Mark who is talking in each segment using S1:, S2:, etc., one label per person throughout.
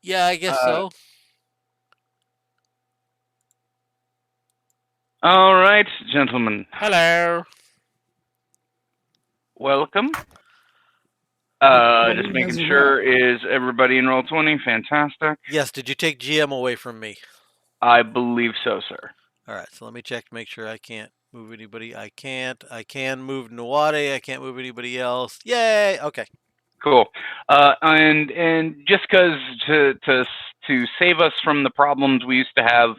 S1: Yeah, I guess so.
S2: All right, gentlemen.
S1: Hello.
S2: Welcome.
S3: Well,
S2: Just
S3: me
S2: making
S3: as
S2: sure,
S3: well.
S2: is everybody in Roll20? Fantastic.
S1: Yes, did you take GM away from me?
S2: I believe so, sir.
S1: All right, so let me check to make sure I can't move anybody. I can't. I can move Nawade. I can't move anybody else. Yay! Okay.
S2: Cool. And just because to save us from the problems we used to have,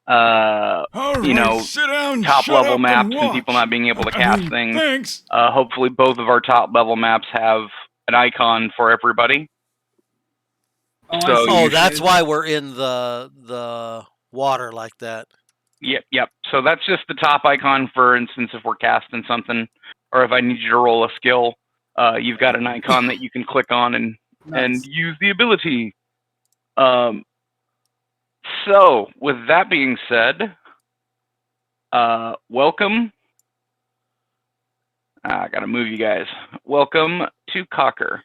S3: Sit down,
S2: top
S3: shut
S2: level
S3: up,
S2: maps and people
S3: watch.
S2: not being able to cast things.
S3: Thanks.
S2: Hopefully, both of our top level maps have an icon for everybody.
S1: Oh, that's why we're in the water like that.
S2: Yep. So that's just the top icon, for instance, if we're casting something, or if I need you to roll a skill, you've got an icon that you can click on and use the ability. So with that being said, welcome. I gotta move you guys. Welcome to Cocker.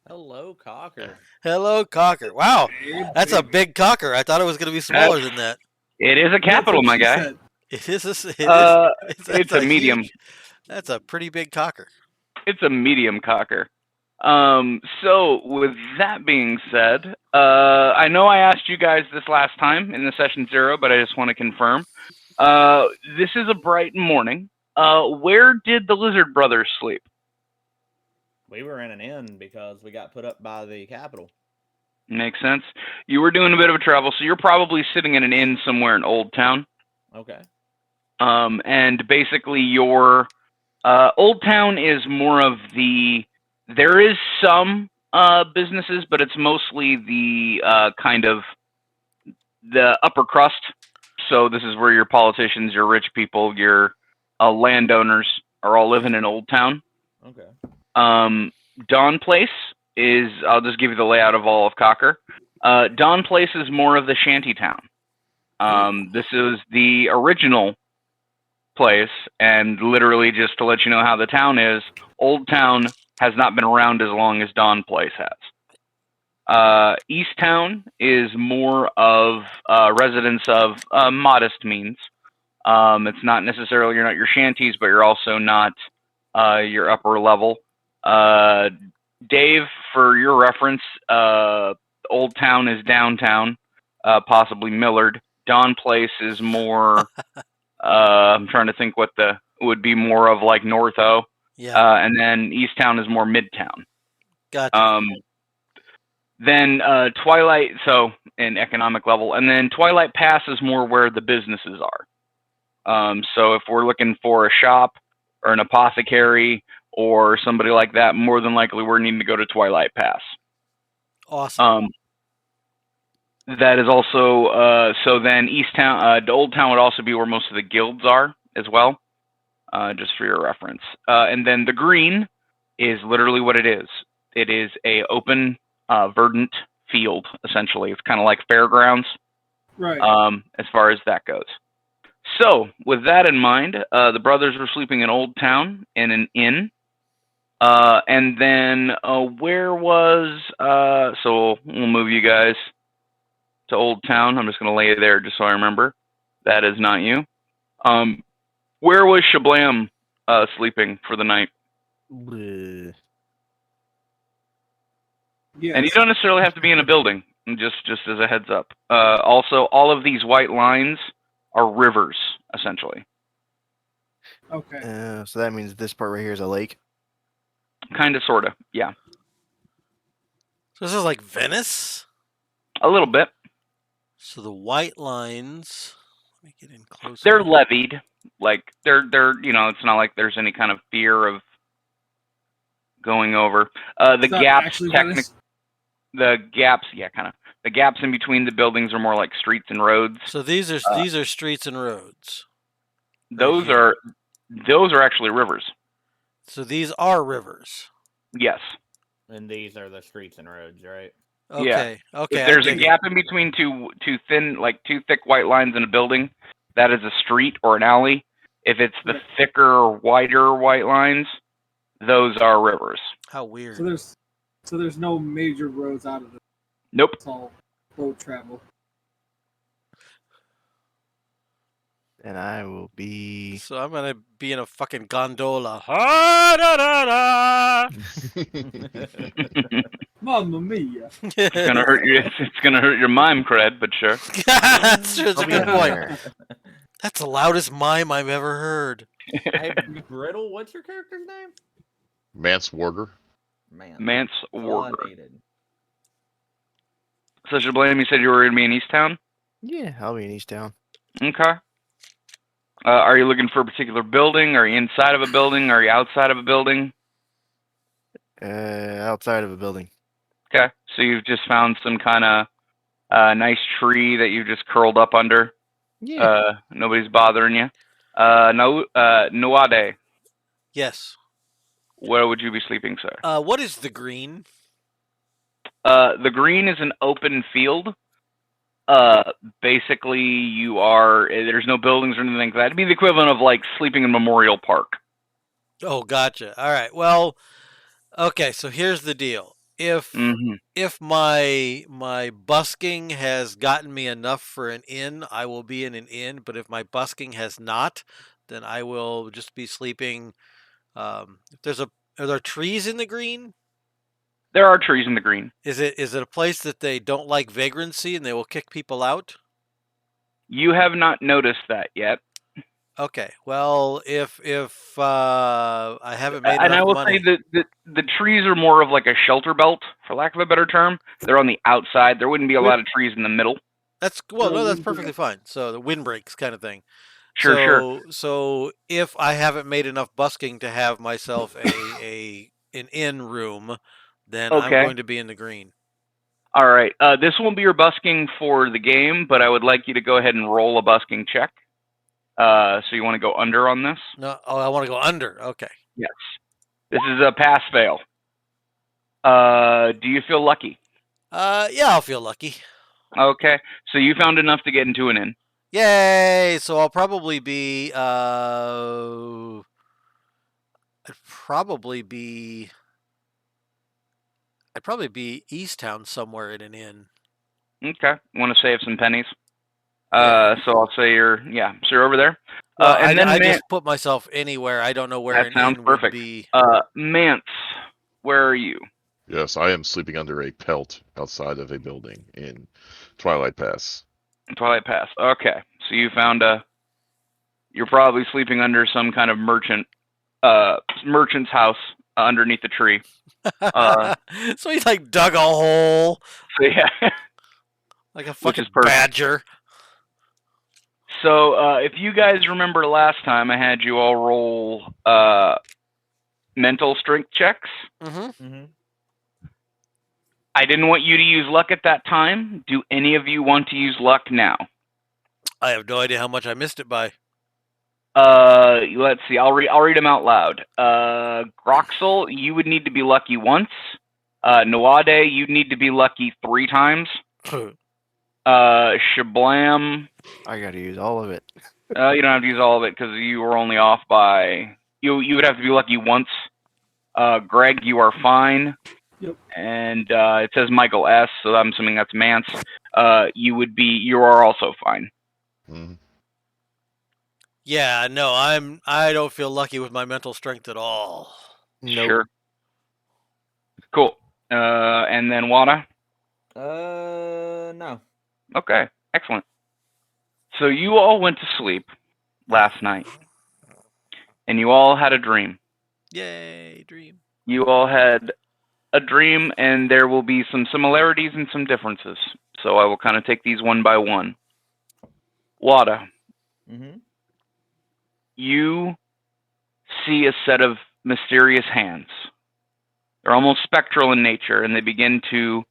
S4: Hello, Cocker.
S1: Hello, Cocker. Wow, that's a big Cocker. I thought it was going to be smaller than that.
S2: It is a capital, my guy.
S1: It is.
S2: It's a medium.
S1: That's a pretty big Cocker.
S2: It's a medium Cocker. So with that being said, I know I asked you guys this last time in the session 0, but I just want to confirm. This is a bright morning. Where did the Lizard Brothers sleep?
S4: We were in an inn because we got put up by the Capitol.
S2: Makes sense. You were doing a bit of a travel, so you're probably sitting in an inn somewhere in Old Town.
S4: Okay.
S2: And basically your Old Town is more of the, there is some businesses, but it's mostly the kind of the upper crust. So this is where your politicians, your rich people, your landowners are all living in Old Town.
S4: Okay.
S2: Dawn Place is, I'll just give you the layout of all of Cocker. Dawn Place is more of the shanty town. This is the original place, and literally just to let you know how the town is, Old Town has not been around as long as Dawn Place has. East Town is more of residents of modest means. It's not necessarily, you're not your shanties, but you're also not your upper level. Dave, for your reference, Old Town is downtown, possibly Millard. Dawn Place is more, I'm trying to think what the would be more of like North O.
S1: Yeah.
S2: And then East Town is more Midtown.
S1: Gotcha.
S2: Then Twilight, so in economic level, and then Twilight Pass is more where the businesses are. So if we're looking for a shop or an apothecary or somebody like that, more than likely we're needing to go to Twilight Pass.
S1: Awesome.
S2: That is also, so then East Town, Old Town would also be where most of the guilds are as well, just for your reference. And then the green is literally what it is. It is a open, verdant field, essentially. It's kind of like fairgrounds,
S3: right?
S2: As far as that goes. So, with that in mind, the brothers were sleeping in Old Town in an inn. And then where was, so we'll move you guys to Old Town. I'm just going to lay it there just so I remember. That is not you. Where was Shablam sleeping for the night? Yes. And you don't necessarily have to be in a building, just as a heads up. Also, all of these white lines are rivers, essentially.
S5: Okay. So that means this part right here is a lake?
S2: Kind of, sort of, yeah.
S1: So this is like Venice?
S2: A little bit.
S1: So the white lines, let me get in closer.
S2: They're levied. Like, they're it's not like there's any kind of fear of going over. The gaps, the gaps, yeah, kind of. The gaps in between the buildings are more like streets and roads.
S1: So these are streets and roads.
S2: Those are actually rivers.
S1: So these are rivers.
S2: Yes.
S4: And these are the streets and roads, right?
S1: Okay.
S2: Yeah.
S1: Okay.
S2: If there's a gap in between two thick white lines in a building, that is a street or an alley. If it's the thicker, wider white lines, those are rivers.
S1: How weird.
S3: So So there's no major roads out of this.
S2: Nope.
S3: It's all boat travel.
S5: And I will be.
S1: So I'm gonna be in a fucking gondola. Ha, da, da,
S3: Mamma mia!
S2: It's gonna hurt you. It's gonna hurt your mime cred, but sure.
S1: That's true. That's a
S5: I'll be
S1: good
S5: in
S1: point.
S5: there.
S1: That's the loudest mime I've ever heard.
S4: Hey, Brittle, what's your character's name?
S6: Mance Warder.
S4: Man.
S2: Mance
S4: That's all I
S2: Warder.
S4: needed.
S2: So, Shablame, you said you were gonna be in Easttown.
S5: Yeah, I'll be in Easttown.
S2: Okay. Are you looking for a particular building? Are you inside of a building? Are you outside of a building?
S5: Outside of a building.
S2: Okay. So you've just found some kind of nice tree that you just curled up under.
S5: Yeah.
S2: Nobody's bothering you. Nuade,
S1: Yes.
S2: where would you be sleeping, sir?
S1: What is the green?
S2: The green is an open field. Basically, you are. There's no buildings or anything like that. It'd be the equivalent of like sleeping in Memorial Park.
S1: Oh, gotcha. All right. Well, okay. So here's the deal. If my busking has gotten me enough for an inn, I will be in an inn. But if my busking has not, then I will just be sleeping. If are there trees in the green?
S2: There are trees in the green.
S1: Is it a place that they don't like vagrancy and they will kick people out?
S2: You have not noticed that yet.
S1: Okay. Well, if I haven't made
S2: And I
S1: enough
S2: will
S1: money,
S2: say that the trees are more of like a shelter belt, for lack of a better term. They're on the outside. There wouldn't be a lot of trees in the middle.
S1: that's no, that's perfectly fine. So the windbreaks kind of thing.
S2: Sure.
S1: So if I haven't made enough busking to have myself an inn room, then I'm
S2: Okay.
S1: going to be in the green.
S2: All right. This won't be your busking for the game, but I would like you to go ahead and roll a busking check. So you want to go under on this?
S1: No, I want to go under. Okay.
S2: Yes. This is a pass-fail. Do you feel lucky?
S1: Yeah, I'll feel lucky.
S2: Okay. So you found enough to get into an inn.
S1: Yay! So I'll probably be I'd probably be Easttown somewhere in an inn.
S2: Okay. Want to save some pennies? So I'll say you're over there.
S1: Well,
S2: And then
S1: I
S2: Mance,
S1: just put myself anywhere. I don't know where
S2: that
S1: an
S2: sounds
S1: inn
S2: perfect.
S1: would be.
S2: Mance, where are you?
S6: Yes, I am sleeping under a pelt outside of a building in Twilight Pass.
S2: Twilight Pass. Okay. So you found you're probably sleeping under some kind of merchant's house underneath the tree.
S1: So he's like dug a hole
S2: So yeah.
S1: like a
S2: Which
S1: fucking
S2: is perfect.
S1: badger.
S2: So if you guys remember last time, I had you all roll mental strength checks.
S1: Mm-hmm.
S4: Mm-hmm.
S2: I didn't want you to use luck at that time. Do any of you want to use luck now?
S1: I have no idea how much I missed it by.
S2: Let's see. I'll read them out loud. Groxel, you would need to be lucky once. Noade, you'd need to be lucky 3 times. Shablam,
S5: I gotta use all of it.
S2: you don't have to use all of it because you were only off by you would have to be lucky once. Greg, you are fine.
S3: Yep.
S2: And it says Michael S, so I'm assuming that's Mance. You are also fine.
S6: Mhm.
S1: Yeah, no, I don't feel lucky with my mental strength at all.
S5: Nope.
S2: Sure. Cool. And then Wada?
S4: No.
S2: Okay, excellent. So you all went to sleep last night, and you all had a dream.
S1: Yay, dream.
S2: You all had a dream, and there will be some similarities and some differences. So I will kind of take these one by one. Wada,
S4: Mm-hmm.
S2: you see a set of mysterious hands. They're almost spectral in nature, and they begin to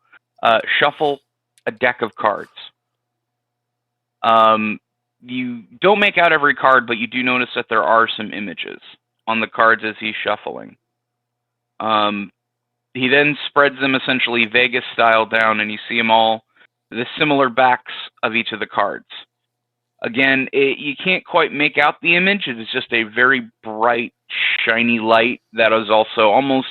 S2: shuffle a deck of cards. You don't make out every card, but you do notice that there are some images on the cards as he's shuffling. He then spreads them essentially Vegas style down, and you see them all, the similar backs of each of the cards. Again, you can't quite make out the image. It is just a very bright, shiny light that is also almost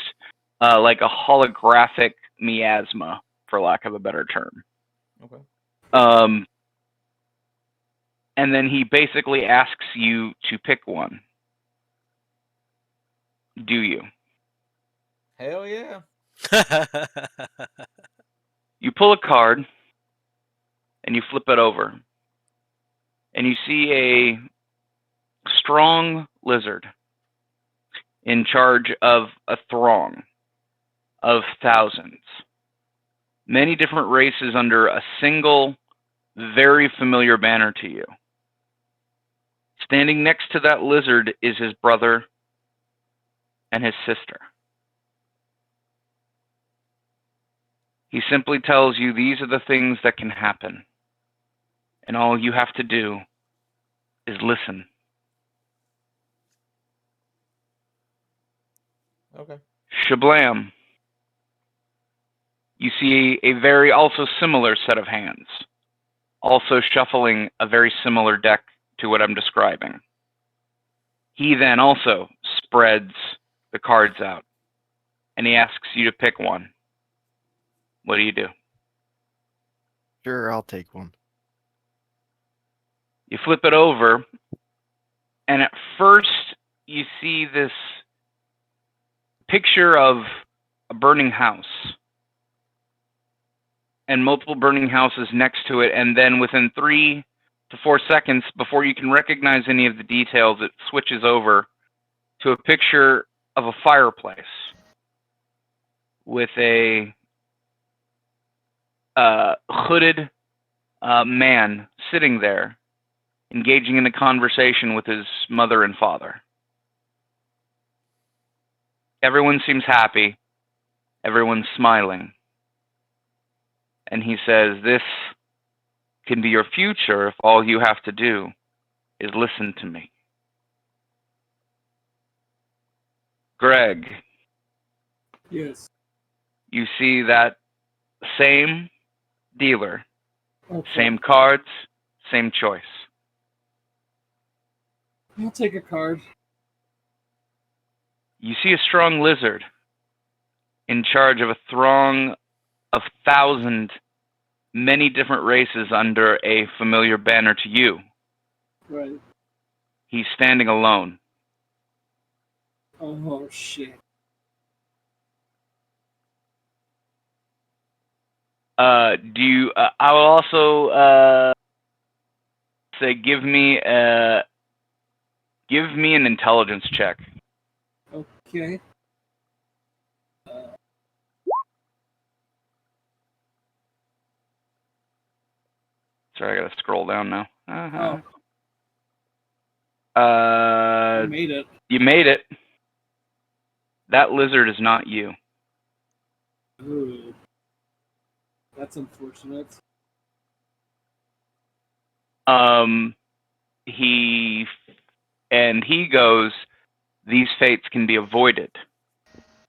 S2: like a holographic miasma, for lack of a better term.
S4: Okay.
S2: And then he basically asks you to pick one. Do you?
S4: Hell yeah.
S2: You pull a card and you flip it over, and you see a strong lizard in charge of a throng of thousands. Many different races under a single, very familiar banner to you. Standing next to that lizard is his brother and his sister. He simply tells you these are the things that can happen, and all you have to do is listen.
S4: Okay.
S2: Shablam. You see a very also similar set of hands, also shuffling a very similar deck to what I'm describing. He then also spreads the cards out, and he asks you to pick one. What do you do?
S5: Sure, I'll take one.
S2: You flip it over, and at first you see this picture of a burning house and multiple burning houses next to it, and then within 3 to 4 seconds, before you can recognize any of the details, it switches over to a picture of a fireplace with a hooded man sitting there, engaging in a conversation with his mother and father. Everyone seems happy. Everyone's smiling. And he says, this can be your future if all you have to do is listen to me. Greg,
S3: Yes.
S2: you see that same dealer,
S3: Okay.
S2: same cards, same choice.
S3: I'll take a card.
S2: You see a strong lizard in charge of a throng of 1,000, many different races under a familiar banner to you.
S3: Right.
S2: He's standing alone.
S3: Oh, shit.
S2: Do you? I will also say, give me an intelligence check.
S3: Okay.
S2: Sorry, I gotta scroll down now.
S3: I made it.
S2: You made it. That lizard is not you.
S3: Ooh. That's unfortunate.
S2: He goes, these fates can be avoided,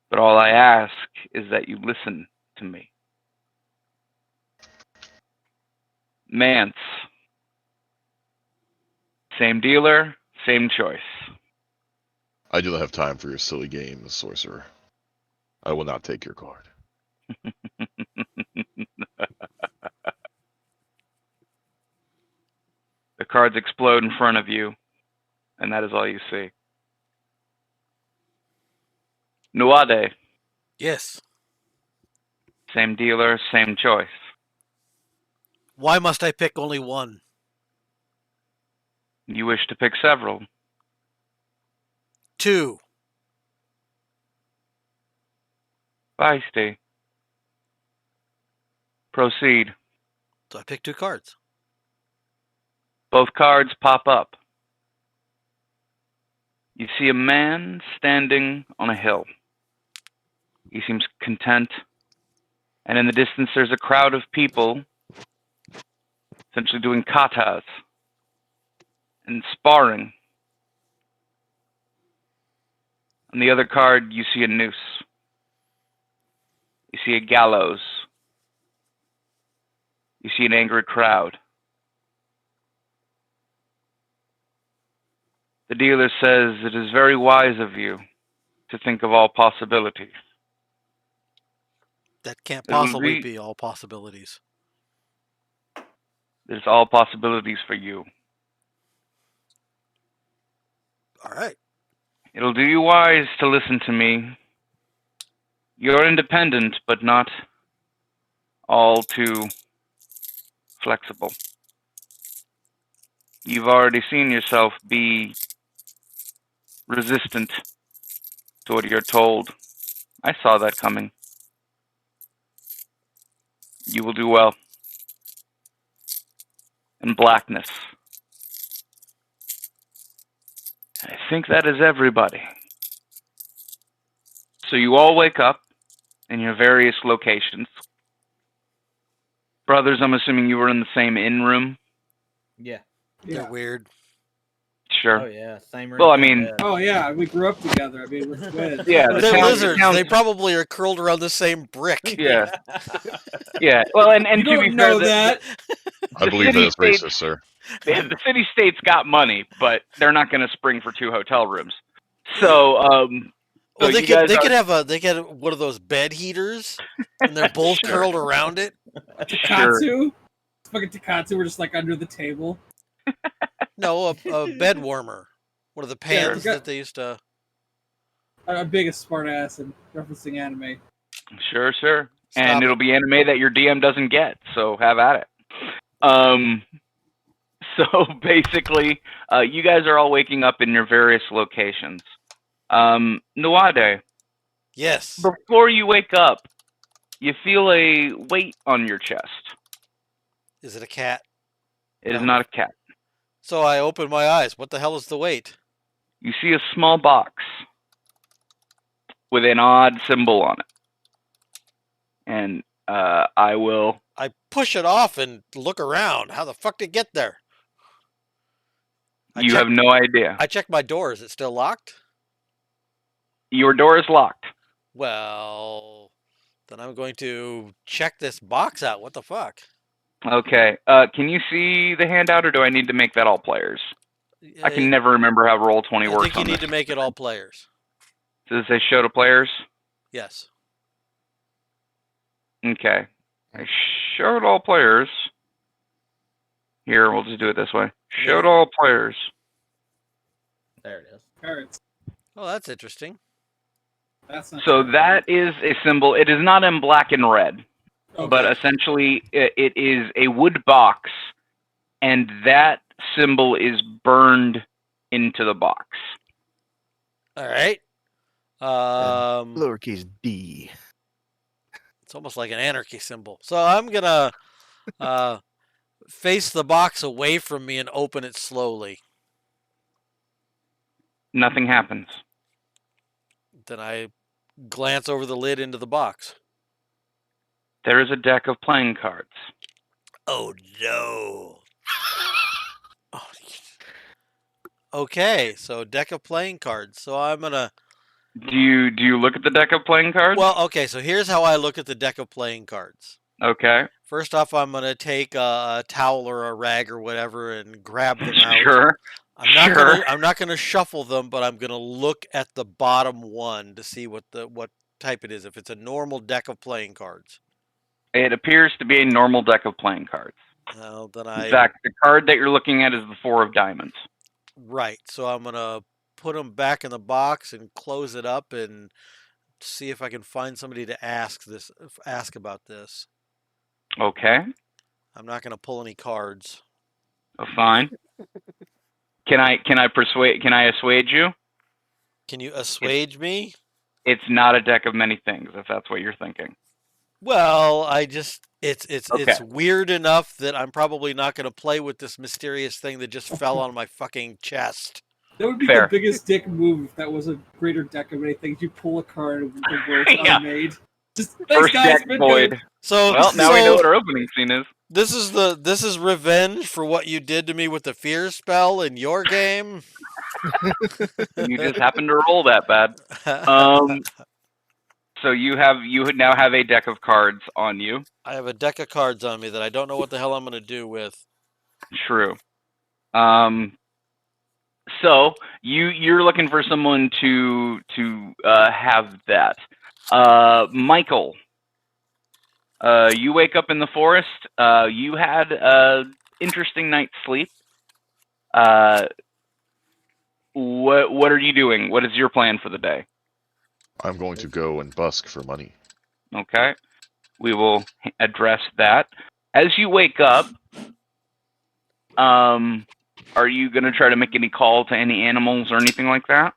S2: but all I ask is that you listen to me. Mance. Same dealer, same choice.
S6: I do not have time for your silly game, sorcerer. I will not take your card.
S2: The cards explode in front of you, and that is all you see. Nuade.
S1: Yes.
S2: Same dealer, same choice.
S1: Why must I pick only one?
S2: You wish to pick several.
S1: 2.
S2: Feisty. Proceed.
S1: So I pick 2 cards.
S2: Both cards pop up. You see a man standing on a hill. He seems content. And in the distance, there's a crowd of people essentially doing katas and sparring. On the other card, you see a noose. You see a gallows. You see an angry crowd. The dealer says it is very wise of you to think of all possibilities.
S1: That can't
S2: It will
S1: possibly
S2: be.
S1: be all possibilities.
S2: There's all possibilities for you.
S1: All right.
S2: It'll do you wise to listen to me. You're independent, but not all too flexible. You've already seen yourself be resistant to what you're told. I saw that coming. You will do well. And blackness. I think that is everybody. So you all wake up in your various locations. Brothers, I'm assuming you were in the same inn room?
S4: Yeah.
S1: They're
S3: Yeah.
S1: weird.
S2: Sure.
S4: Oh yeah. Same room.
S2: Well, I
S4: same
S2: mean-
S4: bed.
S3: Oh yeah, we grew up together. I mean, we're twins.
S2: Yeah,
S1: But
S2: the
S1: they're
S2: town-
S1: lizards.
S2: town-
S1: They probably are curled around the same brick.
S2: Yeah. Yeah. Well, and
S3: You
S2: to be
S3: don't
S2: fair,
S3: know that.
S6: I
S2: The
S6: believe that is
S2: city-state-
S6: racist, sir.
S2: the city-state's got money, but they're not going to spring for 2 hotel rooms. So,
S1: Well,
S2: you guys
S1: they
S2: are-
S1: could have one of those bed heaters, and they're both
S2: Sure.
S1: curled around it.
S3: Takatsu. Fucking Takatsu. We're just like under the table.
S1: No, a bed warmer. One of the pans
S3: Sure.
S1: that they used to.
S3: I'm big as smart ass and referencing anime.
S2: Sure.
S1: Stop
S2: And it'll
S1: it.
S2: be anime that your DM doesn't get, so have at it. So basically, you guys are all waking up in your various locations. Nuade,
S1: Yes.
S2: before you wake up, you feel a weight on your chest.
S1: Is it a cat?
S2: It is
S1: No.
S2: not a cat.
S1: So I open my eyes. What the hell is the weight?
S2: You see a small box with an odd symbol on it. And I will...
S1: I push it off and look around. How the fuck did it get there?
S2: You have no idea.
S1: I checked my door. Is it still locked?
S2: Your door is locked.
S1: Well, then I'm going to check this box out. What the fuck?
S2: Okay. Can you see the handout, or do I need to make that all players? I can
S1: Uh,
S2: never remember how Roll20
S1: I
S2: works
S1: think you
S2: on
S1: need
S2: this.
S1: to make it all players.
S2: Does it say show to players?
S1: Yes.
S2: Okay. I showed all players. Here, we'll just do it this way. Showed all players.
S4: There it is.
S3: Carrots.
S1: Oh, that's interesting.
S3: That's not.
S2: So that is a symbol. It is not in black and red,
S3: Okay.
S2: but essentially it is a wood box, and that symbol is burned into the box.
S1: All right.
S5: Lowercase d.
S1: It's almost like an anarchy symbol. So I'm gonna face the box away from me and open it slowly.
S2: Nothing happens.
S1: Then I glance over the lid into the box.
S2: There is a deck of playing cards.
S1: Oh no. Oh, okay, so deck of playing cards. So I'm gonna.
S2: Do you look at the deck of playing cards?
S1: Well, okay. So here's how I look at the deck of playing cards.
S2: Okay.
S1: First off, I'm gonna take a towel or a rag or whatever and grab them out.
S2: Sure.
S1: I'm not gonna shuffle them, but I'm gonna look at the bottom one to see what type it is. If it's a normal deck of playing cards.
S2: It appears to be a normal deck of playing cards.
S1: Well, then
S2: In fact, the card that you're looking at is the 4 of diamonds.
S1: Right. So I'm gonna put them back in the box and close it up and see if I can find somebody to ask about this.
S2: Okay.
S1: I'm not gonna pull any cards.
S2: Oh, fine. Can I assuage you?
S1: Can you assuage me?
S2: It's not a deck of many things, if that's what you're thinking.
S1: Well, it's
S2: Okay.
S1: weird enough that I'm probably not gonna play with this mysterious thing that just fell on my fucking chest.
S3: That would be
S2: Fair.
S3: the biggest dick move if that was a greater deck of many things. You pull a card and the words
S2: Yeah.
S3: unmade. Just thanks,
S2: First
S3: guys.
S2: deck
S3: been
S2: void.
S3: good.
S1: So
S2: Well, now we know what our opening scene is.
S1: this is revenge for what you did to me with the fear spell in your game.
S2: You just happen to roll that bad. So you now have a deck of cards on you.
S1: I have a deck of cards on me that I don't know what the hell I'm going to do with.
S2: True. So you're looking for someone to have that. Michael, You wake up in the forest. You had an interesting night's sleep. What are you doing? What is your plan for the day?
S6: I'm going to go and busk for money.
S2: Okay, we will address that. As you wake up, are you going to try to make any call to any animals or anything like that?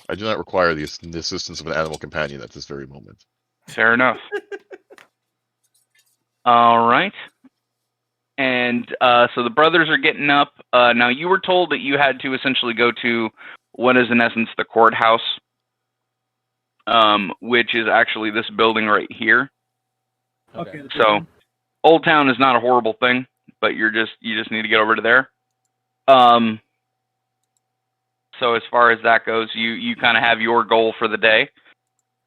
S6: I do not require the assistance of an animal companion at this very moment.
S2: Fair enough. All right. And so the brothers are getting up. Now, you were told that you had to essentially go to what is, in essence, the courthouse, which is actually this building right here.
S3: Okay.
S2: So, Old Town is not a horrible thing, but you just need to get over to there. So as far as that goes, you kind of have your goal for the day.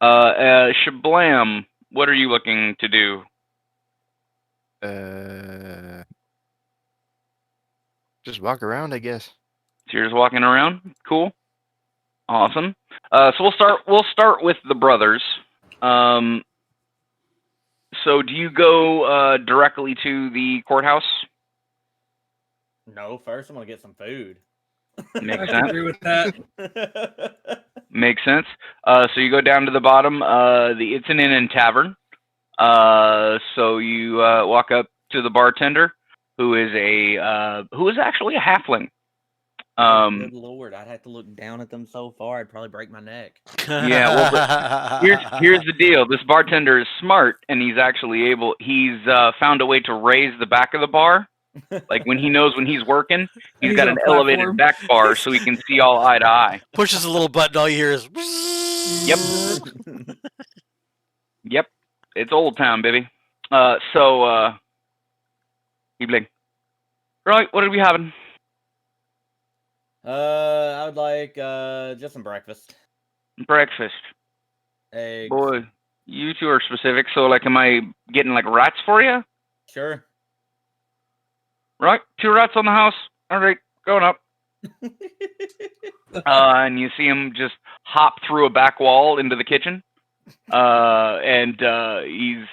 S2: Shablam, what are you looking to do?
S5: Just walk around, I guess.
S2: So you're just walking around? Cool. Awesome. So we'll start with the brothers. So do you go directly to the courthouse?
S4: No, first I'm gonna get some food.
S2: Makes
S3: I
S2: sense.
S3: agree with that.
S2: Makes sense. So you go down to the bottom. It's an inn and tavern. So you walk up to the bartender, who is actually a halfling.
S4: Good lord, I'd have to look down at them so far, I'd probably break my neck.
S2: Yeah, well, but here's the deal. This bartender is smart, and he's found a way to raise the back of the bar. Like when he knows when he's working, he's
S3: He's
S2: got
S3: on
S2: an
S3: a
S2: elevated
S3: platform.
S2: back bar so he can see all eye to eye.
S1: Pushes a little button, all you hear is.
S2: Yep. It's Old Town, baby. Evening. Right, what are we having?
S4: I would like just some breakfast.
S2: Breakfast.
S4: Eggs.
S2: Boy, you two are specific. So, like, am I getting, like, rats for you?
S4: Sure.
S2: Right, 2 rats on the house. All right, going up. And you see him just hop through a back wall into the kitchen. And he's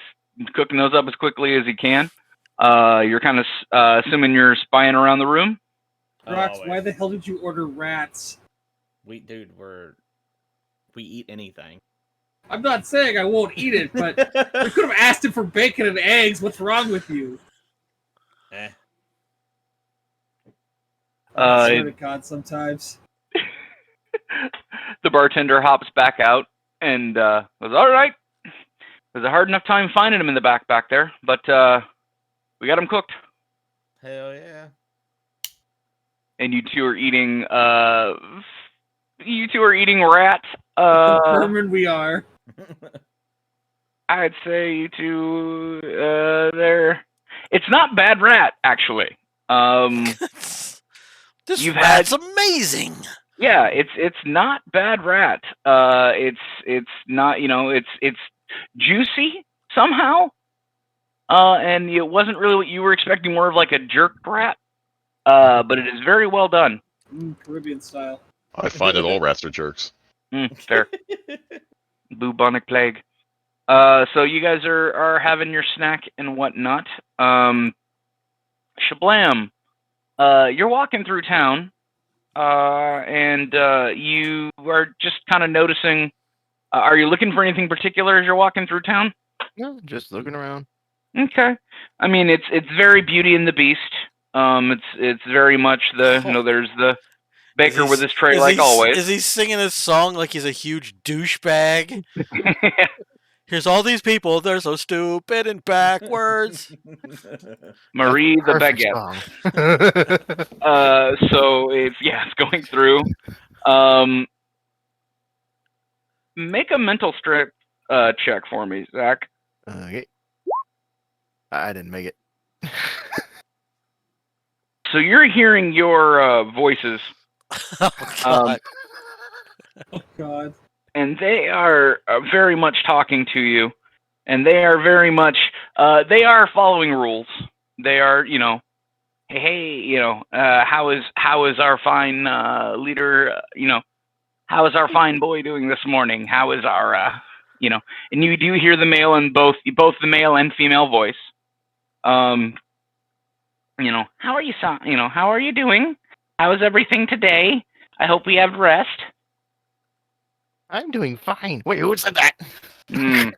S2: cooking those up as quickly as he can. You're kind of assuming you're spying around the room.
S3: Rox,
S4: Always.
S3: why the hell did you order rats?
S4: We eat anything.
S3: I'm not saying I won't eat it, but you could have asked him for bacon and eggs. What's wrong with you? I swear to God, sometimes.
S2: The bartender hops back out and goes, all right. There's a hard enough time finding him in the back there, but we got him cooked.
S4: Hell yeah.
S2: And you two are eating rat.
S3: Confirming we are.
S2: I'd say you two it's not bad rat, actually.
S1: This
S2: You've
S1: rat's amazing.
S2: Yeah, it's not bad rat. It's not, it's juicy somehow. And it wasn't really what you were expecting, more of like a jerk rat. But it is very well done.
S3: Caribbean style.
S6: I find that all rats are jerks.
S2: Fair. Bubonic plague. So you guys are having your snack and whatnot. Shablam. You're walking through town, and you are just kind of noticing. Are you looking for anything particular as you're walking through town?
S5: No, just looking around.
S2: Okay. I mean, it's very Beauty and the Beast. It's very much there's the baker with his tray like always.
S1: Is he singing his song like he's a huge douchebag? Here's all these people, they're so stupid and backwards.
S2: Marie the
S5: Perfect
S2: Baguette.
S5: song.
S2: So it's going through. Make a mental strength check for me, Zach.
S5: Okay. I didn't make it.
S2: So you're hearing your voices,
S1: Oh, God.
S3: Oh, God.
S2: and they are very much talking to you, and they are very much they are following rules. They are, hey, how is our fine leader, how is our fine boy doing this morning? How is our you know, and you do hear the male and both the male and female voice. You know, how are you, you know, how are you doing? How is everything today? I hope we have rest.
S5: I'm doing fine. Wait, who said that?
S2: Mm.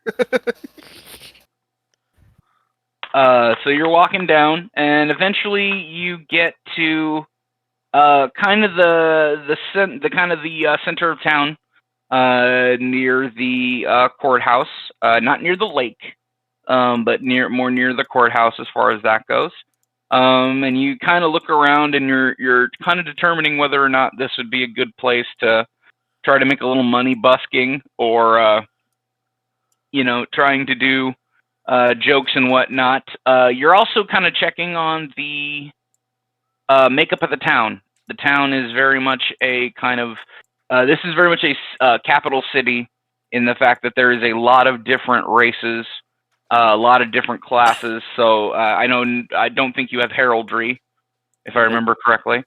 S2: So you're walking down, and eventually you get to kind of the center of town, near the courthouse, not near the lake, but more near the courthouse as far as that goes. And you kind of look around, and you're kind of determining whether or not this would be a good place to try to make a little money busking, or you know, trying to do jokes and whatnot. You're also kind of checking on the makeup of the town. The town is very much a kind of this is very much a capital city, in the fact that there is a lot of different races, a lot of different classes. So I don't think you have heraldry, if I remember correctly.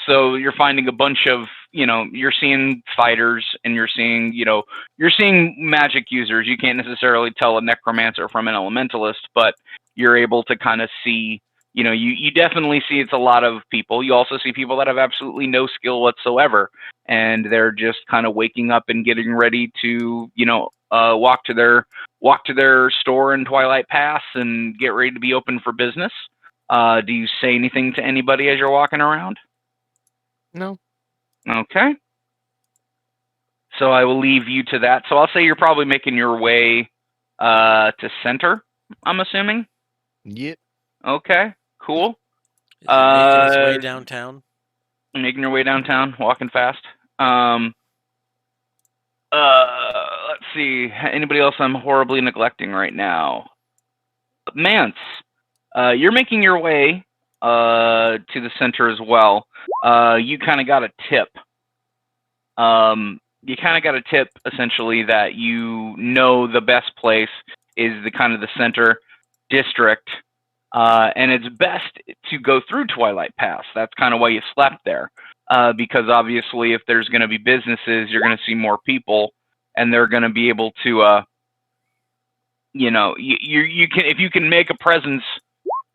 S2: So you're finding a bunch of, you know, you're seeing fighters, and you're seeing magic users. You can't necessarily tell a necromancer from an elementalist, but you're able to kind of see, you know, you definitely see it's a lot of people. You also see people that have absolutely no skill whatsoever, and they're just kind of waking up and getting ready to, you know, walk to their store in Twilight Pass and get ready to be open for business. Do you say anything to anybody as you're walking around?
S5: No.
S2: Okay. So I will leave you to that. So I'll say you're probably making your way to center, I'm assuming.
S5: Yep.
S2: Okay, cool.
S1: Is he making his way downtown?
S2: Making your way downtown, walking fast. Let's see. Anybody else I'm horribly neglecting right now? Mance, you're making your way to the center as well. You kind of got a tip. Essentially, that you know the best place is the kind of the center district, and it's best to go through Twilight Pass. That's kind of why you slept there, because obviously, if there's going to be businesses, you're going to see more people, and they're going to be able to, you know, you can, if you can make a presence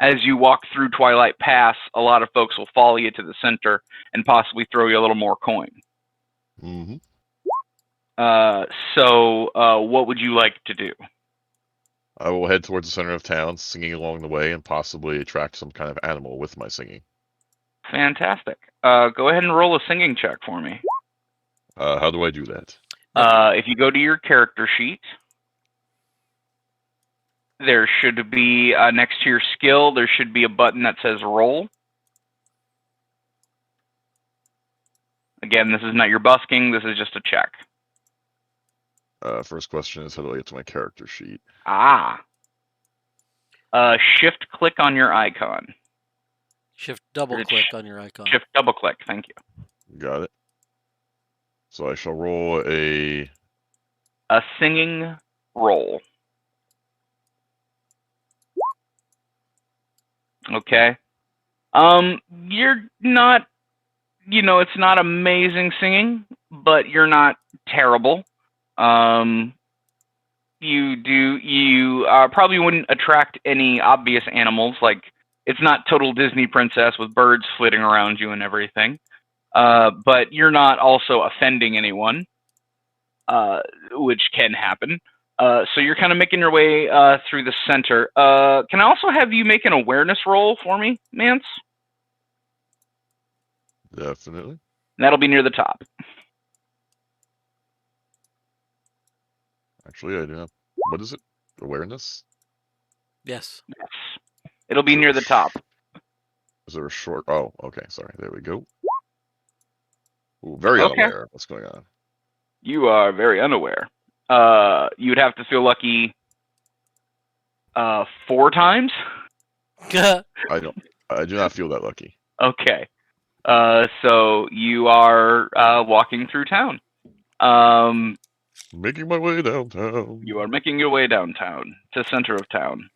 S2: as you walk through Twilight Pass, a lot of folks will follow you to the center and possibly throw you a little more coin.
S6: Mm-hmm.
S2: So what would you like to do?
S6: I will head towards the center of town, singing along the way, and possibly attract some kind of animal with my singing.
S2: Fantastic. Go ahead and roll a singing check for me.
S6: How do I do that?
S2: If you go to your character sheet, there should be, next to your skill, there should be a button that says roll. Again, this is not your busking, this is just a check.
S6: First question is, how do I get to my character sheet?
S2: Shift click on your icon.
S1: Shift double click on your icon.
S2: Shift double click, thank you.
S6: Got it. So I shall roll a
S2: singing roll. Okay. You're not, you know, it's not amazing singing, but you're not terrible. You probably wouldn't attract any obvious animals, like it's not total Disney princess with birds flitting around you and everything. But you're not also offending anyone, which can happen. So you're kind of making your way through the center. Can I also have you make an awareness roll for me, Mance?
S6: Definitely.
S2: And that'll be near the top.
S6: Actually, I do not. What is it? Awareness?
S1: Yes.
S2: Yes. It'll be near the top.
S6: Is there a short? Oh, okay. Sorry. There we go. Ooh, very
S2: Okay.
S6: unaware of what's going on.
S2: You are very unaware. You'd have to feel lucky 4 times.
S6: I do not feel that lucky.
S2: Okay. So you are walking through town.
S6: Making my way downtown.
S2: You are making your way downtown to center of town.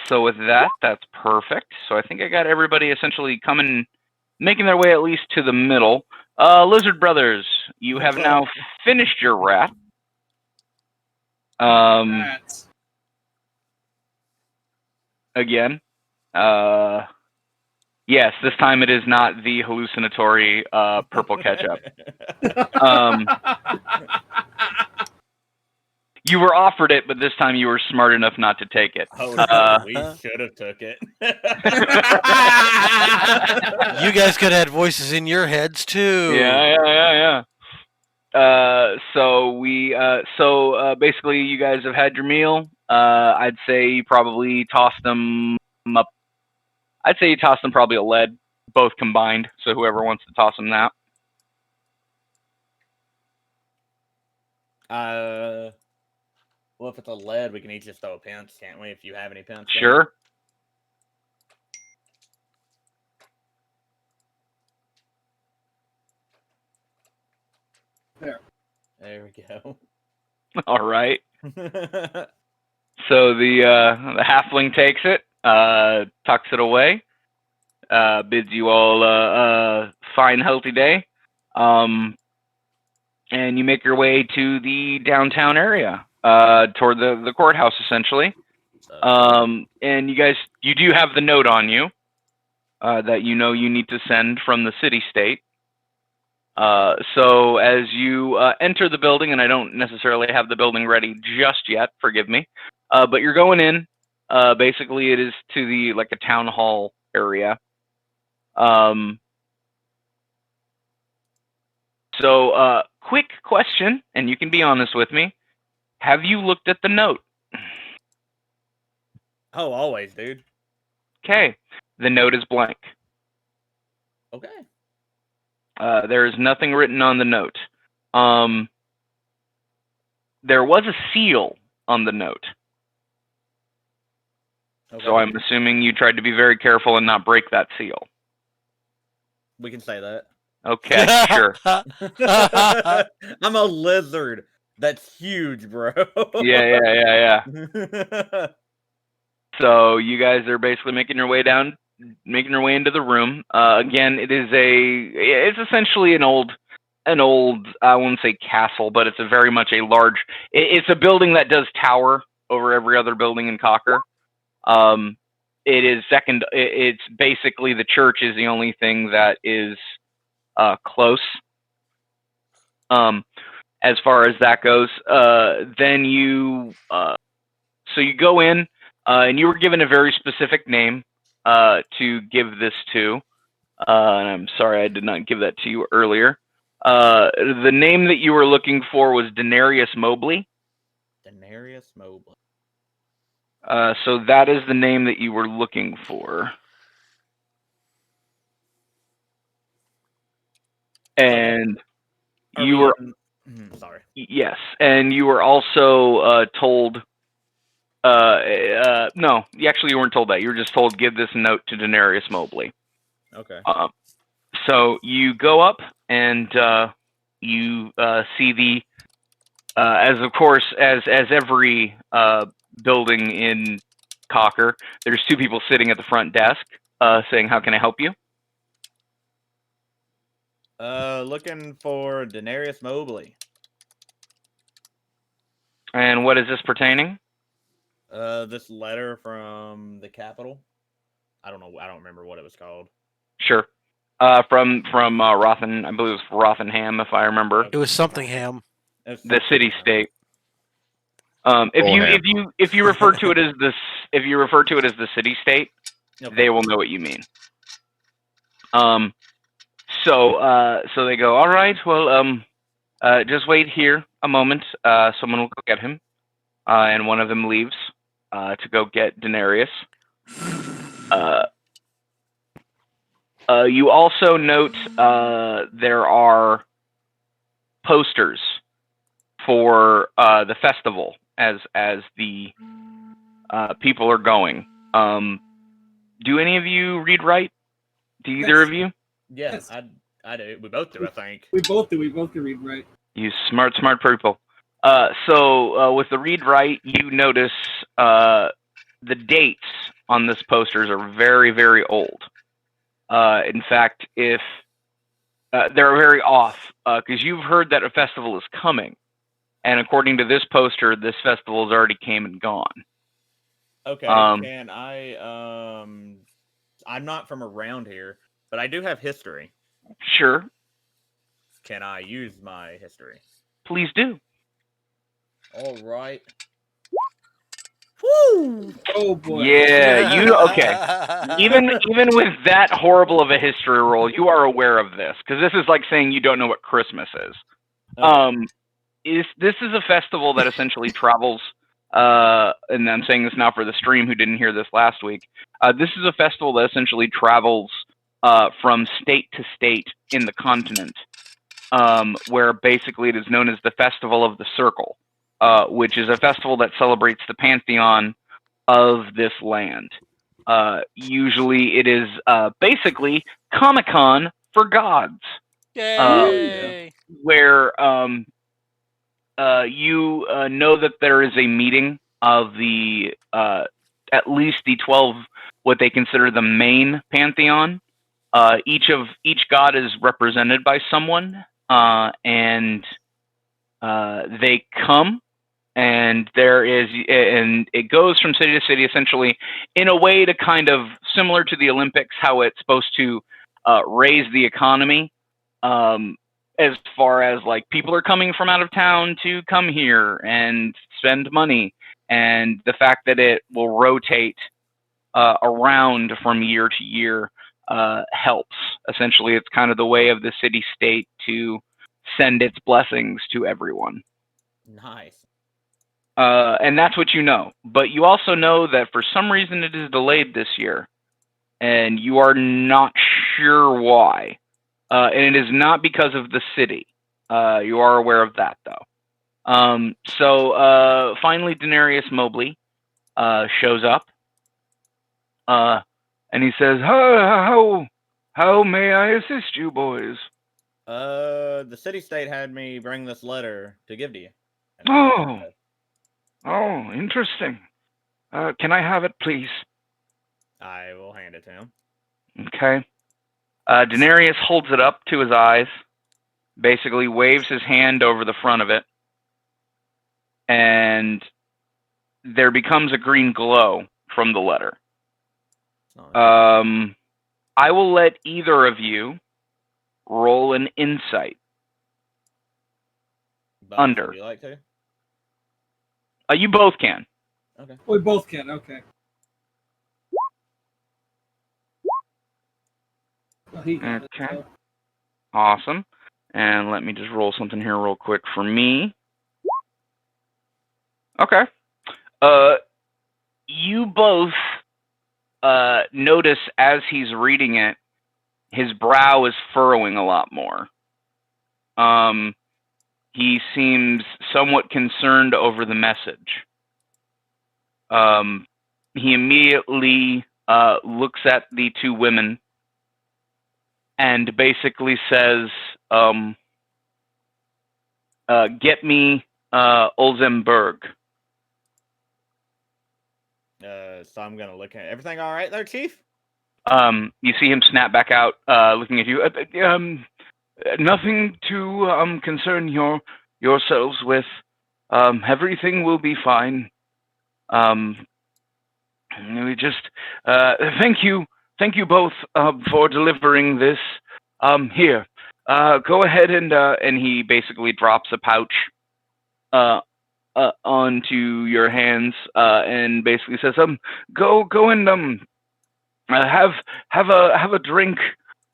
S2: So with that, that's perfect. So I think I got everybody essentially coming, making their way at least to the middle. Lizard Brothers, you have now finished your rat.
S3: That's
S2: Again, yes, this time it is not the hallucinatory purple ketchup. You were offered it, but this time you were smart enough not to take it.
S4: Oh, no, we should have took it.
S1: You guys could have had voices in your heads too.
S2: Yeah. So basically, you guys have had your meal. I'd say you probably tossed them up. I'd say you tossed them probably a lead, both combined. So whoever wants to toss them that.
S4: Well, if it's a lead, we can each just throw a pinch, can't we? If you have any pinch.
S2: Sure.
S4: There we go.
S2: All right. So the halfling takes it, tucks it away, bids you all a fine, healthy day, and you make your way to the downtown area, toward the courthouse, essentially. And you do have the note on you that you know you need to send from the city-state. So as you enter the building, and I don't necessarily have the building ready just yet, forgive me, but you're going in. Basically, it is to the a town hall area. So quick question, and you can be honest with me. Have you looked at the note?
S4: Oh, always, dude.
S2: Okay. The note is blank.
S4: Okay.
S2: There is nothing written on the note. There was a seal on the note.
S4: Okay.
S2: So I'm assuming you tried to be very careful and not break that seal.
S4: We can say that.
S2: Okay, sure.
S4: I'm a lizard. That's huge, bro.
S2: Yeah. So you guys are basically making your way into the room. Again, it's essentially an old, I wouldn't say castle, but it's very much a large. It's a building that does tower over every other building in Cocker. It is second. It's basically the church is the only thing that is close. As far as that goes, then so you go in, and you were given a very specific name to give this to. And I'm sorry I did not give that to you earlier. The name that you were looking for was Denarius Mobley.
S4: Denarius Mobley.
S2: So that is the name that you were looking for. And you were...
S4: Sorry.
S2: Yes, and you were also told... no, actually you weren't told that. You were just told, give this note to Denarius Mobley.
S4: Okay.
S2: So you go up and you see the... as of course, as every building in Cocker, there's two people sitting at the front desk saying, how can I help you?
S4: Looking for Denarius Mobley.
S2: And what is this pertaining?
S4: This letter from the capital. I don't know. I don't remember what it was called.
S2: Sure. From Rothen, I believe it was Rothenham, if I remember.
S1: It was something ham.
S2: The city-state. If you refer to it as the city-state,
S4: Okay.
S2: they will know what you mean. So they go, all right, well, just wait here a moment. Someone will go get him. And one of them leaves to go get Denarius. You also note there are posters for the festival as the people are going. Do any of you read write? Do either of you?
S4: Yes, I do. We both do, I think.
S3: We both do. We both can read right.
S2: You smart people. So with the read write, you notice the dates on this posters are very, very old. In fact, if they're very off, because you've heard that a festival is coming, And according to this poster, this festival's already came and gone.
S4: Okay,
S2: Um,
S4: can I I'm not from around here, but I do have history.
S2: Sure,
S4: Can I use my history?
S2: please do.
S4: All right. Woo!
S3: Oh boy.
S2: Yeah, okay. Even with that horrible of a history roll, you are aware of this because this is like saying you don't know what Christmas is.
S4: Okay.
S2: This is a festival that essentially travels, and I'm saying this now for the stream who didn't hear this last week. This is a festival that essentially travels from state to state in the continent, where basically it is known as the Festival of the Circle, which is a festival that celebrates the pantheon of this land. Usually it is basically Comic-Con for gods,
S1: Yay!
S2: where you know that there is a meeting of the at least the 12 what they consider the main pantheon. Each god is represented by someone, and they come, and it goes from city to city, essentially in a way to kind of similar to the Olympics, how it's supposed to raise the economy. As far as like people are coming from out of town to come here and spend money, and the fact that it will rotate around from year to year helps. Essentially, it's kind of the way of the city state to send its blessings to everyone.
S4: Nice.
S2: And that's what you know. But you also know that for some reason it is delayed this year, and you are not sure why. And it is not because of the city. You are aware of that, though. So finally, Denarius Mobley shows up, and he says, "How may I assist you, boys?"
S4: The city state had me bring this letter to give to you.
S2: Oh, interesting. Can I have it, please?
S4: I will hand it to him.
S2: Okay. Denarius holds it up to his eyes, basically waves his hand over the front of it, and there becomes a green glow from the letter. I will let either of you roll an insight.
S4: Both,
S2: Under.
S4: Would you like to?
S2: You both can.
S4: Okay.
S3: We both can. Okay. Oh, he got it,
S2: Okay.
S3: so.
S2: Awesome. And let me just roll something here real quick for me. Okay. You both notice as he's reading it, his brow is furrowing a lot more. He seems somewhat concerned over the message. He immediately looks at the two women and basically says, "Get me Olzenberg."
S4: So I'm gonna look at everything. All right, there, Chief.
S2: You see him snap back out, looking at you. Nothing to concern yourselves with. Everything will be fine. We just thank you both for delivering this. Here, go ahead and he basically drops a pouch onto your hands and basically says, go and have a drink.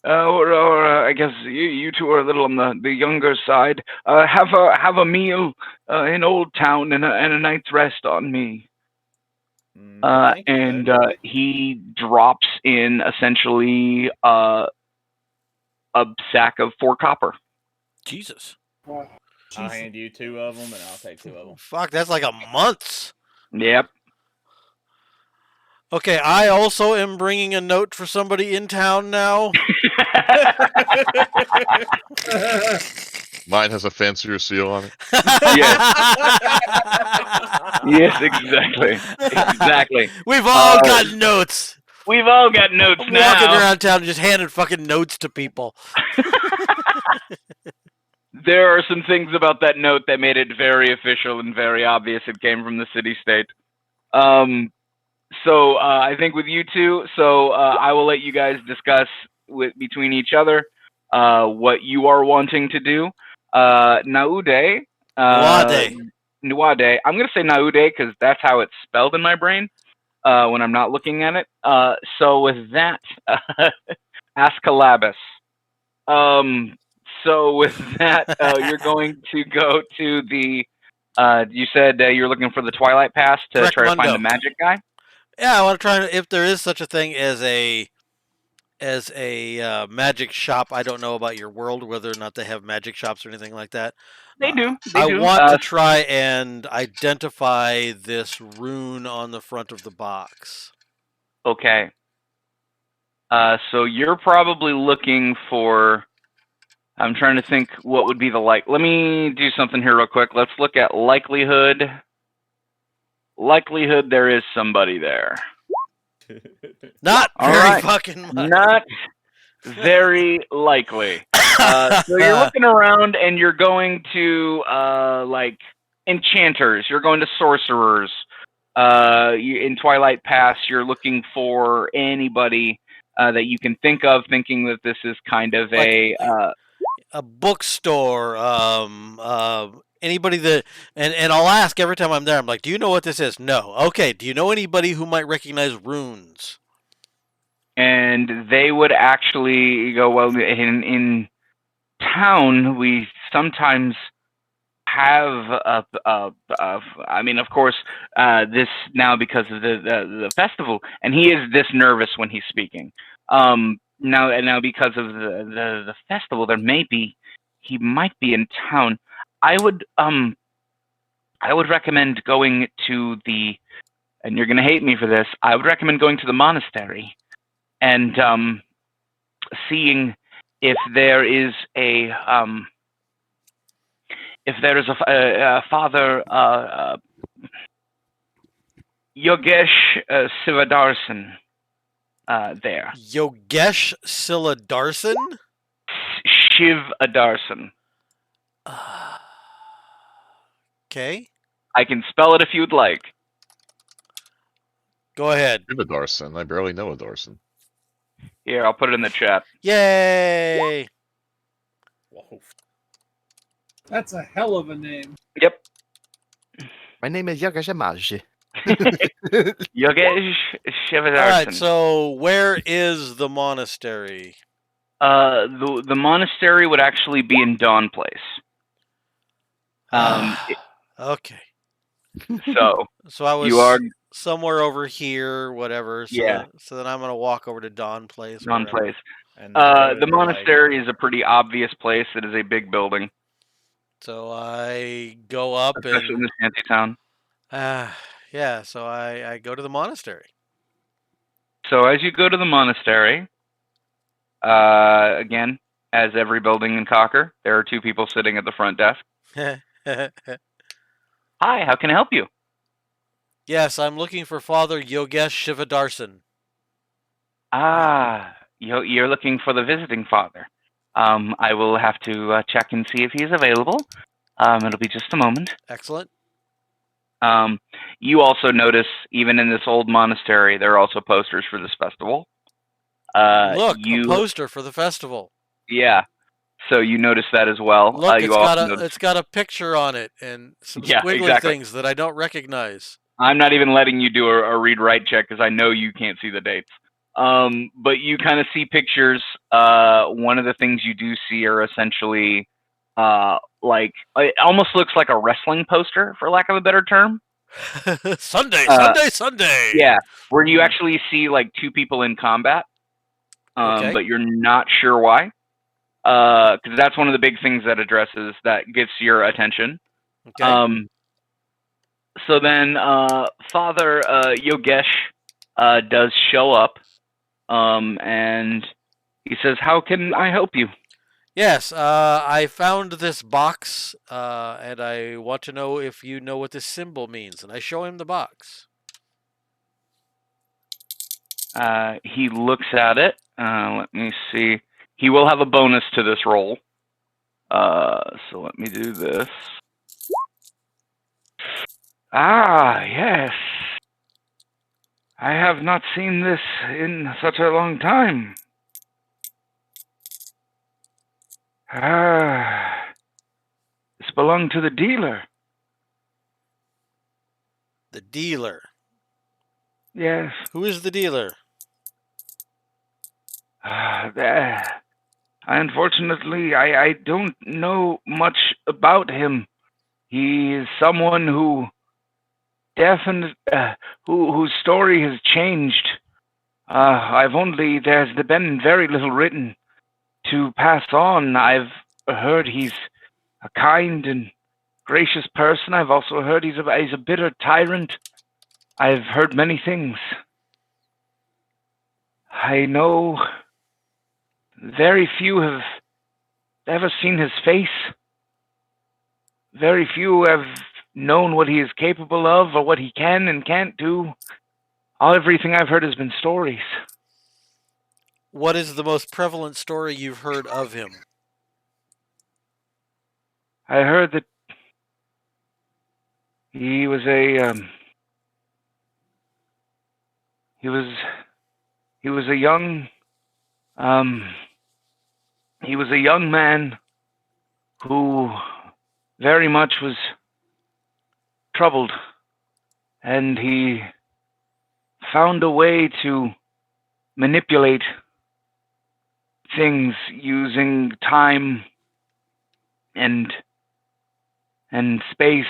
S2: Or I guess you two are a little on the younger side. Have a meal in Old Town and a night's rest on me.
S4: Thank you,
S2: And
S4: sir.
S2: he drops in essentially a sack of 4 copper.
S1: Jesus.
S3: Wow.
S4: I'll
S3: Jesus.
S4: hand you 2 of them, and I'll take 2 of them.
S1: Fuck, that's like a month's.
S2: Yep.
S1: Okay, I also am bringing a note for somebody in town now.
S6: Mine has a fancier seal on it.
S2: Yes, exactly. Exactly.
S1: We've all got notes.
S2: We've all got notes
S1: I'm
S2: now.
S1: walking around town and just handing fucking notes to people.
S2: There are some things about that note that made it very official and very obvious it came from the city-state. So I think with you two, I will let you guys discuss between each other what you are wanting to do. Naude,
S1: Nuade.
S2: Nuade. I'm going to say Naude because that's how it's spelled in my brain when I'm not looking at it. So with that, Ascalabus. So with that, you're going to go to the. You said you're looking for the Twilight Pass to try to find the
S1: Correctamundo.
S2: magic guy.
S1: Yeah, I want to try if there is such a thing as a magic shop. I don't know about your world, whether or not they have magic shops or anything like that.
S2: They do. They
S1: I
S2: do.
S1: want to try and identify this rune on the front of the box.
S2: Okay. So you're probably looking for. I'm trying to think what would be the like. Let me do something here real quick. Let's look at likelihood. Likelihood there is somebody there.
S1: Not
S2: All
S1: very
S2: right.
S1: fucking much.
S2: Not very likely. So you're looking around and you're going to like enchanters. You're going to sorcerers. In Twilight Pass, you're looking for anybody that you can think of, thinking that this is kind of
S1: Like
S2: a
S1: bookstore. Anybody that and I'll ask every time I'm there. I'm like, do you know what this is? No. Okay. Do you know anybody who might recognize runes?
S2: and they would actually go, well, in town we sometimes have I mean, of course, this now because of the festival, and he is this nervous when he's speaking. Now because of the festival, he might be in town. I would recommend going to the, and you're gonna hate me for this. I would recommend going to the monastery and seeing if there is a Father Yogesh Sivadarsan there.
S1: Yogesh Siladarsan?
S2: Shiv Adarsan.
S1: Okay.
S2: I can spell it if you'd like.
S1: Go ahead.
S6: You're a Darson. I barely know a Darson.
S2: Here, I'll put it in the chat.
S1: Yay!
S4: Whoa.
S3: That's a hell of a name.
S2: Yep.
S5: My name is Yagashamaj.
S2: Yogesh Shivadarsan.
S1: All right. So where is the monastery?
S2: The monastery would actually be in Dawn Place.
S1: Okay.
S2: So
S1: I was
S2: you are
S1: somewhere over here, whatever. So
S2: Yeah.
S1: So then I'm gonna walk over to Dawn Place. or
S2: Dawn
S1: whatever.
S2: Place.
S4: And
S2: The monastery is a pretty obvious place. It is a big building,
S1: So I go up
S2: especially in
S1: and
S2: the shanty town.
S1: yeah. So I go to the monastery.
S2: So as you go to the monastery, again, as every building in Cocker, there are two people sitting at the front desk. Hi, how can I help you?
S1: Yes, I'm looking for Father Yogesh Shivadarsan.
S2: You're looking for the visiting father. I will have to check and see if he's available. It'll be just a moment.
S1: Excellent.
S2: You also notice, even in this old monastery, there are also posters for this festival.
S1: Look, a poster for the festival.
S2: Yeah. So you notice that as well.
S1: Look,
S2: you also
S1: it's got a picture on it and some
S2: Yeah,
S1: squiggly
S2: exactly.
S1: things that I don't recognize.
S2: I'm not even letting you do a read-write check because I know you can't see the dates. But you kind of see pictures. One of the things you do see are essentially like it almost looks like a wrestling poster, for lack of a better term.
S1: Sunday.
S2: Yeah, where you actually see like two people in combat,
S1: Okay.
S2: but you're not sure why. Because that's one of the big things that addresses that gets your attention.
S1: Okay.
S2: So then Father Yogesh does show up, and he says, "How can I help you?"
S1: Yes, I found this box, and I want to know if you know what this symbol means. And I show him the box.
S2: He looks at it. Let me see. He will have a bonus to this roll. So let me do this. Ah, yes. I have not seen this in such a long time. Ah, this belonged to the dealer.
S1: The dealer.
S2: Yes.
S1: Who is the dealer?
S2: Unfortunately, I don't know much about him. He is someone who whose story has changed. There's been very little written to pass on. I've heard he's a kind and gracious person. I've also heard he's a bitter tyrant. I've heard many things. I know very few have ever seen his face. Very few have known what he is capable of or what he can and can't do. Everything I've heard has been stories.
S1: What is the most prevalent story you've heard of him?
S2: I heard that he was a young he was a young man who very much was troubled, and he found a way to manipulate things using time and space,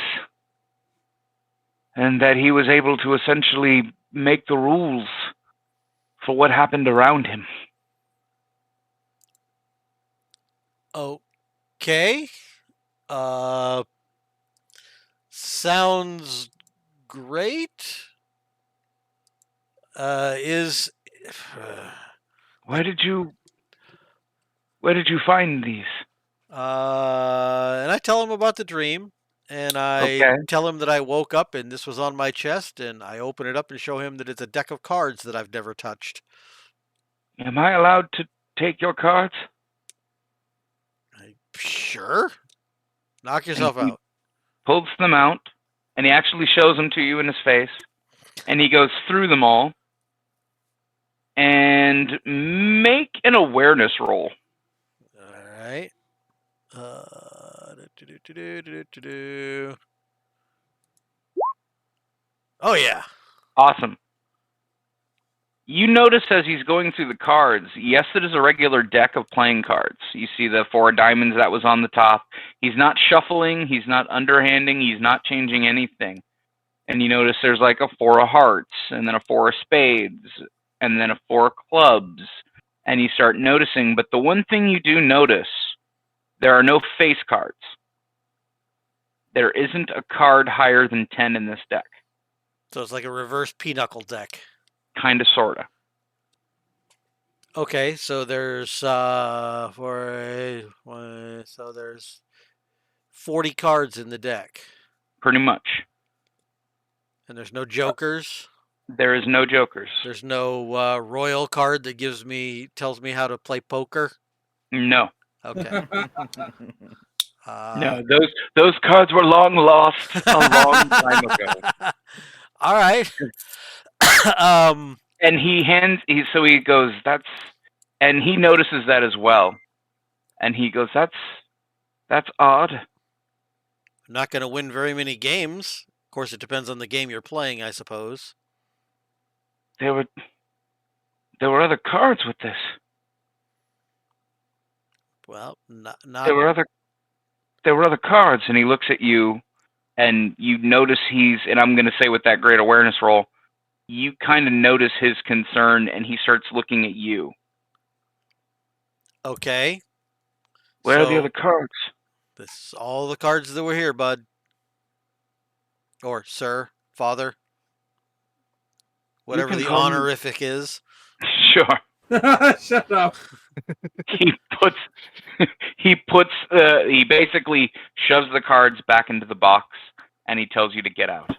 S2: and that he was able to essentially make the rules for what happened around him.
S1: Okay. Sounds great. Is
S2: Where did you find these?
S1: and I tell him about the dream, and I
S2: Okay.
S1: tell him that I woke up and this was on my chest, and I open it up and show him that it's a deck of cards that I've never touched.
S2: Am I allowed to take your cards?
S1: Sure. Knock
S2: And
S1: yourself
S2: he
S1: out.
S2: pulls them out, and he actually shows them to you in his face, and he goes through them all. And make an awareness roll.
S1: All right. Oh yeah.
S2: Awesome. You notice as he's going through the cards, yes, it is a regular deck of playing cards. You see the 4 of diamonds that was on the top. He's not shuffling, he's not underhanding, he's not changing anything. And you notice there's like a 4 of hearts, and then a 4 of spades, and then a 4 of clubs. And you start noticing, but the one thing you do notice, there are no face cards. There isn't a card higher than 10 in this deck.
S1: So it's like a reverse pinochle deck.
S2: Kinda, sorta.
S1: Okay, so there's so there's 40 cards in the deck,
S2: Pretty much.
S1: and there's no jokers.
S2: There is no jokers.
S1: There's no royal card that tells me how to play poker.
S2: No.
S1: Okay.
S2: No, those cards were long lost a long time ago.
S1: All right.
S2: And he goes, and he notices that as well. And he goes, that's odd.
S1: I'm not going to win very many games. Of course, it depends on the game you're playing, I suppose.
S2: There were other cards with this.
S1: Well, not.
S2: There were other cards, and he looks at you, and you notice and I'm going to say with that great awareness roll, you kind of notice his concern, and he starts looking at you.
S1: Okay.
S2: Where are the other cards?
S1: This is all the cards that were here, bud. Or sir, father. Whatever the honorific is.
S2: Sure.
S3: Shut up.
S2: He basically shoves the cards back into the box, and he tells you to get out.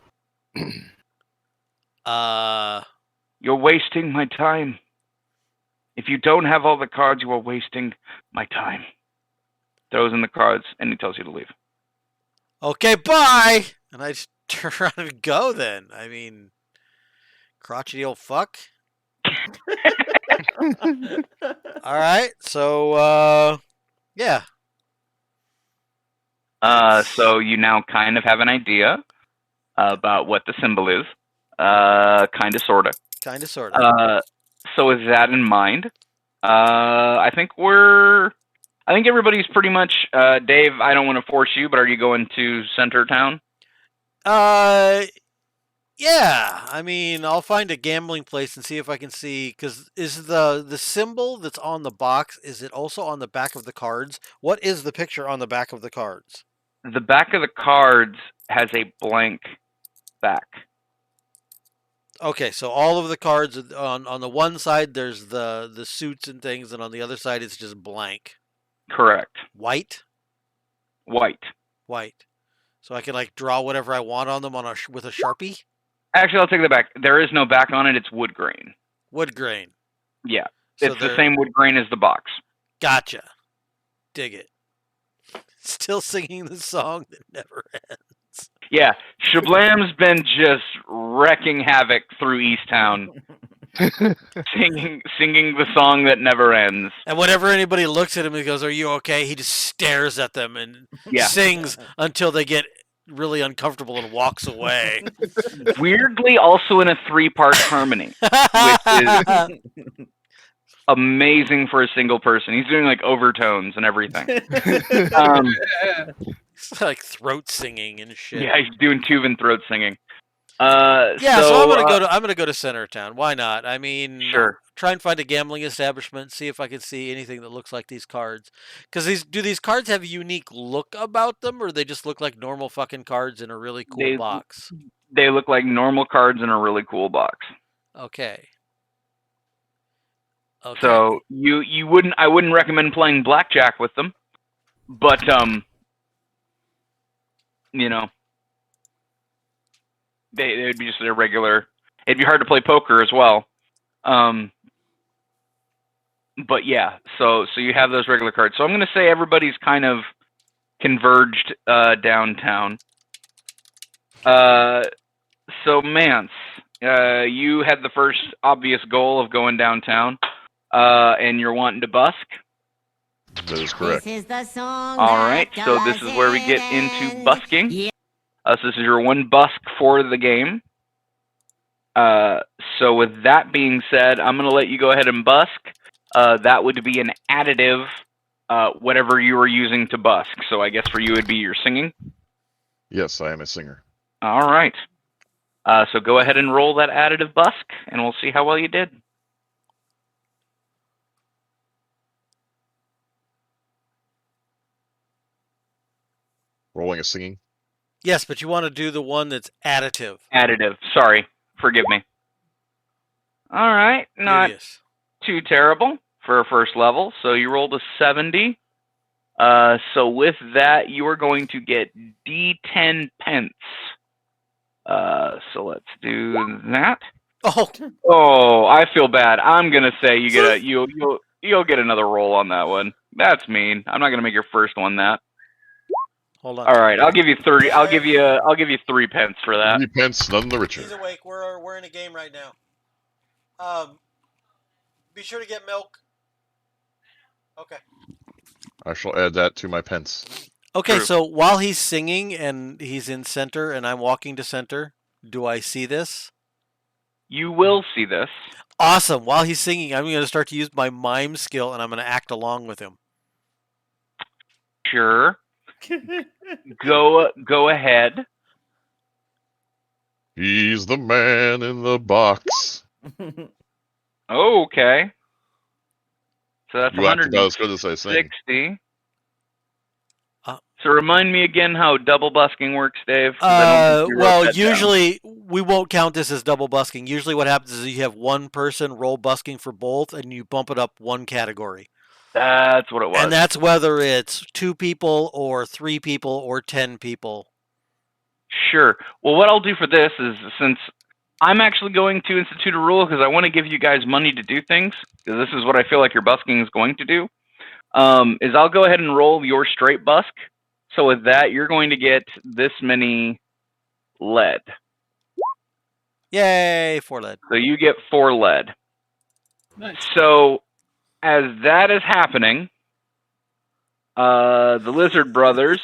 S2: You're wasting my time. If you don't have all the cards, you are wasting my time. throws in the cards, and he tells you to leave.
S1: Okay, bye. And I just turn around and go. Then I mean, crotchety old fuck. All right, so yeah.
S2: So you now kind of have an idea about what the symbol is. Kind of, sort of.
S1: Kind of, sort of.
S2: So with that in mind, I think everybody's pretty much. Dave, I don't want to force you, but are you going to Center Town?
S1: Yeah. I mean, I'll find a gambling place and see if I can see. Because is the symbol that's on the box? Is it also on the back of the cards? What is the picture on the back of the cards?
S2: The back of the cards has a blank back.
S1: Okay, so all of the cards on the one side there's the suits and things, and on the other side it's just blank.
S2: Correct.
S1: White. So I can like draw whatever I want on them with a Sharpie.
S2: Actually, I'll take that back. There is no back on it. It's wood grain.
S1: Wood grain.
S2: Yeah,
S1: So
S2: it's the same wood grain as the box.
S1: Gotcha. Dig it. Still singing the song that never ends.
S2: Yeah, Shablam's been just wrecking havoc through Easttown, singing the song that never ends.
S1: And whenever anybody looks at him and goes, "Are you okay?" he just stares at them and sings until they get really uncomfortable and walks away.
S2: Weirdly, also in a 3-part harmony, which is amazing for a single person. He's doing like overtones and everything.
S1: It's like throat singing and shit.
S2: Yeah, he's doing tube and throat singing.
S1: So I'm gonna go to Center Town. Why not? I mean,
S2: sure.
S1: Try and find a gambling establishment. See if I can see anything that looks like these cards. Because do these cards have a unique look about them, or they just look like normal fucking cards in a really cool box?
S2: They look like normal cards in a really cool box.
S1: Okay.
S2: So I wouldn't recommend playing blackjack with them, but you know, they would be just their regular. It'd be hard to play poker as well. But yeah, so you have those regular cards. So I'm going to say everybody's kind of converged downtown. So Mance, you had the first obvious goal of going downtown, and you're wanting to busk.
S6: That is correct.
S7: This is the song.
S2: All right, so this is where we get into busking. Yeah. So this is your one busk for the game. So with that being said, I'm going to let you go ahead and busk. That would be an additive, whatever you were using to busk. So I guess for you it'd be your singing.
S6: Yes, I am a singer.
S2: All right. So go ahead and roll that additive busk, and we'll see how well you did.
S6: Rolling a singing?
S1: Yes, but you want to do the one that's additive.
S2: Additive. Sorry. Forgive me. All right. Not too terrible for a first level. So you rolled a 70. So with that, you are going to get D10 pence. So let's do that. Oh, I feel bad. I'm gonna say you'll get another roll on that one. That's mean. I'm not gonna make your first one that.
S1: Hold on.
S2: All right, I'll give you 30. I'll give you 3 pence for that.
S6: 3 pence, none the richer.
S1: He's awake. We're in a game right now. Be sure to get milk. Okay.
S6: I shall add that to my pence.
S1: Okay, so while he's singing and he's in center and I'm walking to center, do I see this?
S2: You will see this.
S1: Awesome. While he's singing, I'm going to start to use my mime skill and I'm going to act along with him.
S2: Sure. Go ahead.
S6: He's the man in the box.
S2: Okay. So that's
S6: you acted about as good as I sing.
S2: 60. So remind me again how double busking works, Dave.
S1: Well, usually we won't count this as double busking. Usually what happens is you have one person roll busking for both and you bump it up one category.
S2: That's what it was.
S1: And that's whether it's 2 people or 3 people or 10 people.
S2: Sure. Well, what I'll do for this is, since I'm actually going to institute a rule because I want to give you guys money to do things, because this is what I feel like your busking is going to do. is I'll go ahead and roll your straight busk. So with that, you're going to get this many lead.
S1: Yay, 4 lead.
S2: So you get 4 lead.
S3: Nice.
S2: So as that is happening, the Lizard Brothers.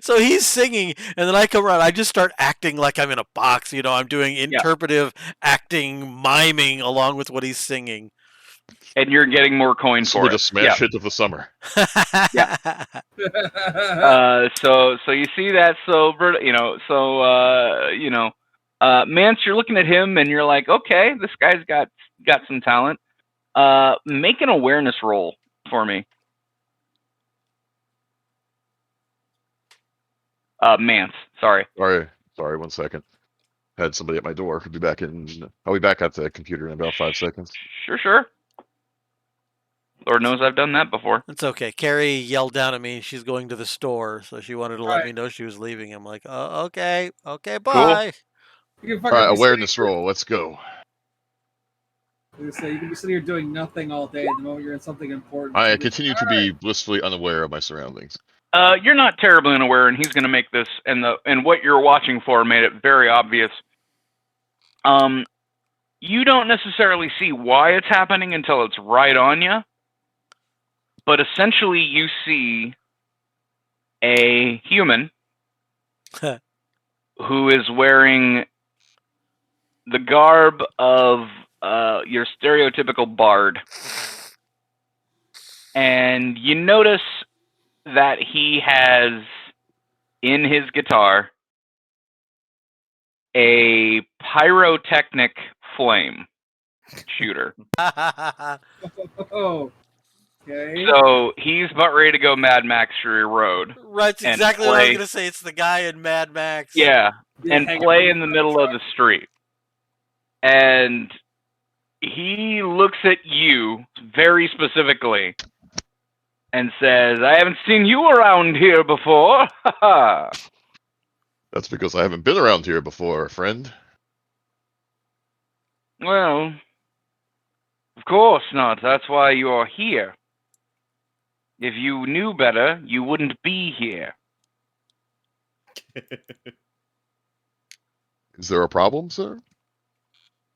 S1: So he's singing, and then I come around. I just start acting like I'm in a box. You know, I'm doing interpretive acting, miming along with what he's singing.
S2: And you're getting more coin for it.
S6: The smash hit of the summer.
S2: Yeah. So you see that. So Mance, you're looking at him, and you're like, okay, this guy's got some talent. Make an awareness roll for me. Mance, sorry.
S6: Sorry, 1 second. Had somebody at my door. I'll be back at the computer in about 5 seconds.
S2: Sure. Lord knows I've done that before.
S1: It's okay. Carrie yelled down at me. She's going to the store, so she wanted to let me know she was leaving. I'm like, oh, okay, bye.
S3: You can
S6: All right, awareness roll. Let's go.
S3: You can be sitting here doing nothing all day. The moment you're in something important,
S6: I continue to be blissfully unaware of my surroundings.
S2: You're not terribly unaware, and he's going to make this, and what you're watching for made it very obvious. You don't necessarily see why it's happening until it's right on you, but essentially you see a human who is wearing the garb of your stereotypical bard. And you notice that he has in his guitar a pyrotechnic flame shooter.
S3: Oh, okay.
S2: So he's about ready to go Mad Max Fury Road.
S1: Right, that's exactly what I was going to say. It's the guy in Mad Max.
S2: Yeah, and play in the middle of the street. And he looks at you very specifically and says, I haven't seen you around here before.
S6: That's because I haven't been around here before, friend.
S2: Well, of course not. That's why you are here. If you knew better, you wouldn't be here.
S6: Is there a problem, sir?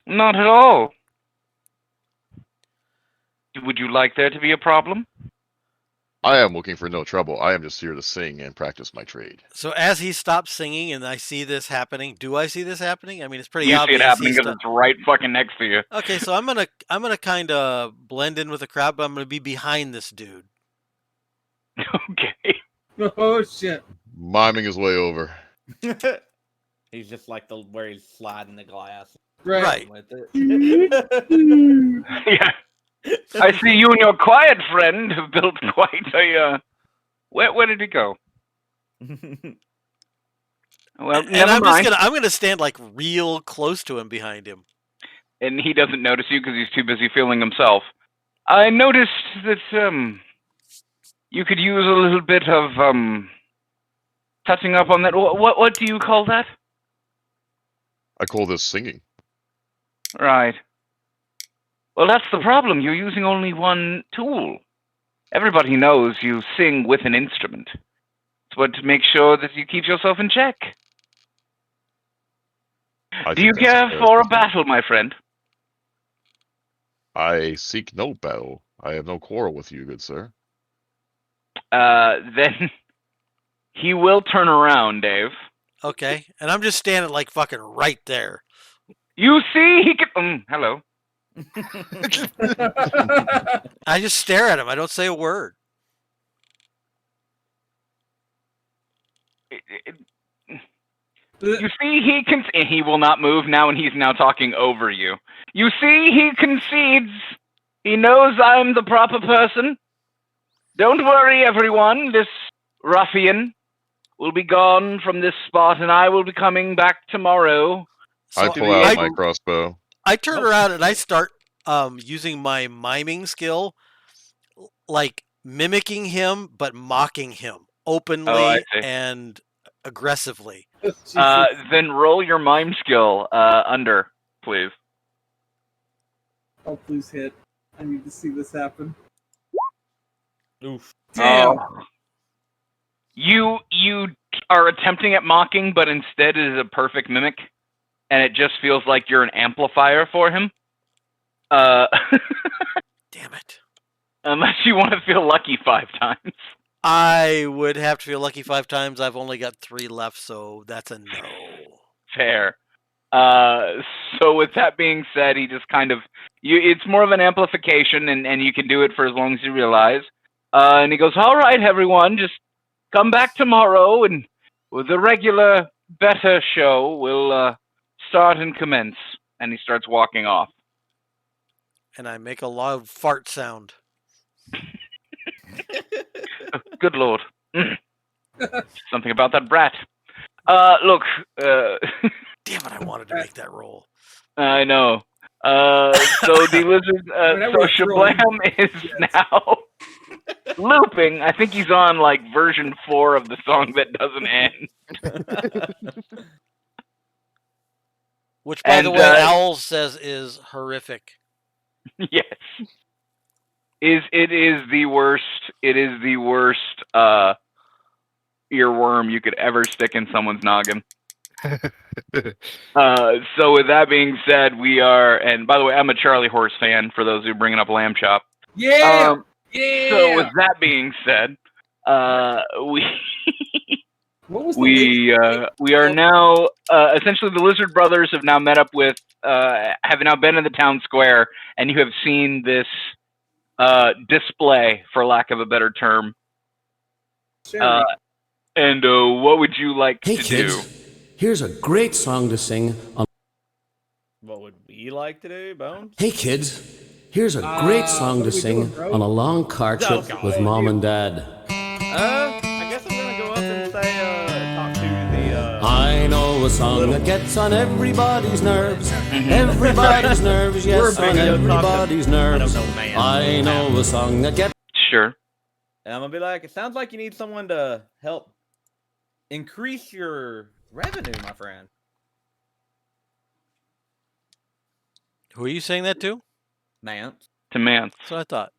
S2: Not at all. Would you like there to be a problem?
S6: I am looking for no trouble. I am just here to sing and practice my trade.
S1: So as he stops singing and I see this happening, do I see this happening? I mean, it's pretty
S2: you
S1: obvious.
S2: You see it happening because it's right fucking next to you.
S1: Okay, so I'm gonna kind of blend in with the crowd, but I'm gonna be behind this dude.
S2: Okay.
S3: Oh shit.
S6: Miming his way over.
S4: He's just like where he's sliding the glass.
S3: Right.
S4: With it.
S2: Yeah. I see you and your quiet friend have built quite a. Where did he go? Well,
S1: And
S2: never mind.
S1: I'm gonna stand like real close to him behind him.
S2: And he doesn't notice you because he's too busy feeling himself. I noticed that you could use a little bit of touching up on that. What do you call that?
S6: I call this singing.
S2: Right. Well, that's the problem. You're using only one tool. Everybody knows you sing with an instrument. It's what to make sure that you keep yourself in check. Do you care for a battle, my friend?
S6: I seek no battle. I have no quarrel with you, good sir.
S2: Then he will turn around, Dave.
S1: Okay, and I'm just standing like fucking right there.
S2: You see, he can. Hello.
S1: I just stare at him. I don't say a word.
S2: You see, he can. He will not move now, and he's now talking over you. You see, he concedes. He knows I'm the proper person. Don't worry, everyone. This ruffian will be gone from this spot, and I will be coming back tomorrow.
S6: I pull out my crossbow.
S1: I turn around and I start using my miming skill, like mimicking him, but mocking him openly and aggressively.
S2: Then roll your mime skill under, please.
S3: Oh, please hit. I need to see this happen.
S4: Oof.
S3: Damn.
S2: You are attempting at mocking, but instead it is a perfect mimic, and it just feels like you're an amplifier for him.
S1: Damn it.
S2: Unless you want to feel lucky 5 times.
S1: I would have to feel lucky 5 times. I've only got 3 left, so that's a no.
S2: Fair. So with that being said, he just kind of it's more of an amplification, and you can do it for as long as you realize. And he goes, "All right, everyone, just come back tomorrow, and with the regular better show will start and commence." And he starts walking off.
S1: And I make a loud fart sound.
S2: Good lord. Something about that brat. Look.
S1: Damn it, I wanted to make that roll.
S2: I know. So the lizard, so Shablam is now looping. I think he's on like version 4 of the song that doesn't end.
S1: Which, by the way, Owl says is horrific.
S2: Yes. It is the worst. It is the worst earworm you could ever stick in someone's noggin. So with that being said, we are, and by the way, I'm a Charlie Horse fan. For those who are bringing up Lamb Chop.
S3: Yeah.
S2: So with that being said, we are now essentially the Lizard Brothers have now met up with have now been in the town square, and you have seen this display, for lack of a better term. And what would you like to do?
S7: Here's a great song to sing on.
S4: What would we like to do, Bones?
S7: Hey kids, here's a great song to sing on a long car trip with Mom and Dad.
S4: I guess I'm gonna go up and say, talk to the.
S7: I know a song that gets on everybody's nerves. Everybody's nerves, yes, on everybody's nerves.
S4: I don't know, man.
S7: I know a song that gets.
S2: Sure.
S4: And I'm gonna be like, it sounds like you need someone to help increase your revenue, my friend.
S1: Who are you saying that to?
S4: Mance.
S2: To Mance.
S1: That's what I thought.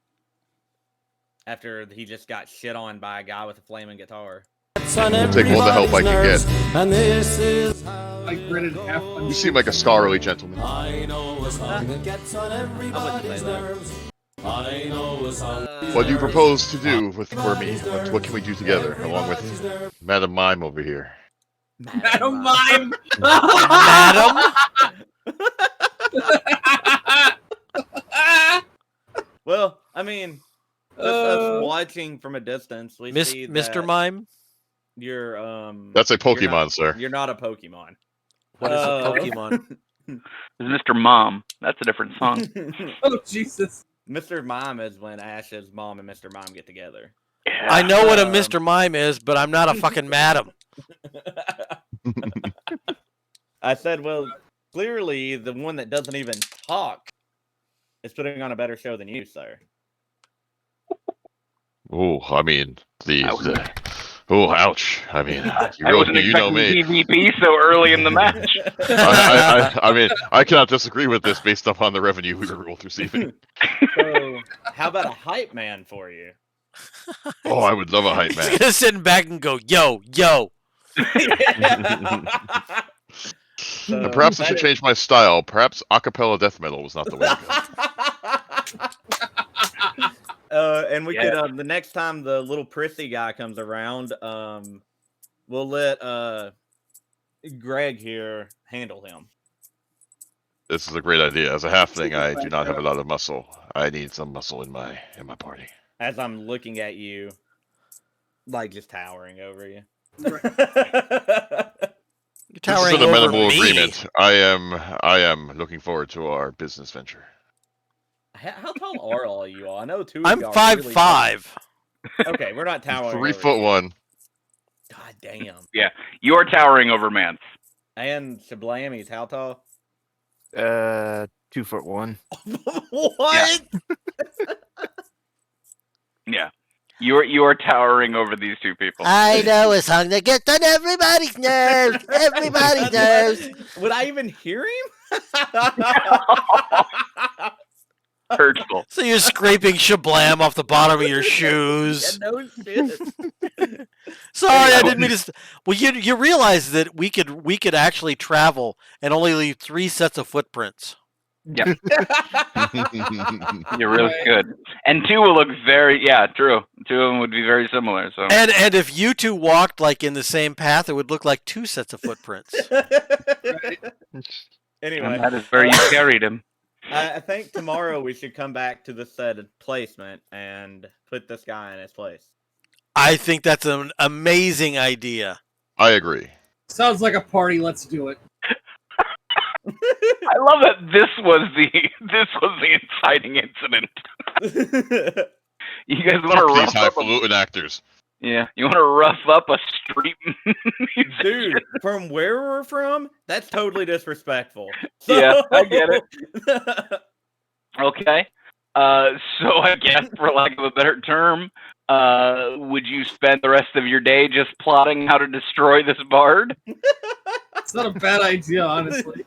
S4: After he just got shit on by a guy with a flaming guitar.
S6: I'll take all the help I can get.
S7: And this is how
S3: Like Brennan half
S6: You seem like a scholarly gentleman.
S7: I know a song that gets on everybody's nerves. I know a song.
S6: What do you propose to do for me? What can we do together, along with Madam Mime over here?
S3: Madam Mime.
S1: Madam?
S4: Well, I mean, us watching from a distance, we see
S1: Mr.
S4: that
S1: Mime?
S4: you're
S6: That's a
S4: you're
S6: Pokemon,
S4: not-
S6: sir.
S4: You're not a Pokemon.
S1: What is a Pokemon?
S2: This is Mr. Mom. That's a different song.
S3: Oh Jesus.
S4: Mr. Mime is when Ash's mom and Mr. Mime get together.
S1: I know what a Mr. Mime is, but I'm not a fucking madam.
S4: I said, well, clearly the one that doesn't even talk is putting on a better show than you, sir.
S6: Oh, I mean, oh, ouch. I mean, you know me.
S2: PvP so early in the match.
S6: I mean, I cannot disagree with this based upon the revenue we were receiving.
S4: So, how about a hype man for you?
S6: Oh, I would love a hype
S1: He's
S6: man.
S1: gonna sit back and go, yo, yo.
S6: And perhaps I should change my style. Perhaps acapella death metal was not the way to go.
S4: And we could the next time the little prissy guy comes around, we'll let Greg here handle him.
S6: This is a great idea. As a halfling, I do not have a lot of muscle. I need some muscle in my party.
S4: As I'm looking at you, like just towering over you.
S1: You're
S6: This
S1: towering
S6: is an
S1: over
S6: amenable
S1: me.
S6: agreement. I am looking forward to our business venture.
S4: How tall are all you all? I know two. Of
S1: I'm
S4: y'all are
S1: 5'5".
S4: Really okay, we're not towering.
S6: 3'1".
S4: God damn.
S2: You are towering over Mance.
S4: And Shablammy's how tall?
S5: 2'1".
S4: What?
S2: Yeah. You are towering over these two people.
S1: I know a song that gets on everybody's nerves. Everybody's nerves.
S4: Would I even hear him?
S2: Hurtful.
S1: So you're scraping shablam off the bottom of your
S4: Yeah,
S1: shoes.
S4: no shit.
S1: Sorry, I didn't mean to. Well, you realize that we could actually travel and only leave 3 sets of footprints.
S2: You really could. And 2 will look very, true. 2 of them would be very similar. So.
S1: And if you two walked like in the same path, it would look like 2 sets of footprints.
S4: Anyway,
S2: And that is where you carried him.
S4: I think tomorrow we should come back to the set placement and put this guy in his place.
S1: I think that's an amazing idea.
S6: I agree.
S3: Sounds like a party. Let's do it.
S2: I love that this was the inciting incident. You guys want to
S6: These
S2: rough up
S6: highfalutin actors.
S2: you want to rough up a street musician?
S4: Dude, from where we're from, that's totally disrespectful.
S2: Yeah, I get it. Okay. So I guess, for lack of a better term, would you spend the rest of your day just plotting how to destroy this bard?
S3: It's not a bad idea, honestly.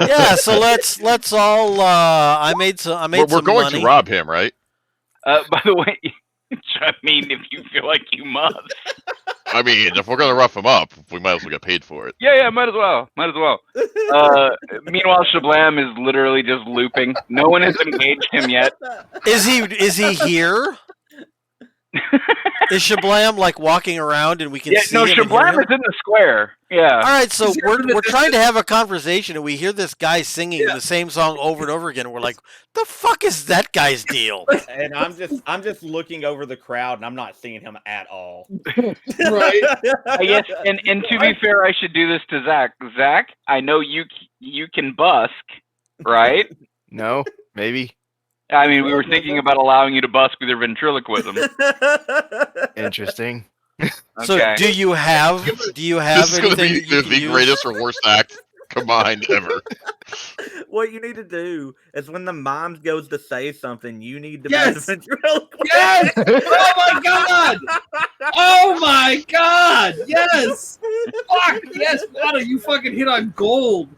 S1: Yeah, so let's all. I made some
S6: We're going
S1: money.
S6: to rob him, right?
S2: By the way, I mean, if you feel like you must.
S6: I mean, if we're going to rough him up, we might as well get paid for it.
S2: Yeah, might as well. Meanwhile, Shablam is literally just looping. No one has engaged him yet.
S1: Is he here? Is Shablam like walking around and we can see him? and hear
S2: Shablam
S1: him?
S2: is in the square. Yeah.
S1: All right, so
S3: He's here
S1: we're
S3: in the
S1: we're trying to have a conversation and we hear this guy singing the same song over and over again. And we're like, the fuck is that guy's deal?
S4: And I'm just looking over the crowd and I'm not seeing him at all.
S3: Right?
S2: I guess, and to be fair, I should do this to Zach. Zach, I know you can busk, right?
S5: No, maybe.
S2: I mean, we were thinking about allowing you to busk with your ventriloquism.
S5: Interesting.
S1: So
S2: Okay.
S1: do you have
S6: This is going to
S1: anything
S6: be
S1: that you can
S6: the
S1: use?
S6: greatest or worst act combined ever.
S4: What you need to do is when the mom goes to say something, you need to
S3: Yes!
S4: be the ventriloquist.
S3: Yes! Oh my god! Oh my god! Yes! Fuck! Yes, Lana, you fucking hit on gold.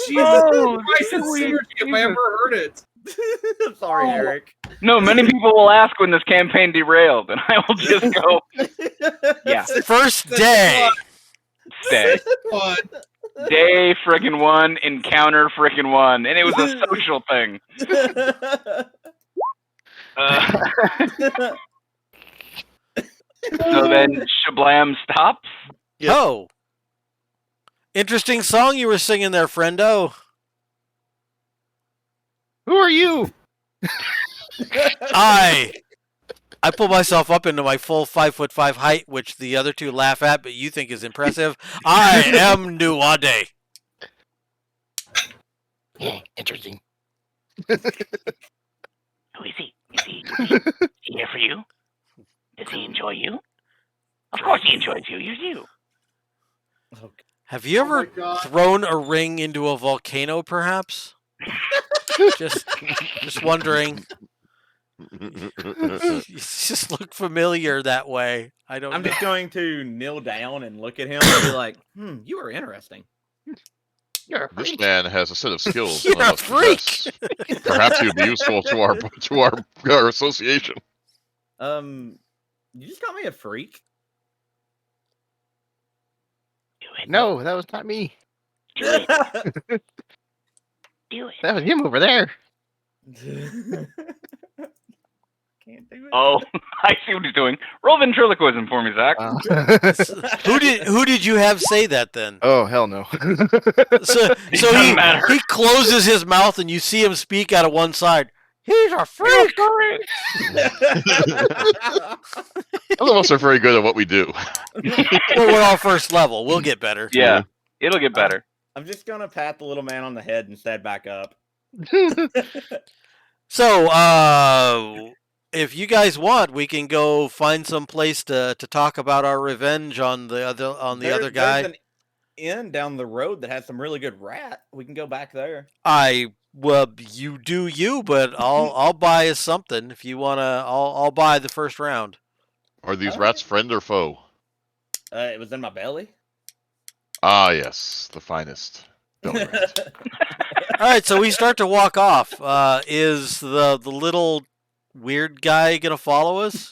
S3: Jesus Christ, it's synergy if I ever heard it.
S4: I'm sorry,
S3: Oh.
S4: Eric.
S2: No, many people will ask when this campaign derailed, and I will just go, yeah,
S1: First day.
S2: stay.
S3: Fun.
S2: Day frickin' 1, encounter frickin' 1. And it was a social thing. So then Shablam stops.
S1: Oh, interesting song you were singing there, friendo.
S5: Who are you?
S1: I pull myself up into my full 5'5" height, which the other two laugh at, but you think is impressive. I am Nuade.
S5: Yeah, interesting.
S8: Who is he? Is he here for you? Does he enjoy you? Of course he enjoys you. You're you.
S1: Have you
S3: Oh my
S1: ever
S3: God.
S1: thrown a ring into a volcano, perhaps? just wondering. You just look familiar that way. I don't
S4: I'm
S1: know.
S4: just going to kneel down and look at him and be like, you are interesting.
S5: You're a
S6: This
S5: freak.
S6: man has a set of skills.
S1: You're
S6: none
S1: a
S6: of us
S1: freak.
S6: possess. Perhaps he would be useful to our association.
S4: You just call me a freak?
S8: Do it.
S5: No, that was not me.
S8: Do it. Do it.
S5: That was him over there.
S4: Can't do it.
S2: Oh, I see what he's doing. Roll ventriloquism for me, Zach.
S1: Who did you have say that then?
S5: Oh, hell no.
S1: So
S2: doesn't matter.
S1: he closes his mouth and you see him speak out of one side. He's a freak.
S6: None of us are very good at what we do.
S1: Well, we're all first level. We'll get better.
S2: Yeah, it'll get better.
S4: I'm just gonna pat the little man on the head and stand back up.
S1: So, if you guys want, we can go find some place to talk about our revenge on the other guy.
S4: There's an inn down the road that has some really good rat. We can go back there.
S1: Well, you do you, but I'll buy us something if you wanna. I'll buy the first round.
S6: Are these
S4: Alright.
S6: rats friend or foe?
S4: It was in my belly.
S6: Ah, yes, the finest.
S5: Don't worry.
S1: All right, so we start to walk off. Is the little weird guy gonna follow us?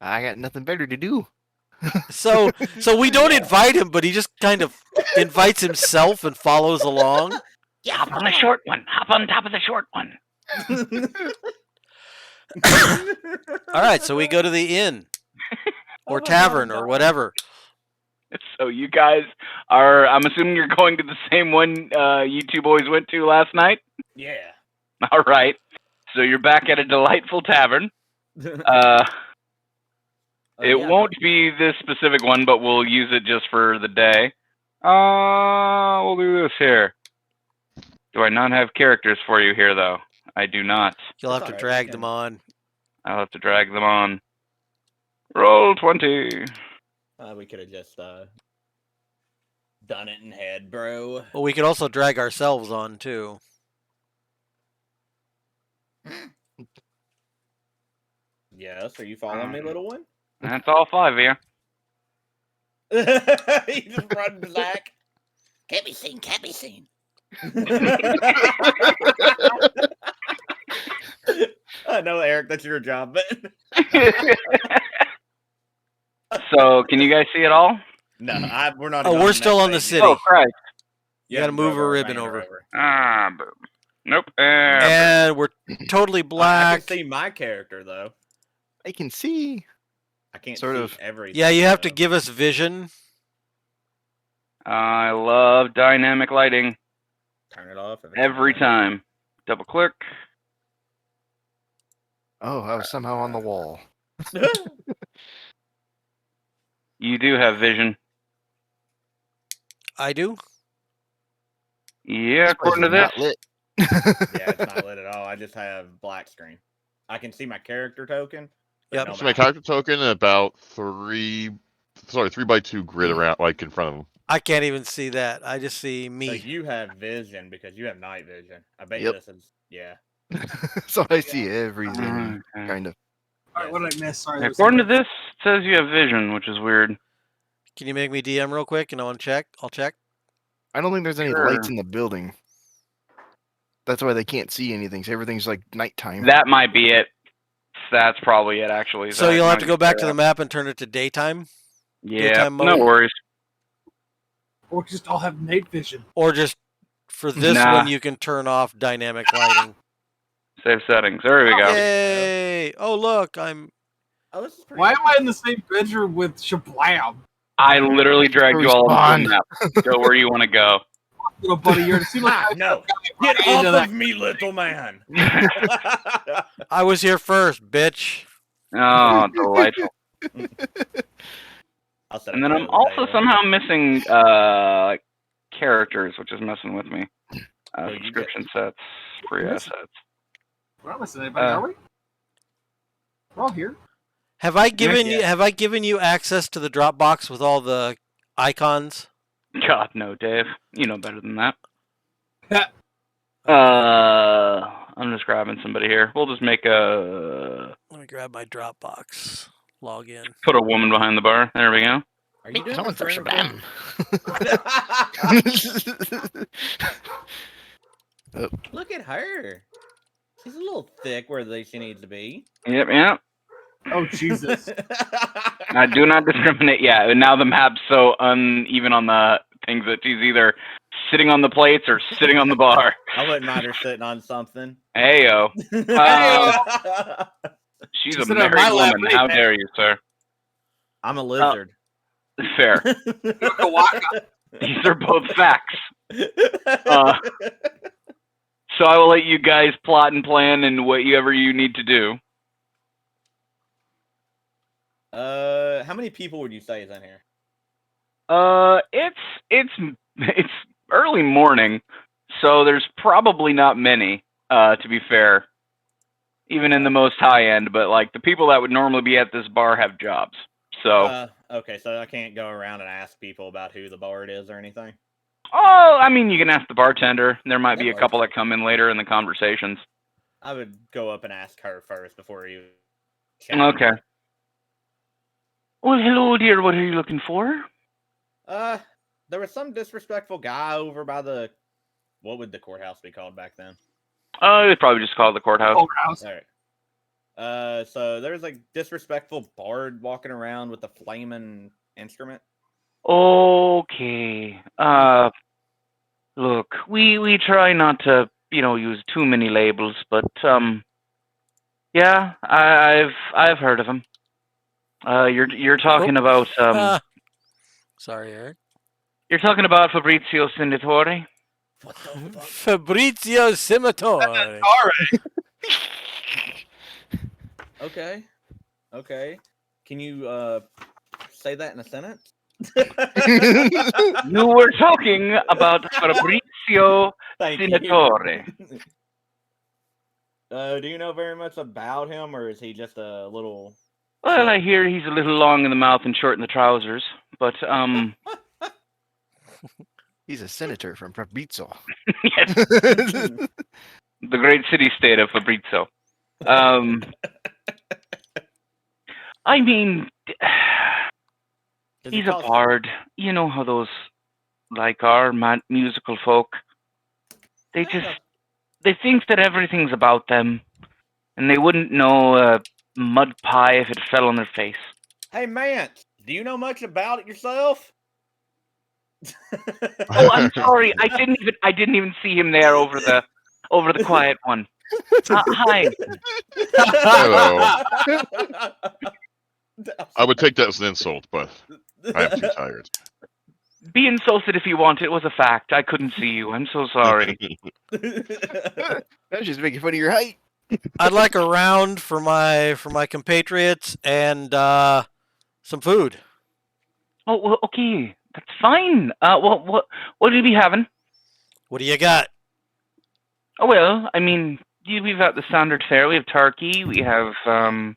S5: I got nothing better to do.
S1: So we don't invite him, but he just kind of invites himself and follows along.
S8: Yeah, hop on the short one. Hop on top of the short one.
S1: All right, so we go to the inn or tavern or whatever.
S2: So you guys are, I'm assuming you're going to the same one you two boys went to last night?
S4: Yeah.
S2: All right. So you're back at a delightful tavern. It won't be this specific one, but we'll use it just for the day. We'll do this here. Do I not have characters for you here, though? I do not.
S1: You'll have to drag them on.
S2: I'll have to drag them on. Roll 20.
S4: We could have just done it in head, bro.
S1: Well, we could also drag ourselves on too.
S4: Yes, are you following me, little one?
S2: That's all 5 of you.
S4: He just run back.
S8: Can't be seen. Can't be seen.
S4: I know, Eric, that's your job, but
S2: So, can you guys see it all?
S4: no, we're not.
S1: Oh,
S4: even
S1: we're
S4: the
S1: still
S4: next
S1: on the
S4: page
S1: city.
S4: yet.
S2: Oh, Christ.
S1: You gotta move a ribbon over.
S2: Boom. Nope.
S1: And we're totally
S4: I
S1: black.
S4: can see my character though.
S5: I can see.
S4: I can't
S5: Sort
S4: see
S5: of.
S4: everything.
S1: Yeah, you have to
S4: though.
S1: give us vision.
S2: I love dynamic lighting
S4: Turn it off
S2: every time. Double click.
S5: Oh, I was somehow on the wall.
S2: You do have vision.
S1: I do.
S2: Yeah,
S5: This place
S2: according to
S5: is
S2: this.
S5: not lit.
S4: Yeah, it's not lit at all. I just have black screen. I can see my character token. but
S1: Yep.
S4: no
S6: So my
S4: map.
S6: character token and about 3x2 grid around, like in front of him.
S1: I can't even see that. I just see
S4: So
S1: me.
S4: you have vision because you have night vision. I bet
S5: Yep.
S4: this is
S5: So I see everything,
S2: Okay.
S5: kind of.
S3: All right, what did I miss? Sorry.
S2: According to this, it says you have vision, which is weird.
S1: Can you make me DM real quick and I'll check? I'll check.
S5: I don't think there's any
S2: Sure.
S5: lights in the building. That's why they can't see anything. So everything's like nighttime.
S2: That might be it. That's probably it, actually.
S1: So
S2: Zach.
S1: you'll have
S2: Might
S1: to
S2: be
S1: go back to
S2: fair.
S1: the map and turn it to daytime,
S2: Yeah,
S1: daytime
S2: no
S1: mode.
S2: worries.
S3: Or just all have night vision.
S1: or just for this
S2: Nah.
S1: one you can turn off dynamic lighting.
S2: Save settings. There we go.
S1: Yay! Oh look, I'm.
S4: Oh, this is pretty.
S3: Why am I in the same bedroom with Shablam?
S2: I literally dragged you all
S5: Respawn.
S2: on the map. Go where you want to go.
S3: Little buddy, you're seem like
S4: Ah, no. Get
S3: Right
S4: off
S3: into
S4: of
S3: that.
S4: me, little man.
S1: I was here first, bitch.
S2: Oh, delightful.
S4: I'll set
S2: And
S4: up
S2: then
S4: the
S2: I'm also
S4: table.
S2: somehow missing characters, which is messing with me.
S4: Oh, you
S2: Subscription sets, free
S3: Missing.
S2: assets.
S3: we're not missing anybody, are we? We're all here.
S1: Have I given
S4: Yeah.
S1: you Have I given you access to the Dropbox with all the icons?
S2: God, no, Dave. You know better than that.
S3: Yeah.
S2: I'm just grabbing somebody here. We'll just make a...
S1: Let me grab my Dropbox. Log in.
S2: Put a woman behind the bar. There we go.
S4: Are you doing
S5: Someone
S4: this
S5: took
S4: for
S5: Shabam.
S4: Look at her. She's a little thick where she needs to be.
S2: Yep, yep.
S3: Oh Jesus!
S2: I do not discriminate. Yeah, and now the map's so uneven on the things that she's either sitting on the plates or sitting on the bar.
S4: I wouldn't mind her sitting on something.
S2: Heyo. She's
S3: She's
S2: a
S3: sitting on
S2: married
S3: my lap,
S2: woman.
S3: hey,
S2: How
S3: man.
S2: dare you, sir?
S4: I'm a lizard.
S2: Fair.
S3: Waka waka.
S2: These are both facts. So I will let you guys plot and plan and whatever you need to do.
S4: How many people would you say is in here?
S2: It's early morning, so there's probably not many, to be fair. Even in the most high end, but like the people that would normally be at this bar have jobs. So
S4: Okay, so I can't go around and ask people about who the bard is or anything.
S2: oh, I mean you can ask the bartender. There might be
S4: That
S2: a
S4: works.
S2: couple that come in later in the conversations.
S4: I would go up and ask her first before you.
S2: Okay. Well, hello dear, what are you looking for?
S4: there was some disrespectful guy over by the, what would the courthouse be called back then?
S2: They probably just call it the courthouse.
S3: Courthouse.
S4: All right. So there's a disrespectful bard walking around with a flaming instrument.
S2: Okay. Look, we try not to, use too many labels, but yeah, I've heard of him. You're talking about
S1: Sorry, Eric.
S2: you're talking about Fabrizio Sinditore.
S4: What the fuck?
S1: Fabrizio Cimitore.
S3: All right.
S4: Okay. Can you say that in a sentence?
S2: You were talking about Fabrizio
S4: Thank you.
S2: Sinditore.
S4: Do you know very much about him, or is he just a little?
S2: Well, I hear he's a little long in the mouth and short in the trousers, but
S5: He's a senator from Fabrizio.
S2: yes, the great city-state of Fabrizio. I mean,
S4: Does he
S2: he's a
S4: cause-
S2: bard. You know how those are musical folk. They think that everything's about them, and they wouldn't know a mud pie if it fell on their face.
S4: Hey, man, do you know much about it yourself?
S2: Oh, I'm sorry. I didn't even see him there over the quiet one. Hi.
S6: Hello. I would take that as an insult, but I am too tired.
S2: Be insulted if you want. It was a fact. I couldn't see you. I'm so sorry.
S5: I was just making fun of your height.
S1: I'd like a round for my compatriots and some food.
S2: Oh, well, okay. That's fine. What will you be having?
S1: What do you got?
S2: Oh, well, I mean, we've got the standard fare. We have turkey. We have, well,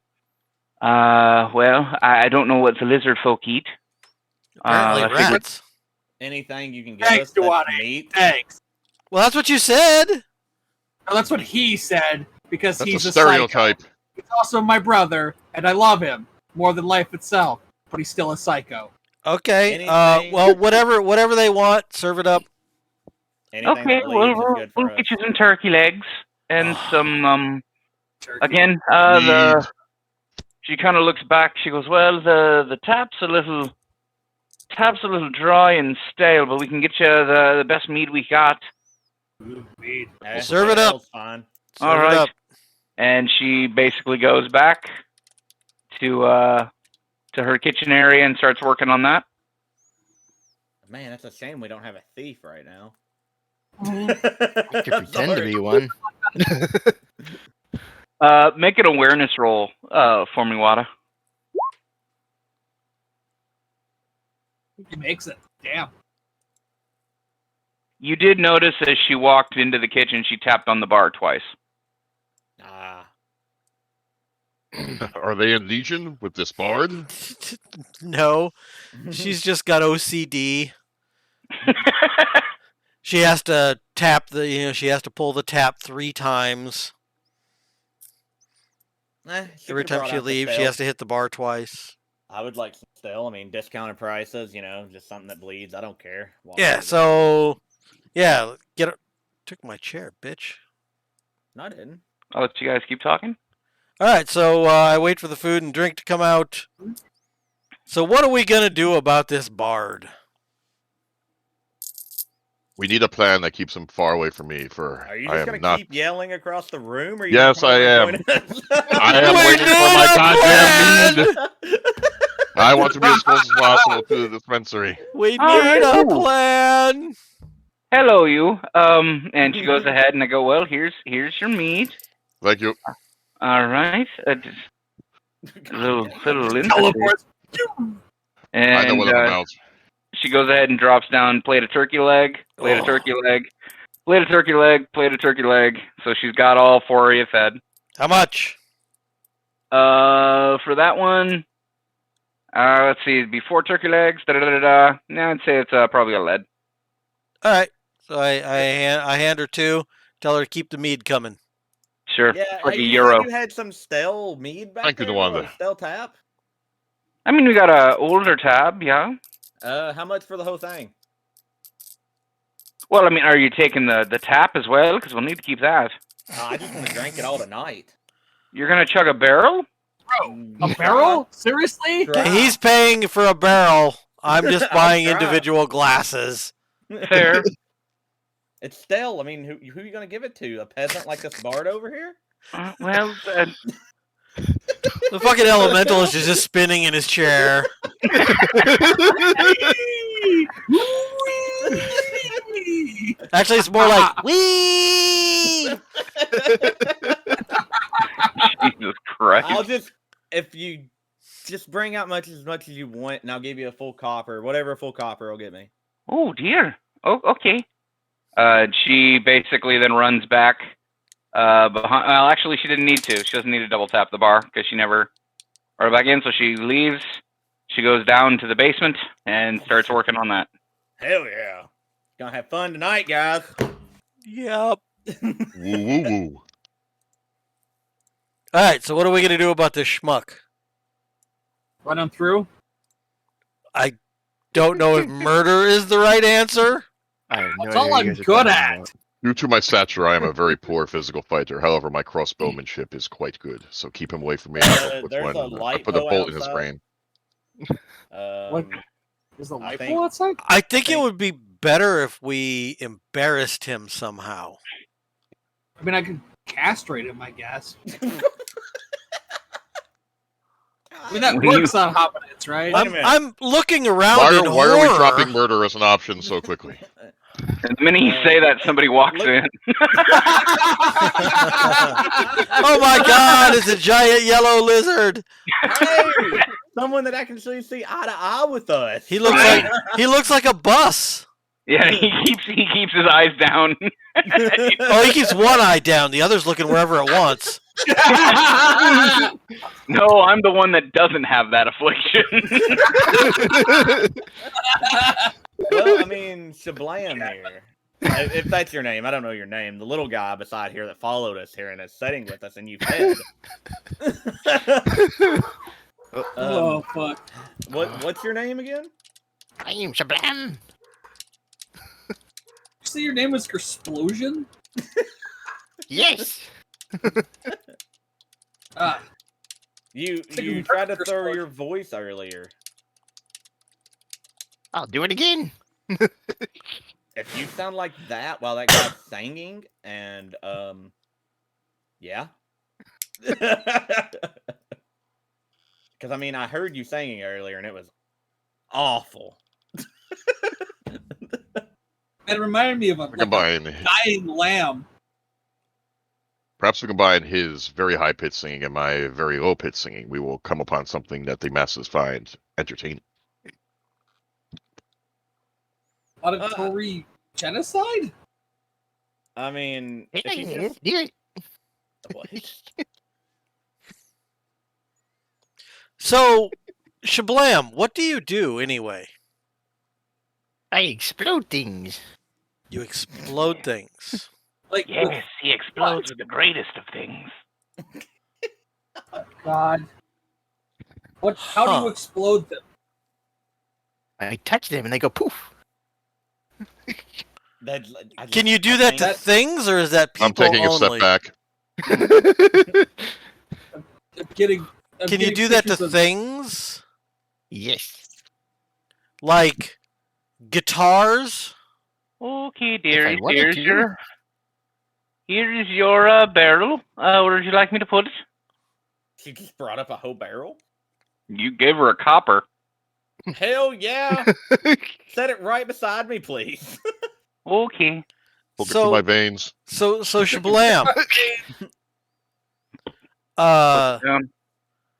S2: I don't know what the lizard folk eat.
S1: Apparently
S2: I figured-
S1: rats.
S4: Anything you can give
S3: Thanks,
S4: us that's
S3: Duane.
S4: meat.
S3: Thanks.
S1: Well, that's what you said.
S3: Well, that's what he said because
S6: That's
S3: he's
S6: a
S3: a psycho.
S6: stereotype.
S3: He's also my brother, and I love him more than life itself. But he's still a psycho.
S1: Okay.
S4: Anything-
S1: Well, whatever they want, serve it up.
S4: Anything
S2: Okay,
S4: that bleeds is
S2: well,
S4: good for
S2: we'll
S4: us.
S2: get you some turkey legs and some,
S3: Turkey.
S2: again,
S6: Mead.
S2: she kind of looks back. She goes, well, the tap's a little dry and stale, but we can get you the best mead we got.
S3: Ooh, mead.
S1: Serve it up.
S4: Stale's Fine.
S1: Serve
S2: All
S1: it
S2: right.
S1: up.
S2: And she basically goes back to her kitchen area and starts working on that.
S4: Man, that's a shame we don't have a thief right now.
S5: I could pretend to be one.
S2: Make an awareness roll for me, Wada.
S3: He makes it. Damn.
S2: You did notice as she walked into the kitchen, she tapped on the bar twice.
S4: Ah.
S6: Are they in legion with this bard?
S1: No, she's just got OCD. She has to tap she has to pull the tap 3 times. Every time she leaves, she has to hit the bar twice.
S4: I would like some still. I mean, discounted prices, just something that bleeds. I don't care. Walk
S1: Yeah,
S4: over the
S1: so yeah, get it. Took my chair, bitch.
S4: No, I didn't.
S2: I'll let you guys keep talking.
S1: All right, so I wait for the food and drink to come out. So what are we gonna do about this bard?
S6: We need a plan that keeps him far away from me.
S4: Are you
S6: I
S4: just
S6: am
S4: gonna
S6: not.
S4: keep yelling across the room? Or are you
S6: Yes,
S4: gonna
S6: I am.
S4: point at-
S6: I am
S1: We
S6: waiting for my goddamn mead. I want to be as close as possible to the dispensary.
S1: We
S2: All
S1: need
S2: right.
S1: a plan.
S2: Hello, you. And she goes ahead, and I go, well, here's your meat.
S6: Thank you.
S2: All right. Just a little interesting.
S3: Teleports.
S2: And
S6: I know what I'm about.
S2: she goes ahead and drops down plate of turkey leg, plate of turkey leg, plate of turkey leg, plate of turkey leg. So she's got all 4 of you fed.
S1: How much?
S2: For that one, let's see, it'd be 4 turkey legs. Nah, I'd say it's probably a lead.
S1: All right. So I hand her 2. Tell her to keep the mead coming.
S2: Sure,
S4: Yeah,
S2: like a
S4: you said
S2: euro.
S4: You had some stale mead back
S6: Thank you,
S4: there.
S6: Dewanda.
S4: What, a stale tap.
S2: I mean, we got a older tab, yeah.
S4: How much for the whole thing?
S2: Well, I mean, are you taking the tap as well? Because we'll need to keep that.
S4: I just want to drink it all tonight.
S2: You're gonna chug a barrel?
S3: A barrel? Seriously?
S4: Try.
S1: He's paying for a barrel. I'm just
S4: I'll
S1: buying
S4: try.
S1: individual glasses.
S2: Fair.
S4: It's stale. I mean, who are you going to give it to? A peasant like this bard over here?
S2: Well,
S1: The fucking elemental is just spinning in his chair. Actually, it's more like wee.
S2: Jesus Christ.
S4: I'll just, if you just bring out as much as you want, and I'll give you a full copper. Whatever a full copper will get me.
S2: Oh dear. Oh, okay. She basically then runs back. Behind. Well, actually, she didn't need to. She doesn't need to double tap the bar because she never brought it back in. So she leaves. She goes down to the basement and starts working on that.
S4: Hell yeah! Gonna have fun tonight, guys.
S1: Yep.
S6: Woo woo woo.
S1: All right. So what are we gonna do about this schmuck?
S3: Run him through?
S1: I don't know if murder is the right answer.
S5: I have no
S3: That's
S5: idea
S3: all
S5: what
S3: I'm
S5: you guys are
S3: good
S5: talking
S3: at.
S5: about.
S6: Due to my stature, I am a very poor physical fighter. However, my crossbowmanship is quite good. So keep him away from me.
S4: There's a light
S6: I put a
S4: bow
S6: bolt in his
S4: outside.
S6: brain.
S3: What? Is the light
S4: think-
S3: pole outside?
S1: I think it would be better if we embarrassed him somehow.
S3: I mean, I could castrate him, I guess. I mean, that works on hobbits, right?
S4: Wait a minute.
S1: I'm looking around
S6: Why
S1: in
S6: are we
S1: horror.
S6: dropping murder as an option so quickly?
S2: And the minute you say that, somebody walks
S4: look-
S2: in.
S1: Oh my God! It's a giant yellow lizard.
S4: Hey, someone that actually see eye to eye with us.
S1: He looks like a bus.
S2: Yeah, he keeps his eyes down.
S1: Oh, he keeps one eye down. The other's looking wherever it wants.
S2: No, I'm the one that doesn't have that affliction.
S4: Well, I mean, Shablam here. If that's your name, I don't know your name. The little guy beside here that followed us here and is sitting with us, and you fed.
S3: Oh, fuck.
S4: What's your name again?
S5: I am Shablam.
S3: You say your name was Kersplosion?
S5: Yes.
S4: You
S3: you
S4: tried to
S3: Kersplosion.
S4: throw your voice earlier.
S5: I'll do it again.
S4: If you sound like that while that guy's singing, and yeah. Because I mean, I heard you singing earlier, and it was awful.
S3: It reminded me of a, like a
S6: Combine.
S3: dying lamb.
S6: Perhaps we combine his very high pitched singing and my very low pitched singing. We will come upon something that the masses find entertaining.
S3: Auditory genocide?
S4: I mean, if you
S5: Yes,
S4: just-
S5: do it.
S4: What?
S1: So, Shablam, what do you do anyway?
S5: I explode things.
S1: You explode things.
S3: Like,
S8: Yes, he explodes with the greatest of things.
S3: God. What? How do
S1: Huh.
S3: you explode them?
S5: I touch them and they go poof.
S1: Can you do that to
S3: That-
S1: things, or is that people
S6: I'm taking
S1: only?
S6: a step back.
S3: I'm getting. I'm
S1: Can you
S3: getting
S1: do that to
S3: pictures of-
S1: things?
S5: Yes.
S1: Like guitars?
S8: Okay,
S5: I
S8: dearie,
S5: wanted to.
S8: here's your barrel. Where would you like me to put it?
S4: She just brought up a whole barrel.
S2: You gave her a copper.
S4: Hell yeah! Set it right beside me, please.
S8: Okay.
S6: Hook it to my veins.
S1: So Shablam.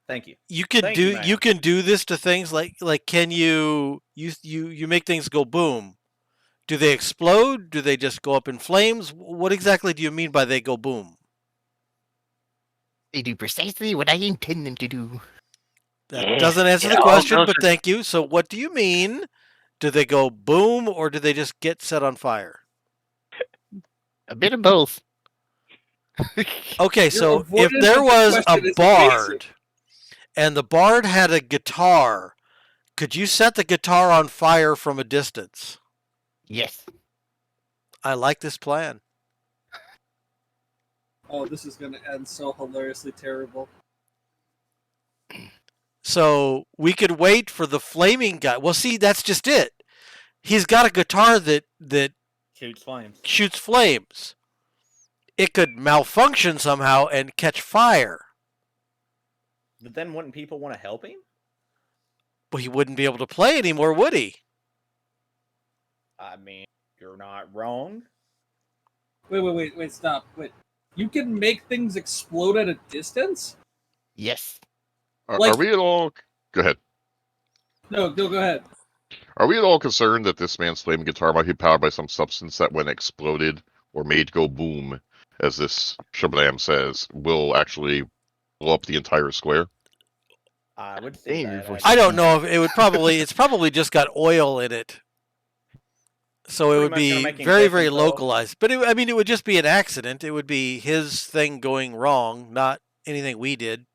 S4: Thank you.
S1: You could
S4: Thank
S1: do
S4: you, ma'am.
S1: you can do this to things like can you make things go boom? Do they explode? Do they just go up in flames? What exactly do you mean by they go boom?
S5: They do precisely what I intend them to do.
S1: That
S8: Yeah,
S1: doesn't answer
S8: yeah,
S1: the
S8: all
S1: question,
S8: those
S1: but
S8: are-
S1: thank you. So what do you mean? Do they go boom or do they just get set on fire?
S5: A bit of both.
S1: Okay, so if
S3: avoidance
S1: there
S3: of the
S1: was a
S3: question is
S1: bard and the bard had a guitar, could you set the guitar on fire from a distance?
S5: Yes.
S1: I like this plan.
S3: Oh, this is going to end so hilariously terrible.
S1: So we could wait for the flaming guy. Well, see, that's just it. He's got a guitar that
S4: Shoots flames.
S1: shoots flames. It could malfunction somehow and catch fire.
S4: But then wouldn't people want to help him?
S1: But he wouldn't be able to play anymore, would he?
S4: I mean, you're not wrong.
S3: Wait, stop. Wait. You can make things explode at a distance?
S5: Yes.
S6: Are
S3: Like-
S6: we at all? Go ahead.
S3: No, go ahead.
S6: Are we at all concerned that this man's flaming guitar might be powered by some substance that, when exploded or made go boom, as this Shablam says, will actually blow up the entire square?
S4: I would
S5: Hey,
S4: see
S5: your
S4: that.
S5: voice
S1: I don't know if it would probably. It's probably just got oil in it, so it
S4: Pretty
S1: would
S4: much gonna
S1: be
S4: make him
S1: very,
S4: kick
S1: very
S4: himself.
S1: localized. But I mean, it would just be an accident. It would be his thing going wrong, not anything we did.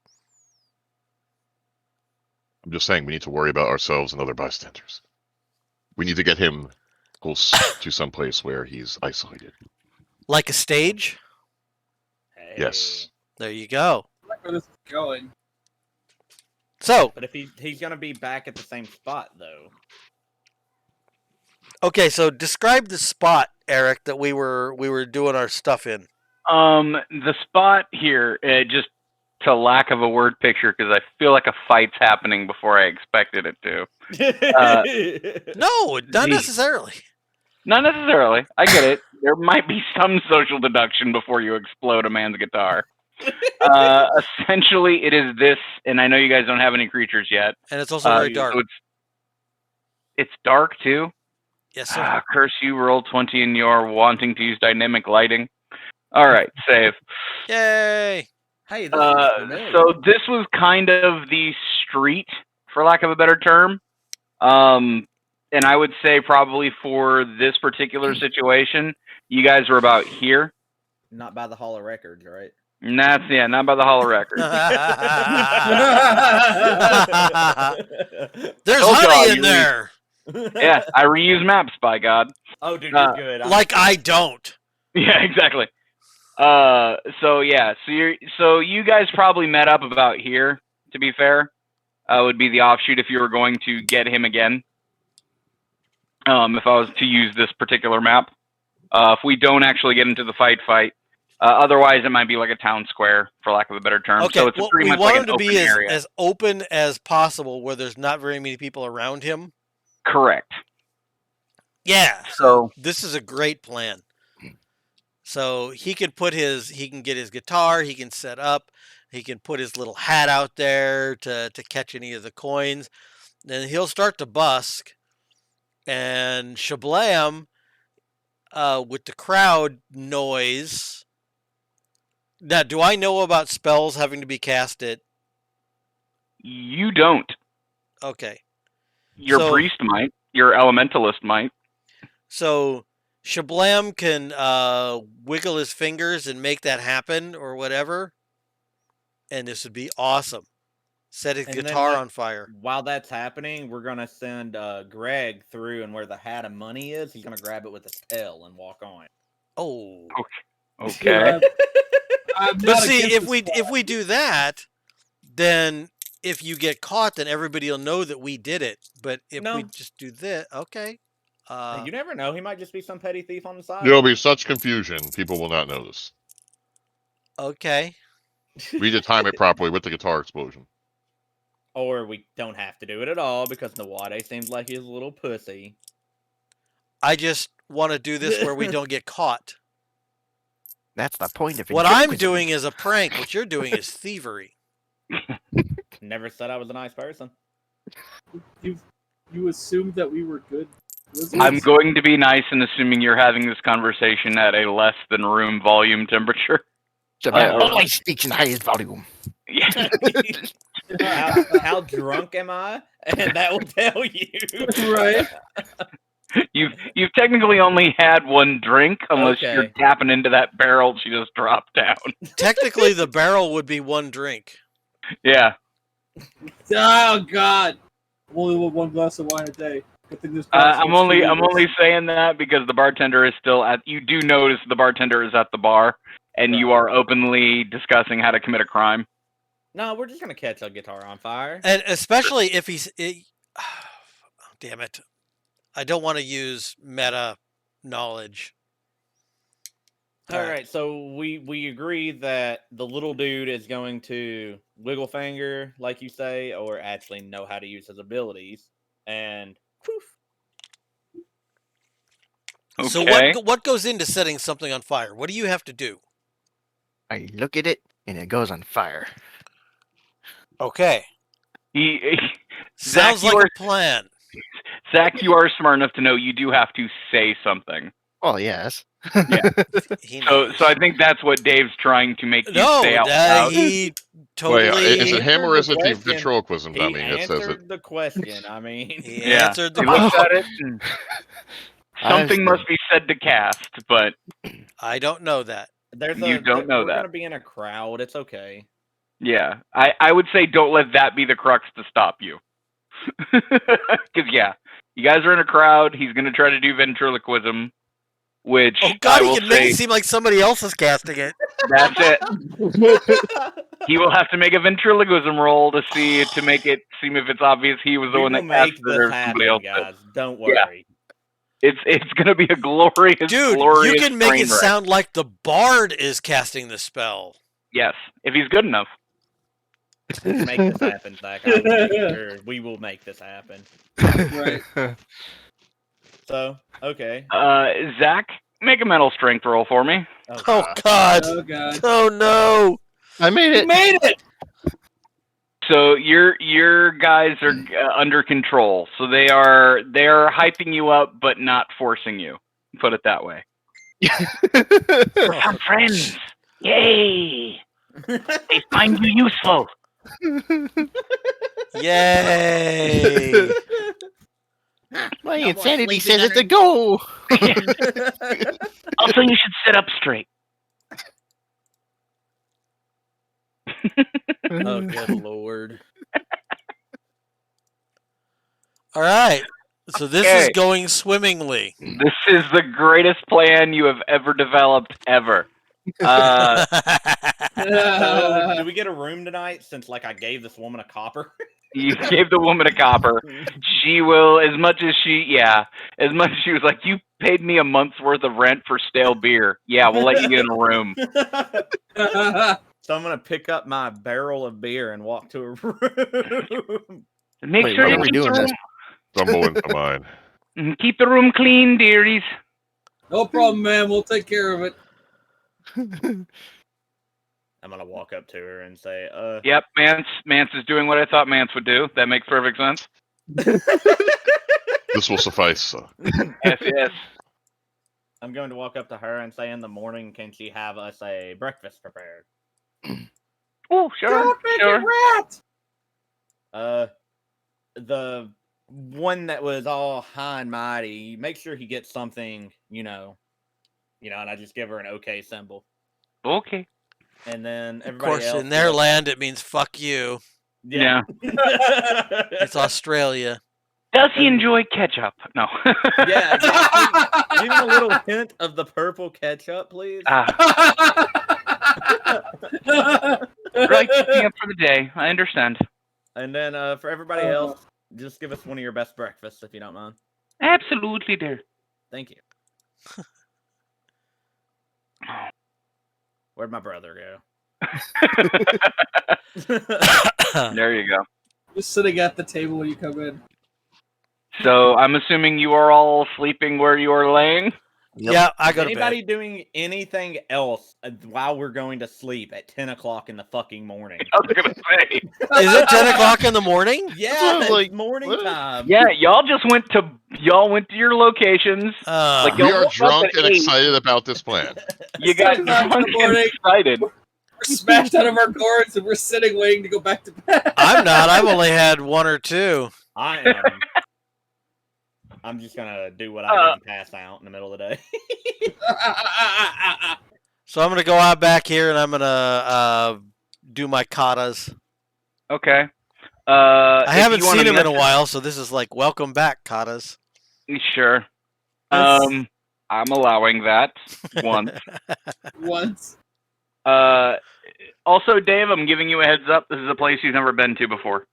S6: I'm just saying we need to worry about ourselves and other bystanders. We need to get him close to some place where he's isolated.
S1: Like a stage.
S4: Hey.
S6: Yes.
S1: There you go.
S3: I like where this is going.
S1: So,
S4: But if he's gonna be back at the same spot though.
S1: okay, so describe the spot, Eric, that we were doing our stuff in.
S2: The spot here, just to lack of a word picture, because I feel like a fight's happening before I expected it to.
S1: No, not
S2: The-
S1: necessarily.
S2: Not necessarily. I get it. There might be some social deduction before you explode a man's guitar. Essentially, it is this, and I know you guys don't have any creatures yet.
S1: And it's also very dark.
S2: So it's dark too.
S1: Yes, sir.
S2: Curse you! Roll 20, and you're wanting to use dynamic lighting. All right, save.
S1: Yay!
S4: Hey, this is familiar.
S2: So this was kind of the street, for lack of a better term. And I would say probably for this particular situation, you guys were about here.
S4: Not by the Hall of Records, right?
S2: And that's, not by the Hall of Records.
S1: There's
S2: Told y'all
S1: honey in
S2: you
S1: there.
S2: Yeah, I reuse maps, by God.
S4: Oh, dude, you're good.
S1: Like I don't.
S2: Yeah, exactly. So you guys probably met up about here, to be fair. Would be the offshoot if you were going to get him again. If I was to use this particular map. If we don't actually get into the fight. Otherwise, it might be like a town square, for lack of a better term.
S1: Okay,
S2: So it's
S1: well,
S2: pretty
S1: we
S2: much
S1: want
S2: like
S1: him
S2: an
S1: to
S2: open
S1: be
S2: area.
S1: as open as possible where there's not very many people around him.
S2: Correct.
S1: Yeah.
S2: So
S1: This is a great plan. So he can get his guitar, he can set up, he can put his little hat out there to catch any of the coins. Then he'll start to busk, and Shablam, with the crowd noise. Now, do I know about spells having to be cast at?
S2: you don't.
S1: Okay.
S2: Your
S1: So-
S2: priest might. Your elementalist might.
S1: So Shablam can wiggle his fingers and make that happen or whatever. And this would be awesome. Set his
S4: And then
S1: guitar
S4: what-
S1: on fire.
S4: While that's happening, we're gonna send Greg through, and where the hat of money is, he's gonna grab it with his tail and walk on.
S1: Oh.
S2: Okay.
S3: I'm
S1: But
S3: not
S1: see,
S3: against
S1: if
S3: this
S1: we do that, then if you get caught, then everybody will know that we did it. But if
S4: No.
S1: we just do this, okay.
S4: Hey, you never know. He might just be some petty thief on the side.
S6: There will be such confusion, people will not notice.
S1: Okay.
S6: We did time it properly with the guitar explosion.
S4: Or we don't have to do it at all because Nawade seems like he's a little pussy.
S1: I just want to do this where we don't get caught.
S5: That's the point of
S1: What I'm
S5: ventriloquism.
S1: doing is a prank. What you're doing is thievery.
S4: Never said I was a nice person.
S3: You assumed that we were good wizards?
S2: I'm going to be nice in assuming you're having this conversation at a less than room volume temperature.
S5: The man
S2: Uh,
S5: always speaks in the highest volume.
S2: Yeah.
S4: How drunk am I? And that will tell you.
S3: Right.
S2: You've technically only had one drink, unless
S4: Okay.
S2: you're tapping into that barrel she just dropped down.
S1: Technically, the barrel would be one drink.
S2: Yeah.
S3: Oh God! Only with one glass of wine a day.
S2: I'm only saying that because the bartender is still at. You do notice the bartender is at the bar, and you are openly discussing how to commit a crime.
S4: No, we're just gonna catch a guitar on fire.
S1: And especially if he's, damn it, I don't want to use meta knowledge.
S4: All right, so we agree that the little dude is going to wiggle finger, like you say, or actually know how to use his abilities, and poof.
S2: Okay.
S1: So what goes into setting something on fire? What do you have to do?
S5: I look at it and it goes on fire.
S1: Okay.
S2: Zach,
S1: Sounds like a plan.
S2: Zach, you are smart enough to know you do have to say something.
S5: Oh yes.
S2: Yeah. So I think that's what Dave's trying to make you say out loud.
S1: He totally.
S6: Wait, is it him or is it the
S4: question.
S6: ventriloquism
S4: He
S6: dummy that says it?
S4: answered the question. I mean,
S1: He
S2: Yeah.
S1: answered the
S2: He looks
S1: question.
S2: at it. And something must be said to cast, but
S1: I don't know that.
S4: we're gonna be in a crowd. It's okay.
S2: Yeah, I would say don't let that be the crux to stop you. Because yeah, you guys are in a crowd. He's gonna try to do ventriloquism, which
S1: Oh God,
S2: I
S1: he
S2: will
S1: can make
S2: say
S1: it seem like somebody else is casting it.
S2: that's it. He will have to make a ventriloquism roll to make it seem if it's obvious he was the
S4: We
S2: one
S4: will
S2: that
S4: make
S2: casted it
S4: this
S2: or
S4: happen,
S2: somebody else.
S4: guys. Don't
S2: Yeah.
S4: worry.
S2: It's gonna be a glorious,
S1: Dude,
S2: glorious
S1: you can make
S2: train
S1: it
S2: wreck.
S1: sound like the bard is casting the spell.
S2: Yes, if he's good enough.
S4: Make this happen, Zach. I will make sure we will make this happen.
S3: Right.
S4: So, okay.
S2: Zach, make a mental strength roll for me.
S1: Oh God.
S3: Oh God.
S1: Oh no.
S5: I made
S3: You
S5: it.
S3: made it.
S2: So your guys are under control. So they're hyping you up, but not forcing you. Put it that way.
S8: Some friends. Yay! They find you useful.
S1: Yay.
S5: My insanity says it's a go.
S8: Also, you should sit up straight.
S4: Oh, good lord.
S1: All right. So this is going swimmingly.
S2: This is the greatest plan you have ever developed ever.
S4: So, do we get a room tonight since, like, I gave this woman a copper?
S2: You gave the woman a copper. She will, as much as she was like, you paid me a month's worth of rent for stale beer. Yeah, we'll let you get in a room.
S4: So I'm going to pick up my barrel of beer and walk to a room.
S2: Make
S5: Wait,
S2: sure
S5: why
S2: you
S5: are we
S2: keep
S5: doing
S2: the
S5: this?
S6: Stumble into mine.
S2: room, keep the room clean, dearies.
S3: No problem, man. We'll take care of it.
S4: I'm going to walk up to her and say,
S2: Yep, Mance is doing what I thought Mance would do. That makes perfect sense.
S6: This will suffice.
S2: Yes.
S4: I'm going to walk up to her and say, in the morning, can she have us a breakfast prepared?
S2: Oh, sure.
S4: The one that was all high and mighty, make sure he gets something, and I just give her an okay symbol.
S2: Okay.
S4: And then
S1: Of
S4: everybody
S1: course,
S4: else
S1: in their land, it means fuck you.
S2: Yeah.
S1: It's Australia.
S2: Does he enjoy ketchup? No.
S4: Yeah, give him a little hint of the purple ketchup, please.
S2: Right, keeping up for the day. I understand.
S4: And then for everybody else, just give us one of your best breakfasts, if you don't mind.
S2: Absolutely, dear.
S4: Thank you. Where'd my brother go?
S2: There you go.
S3: Just sitting at the table when you come in.
S2: So I'm assuming you are all sleeping where you are laying?
S5: Yep.
S1: Yeah, I go to
S4: Anybody
S1: bed.
S4: doing anything else while we're going to sleep at 10 o'clock in the fucking morning?
S2: I was gonna say.
S1: Is it 10 o'clock in the morning?
S4: Yeah, it's
S5: like,
S4: morning
S5: what?
S4: time.
S2: Yeah, y'all went to your locations. Like,
S6: We
S2: y'all
S6: are
S2: woke up
S6: drunk
S2: at
S6: and
S2: 8.
S6: excited about this plan.
S2: You got
S3: 7 o'clock in
S2: drunk
S3: the
S2: and
S3: morning.
S2: excited.
S3: We're smashed out of our gourds and we're sitting waiting to go back to bed.
S1: I'm not. I've only had one or two.
S4: I am. I'm just gonna do what I do and pass out in the middle of the day.
S1: So I'm going to go out back here and I'm going to do my katas.
S2: Okay.
S1: I haven't seen him in a while, so this is like welcome back, Katas.
S2: Sure.
S3: That's-
S2: I'm allowing that once.
S3: Once.
S2: Also, Dave, I'm giving you a heads up. This is a place you've never been to before.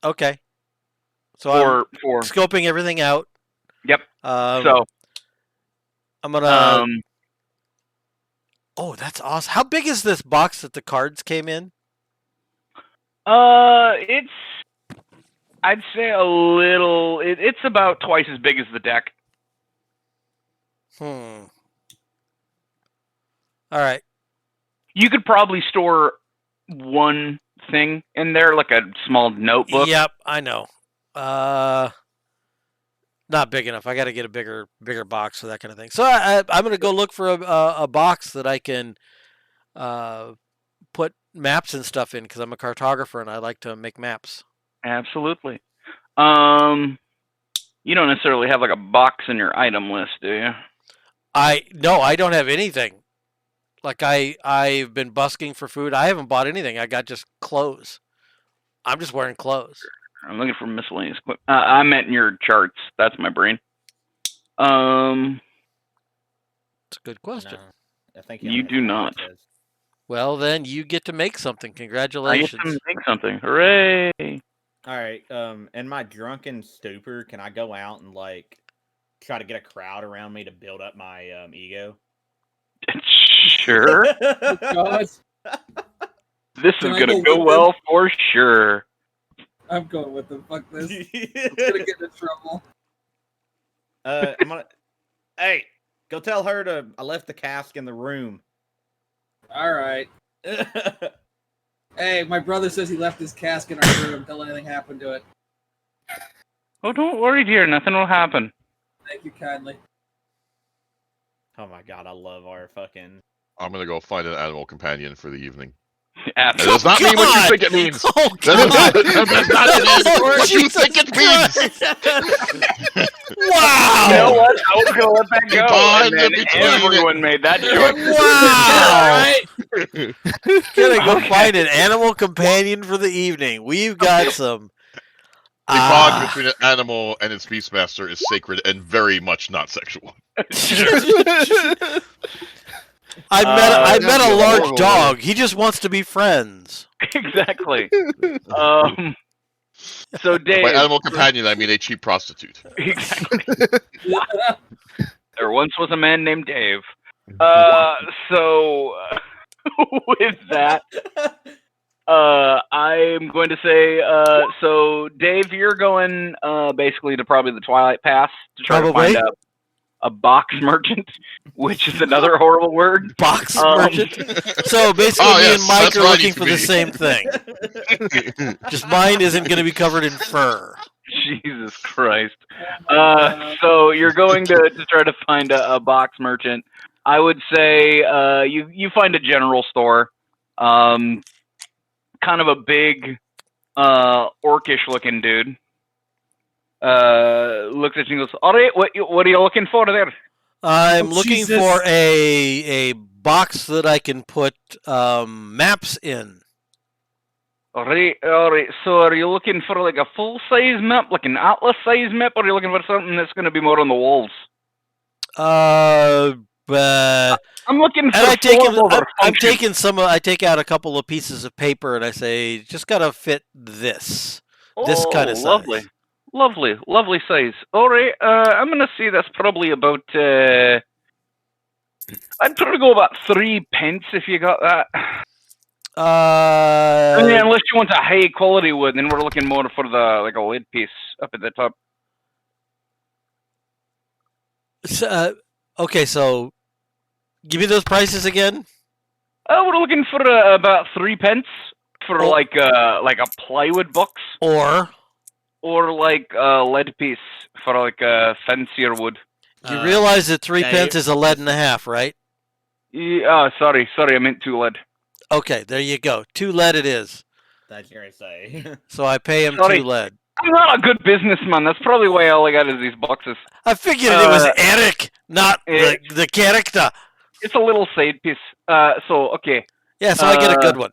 S1: Okay. So I'm
S2: For
S1: scoping everything out.
S2: Yep.
S1: So I'm gonna. Oh, that's awesome! How big is this box that the cards came in?
S2: It's. I'd say a little. It's about twice as big as the deck.
S1: All right.
S2: You could probably store one thing in there, like a small notebook.
S1: Yep, I know. Not big enough. I got to get a bigger box for that kind of thing. So I'm going to go look for a box that I can put maps and stuff in because I'm a cartographer and I like to make maps.
S2: Absolutely. You don't necessarily have like a box in your item list, do you?
S1: No, I don't have anything. Like I've been busking for food. I haven't bought anything. I got just clothes. I'm just wearing clothes.
S2: I'm looking for miscellaneous equipment. I meant in your charts. That's my brain.
S1: It's a good question.
S4: No, I think
S2: You do not.
S1: Well, then you get to make something. Congratulations.
S2: I get to make something. Hooray!
S4: All right. In my drunken stupor, can I go out and like try to get a crowd around me to build up my ego?
S2: Sure.
S3: God,
S2: This
S3: Can
S2: is
S3: I
S2: gonna
S3: go
S2: go
S3: with
S2: well for sure.
S3: I'm going with them. Fuck this. I'm gonna get in trouble.
S4: I'm gonna. Hey, go tell her to. I left the cask in the room.
S3: All right. Hey, my brother says he left his cask in our room. Don't let anything happen to it.
S2: Oh, don't worry, dear. Nothing will happen.
S3: Thank you kindly.
S4: Oh my god, I love our fucking.
S6: I'm gonna go find an animal companion for the evening. That
S2: Absolutely.
S6: does not mean what you think it means.
S1: Oh,
S6: That does not mean
S1: Oh,
S6: what you
S1: Jesus
S6: think it means.
S1: Wow!
S2: You know what? I was gonna let that go,
S6: Find
S2: and then
S6: the between
S2: everyone made that joke.
S1: Wow! Gonna go find an animal companion for the evening. We've got some.
S6: The bond between an animal and its beastmaster is sacred and very much not sexual.
S1: I met
S6: that'd
S1: a
S6: be a
S1: large
S6: horrible
S1: dog. He just wants to be friends.
S2: Exactly. So Dave.
S6: By animal companion, I mean a cheap prostitute.
S2: Exactly. There once was a man named Dave. So with that, I'm going to say, so Dave, you're going basically to probably the Twilight Pass to try to find a box merchant, which is another horrible word.
S1: Box merchant. So basically, me and Mike are looking for the same thing. Just mine isn't going to be covered in fur.
S2: Jesus Christ. So you're going to try to find a box merchant. I would say you find a general store. Kind of a big orcish looking dude. Looks at you and goes, all right, what are you looking for there?
S1: I'm looking for a box that I can put maps in.
S2: All right. So are you looking for like a full-size map, like an atlas-size map, or are you looking for something that's going to be more on the walls?
S1: I'm
S2: looking for.
S1: I take out a couple of pieces of paper and I say, just gotta fit this kind of size.
S2: Lovely size. All right. I'm gonna say that's probably about. I'd probably go about 3 pence if you got that. Unless you want a high quality wood, then we're looking more for the like a lid piece up at the top.
S1: So, okay, so give me those prices again.
S2: We're looking for about 3 pence for like a plywood box,
S1: or
S2: like a lead piece for like a fancier wood.
S1: You realize that 3 pence is a lead and a half, right?
S2: Yeah. Sorry, I meant 2 lead.
S1: Okay, there you go. 2 lead it is.
S4: That's what I say.
S1: So I pay him 2 lead.
S2: I'm not a good businessman. That's probably why all I got is these boxes.
S1: I figured it was Eric, not the character.
S2: It's a little side piece. So okay.
S1: Yeah, so I get a good one.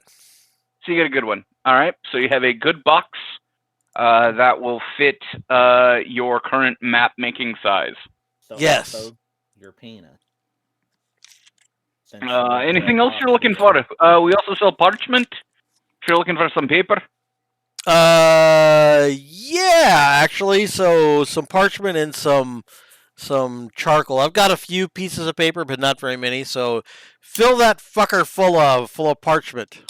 S2: So you get a good one. All right, so you have a good box that will fit your current map making size.
S4: So
S1: Yes.
S4: also your penis.
S2: Anything else you're looking for? We also sell parchment. If you're looking for some paper.
S1: Yeah, actually, so some parchment and some charcoal. I've got a few pieces of paper, but not very many. So fill that fucker full of parchment.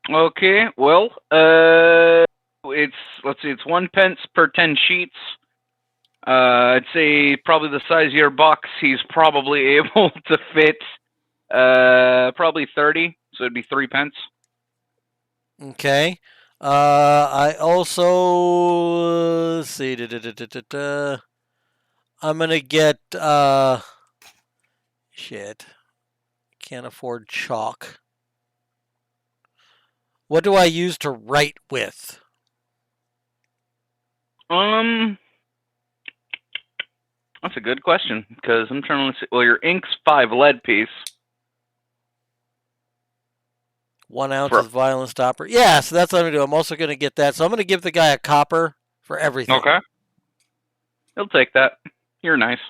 S2: Okay, well, it's let's see, it's 1 pence per 10 sheets. I'd say probably the size of your box, he's probably able to fit probably 30, so it'd be 3 pence.
S1: Okay. I also let's see. I'm gonna get shit. Can't afford chalk. What do I use to write with?
S2: That's a good question because I'm trying to see. Well, your ink's 5 lead piece.
S1: 1 ounce of violent stopper. Yeah, so that's what I'm gonna do. I'm also gonna get that. So I'm gonna give the guy a copper for everything.
S2: Okay. He'll take that. You're nice.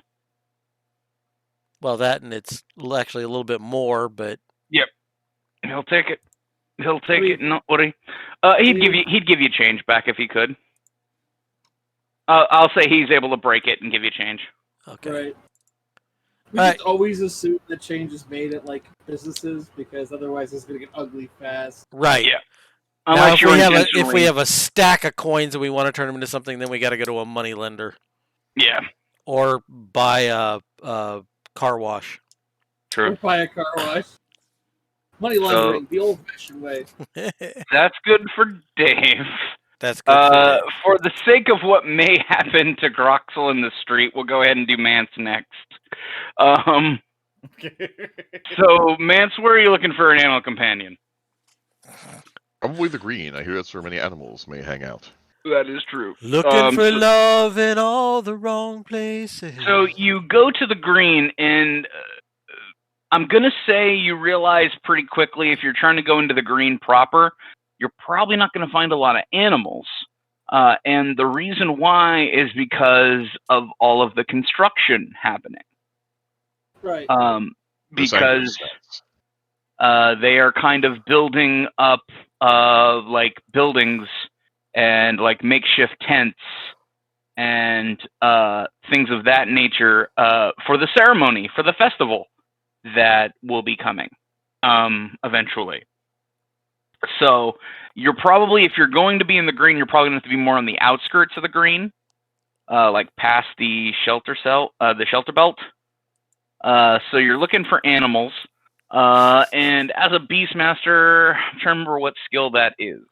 S1: Well, that and it's actually a little bit more, but
S2: yep, he'll take it. He'll take it. No, what he'd give you change back if he could. I'll say he's able to break it and give you change.
S1: Okay.
S3: Right. We just always assume that change is made at like businesses because otherwise it's gonna get ugly fast.
S1: Right.
S2: Yeah.
S1: Now, if we have a stack of coins and we want to turn them into something, then we got to go to a money lender.
S2: Yeah.
S1: Or buy a car wash.
S2: True.
S3: Or buy a car wash. Money laundering, the old-fashioned way.
S2: That's good for Dave.
S1: That's good for Dave.
S2: For the sake of what may happen to Groxel in the street, we'll go ahead and do Mance next. So, Mance, where are you looking for an animal companion?
S6: Probably the green. I hear that's where many animals may hang out.
S2: That is true.
S1: Looking for love in all the wrong places.
S2: So you go to the green, and I'm going to say you realize pretty quickly if you're trying to go into the green proper, you're probably not going to find a lot of animals. And the reason why is because of all of the construction happening.
S3: Right.
S2: Because they are kind of building up like buildings and like makeshift tents and things of that nature for the ceremony, for the festival that will be coming eventually. So you're probably, if you're going to be in the green, you're probably going to have to be more on the outskirts of the green, like past the shelter belt. So you're looking for animals. And as a Beastmaster, I'm trying to remember what skill that is.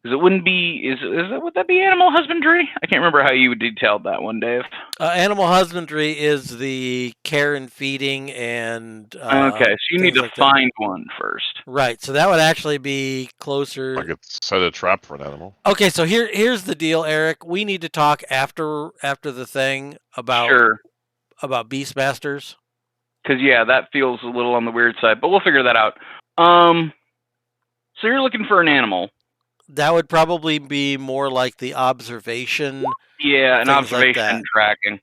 S2: Because it wouldn't be, would that be animal husbandry? I can't remember how you would detail that one, Dave.
S1: Animal husbandry is the care and feeding and.
S2: Okay, so you need to find one first.
S1: Right, so that would actually be closer.
S6: I could set a trap for an animal.
S1: Okay, so here's the deal, Eric. We need to talk after the thing about Beastmasters.
S2: Because yeah, that feels a little on the weird side, but we'll figure that out. So you're looking for an animal.
S1: That would probably be more like the observation.
S2: Yeah, an observation tracking.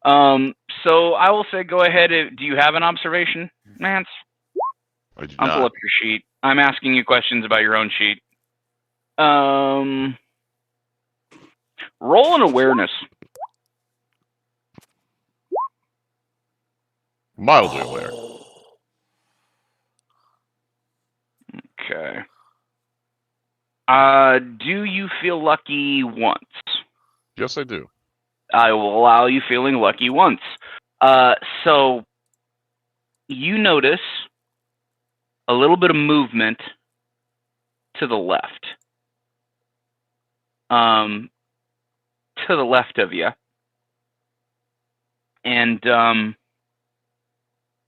S2: So I will say, go ahead. Do you have an observation, Mance?
S6: I do
S2: I'll
S6: not.
S2: pull up your sheet. I'm asking you questions about your own sheet. Roll an awareness.
S6: Mildly aware.
S2: Okay. Do you feel lucky once?
S6: Yes, I do.
S2: I will allow you feeling lucky once. So you notice a little bit of movement to the left. To the left of you. And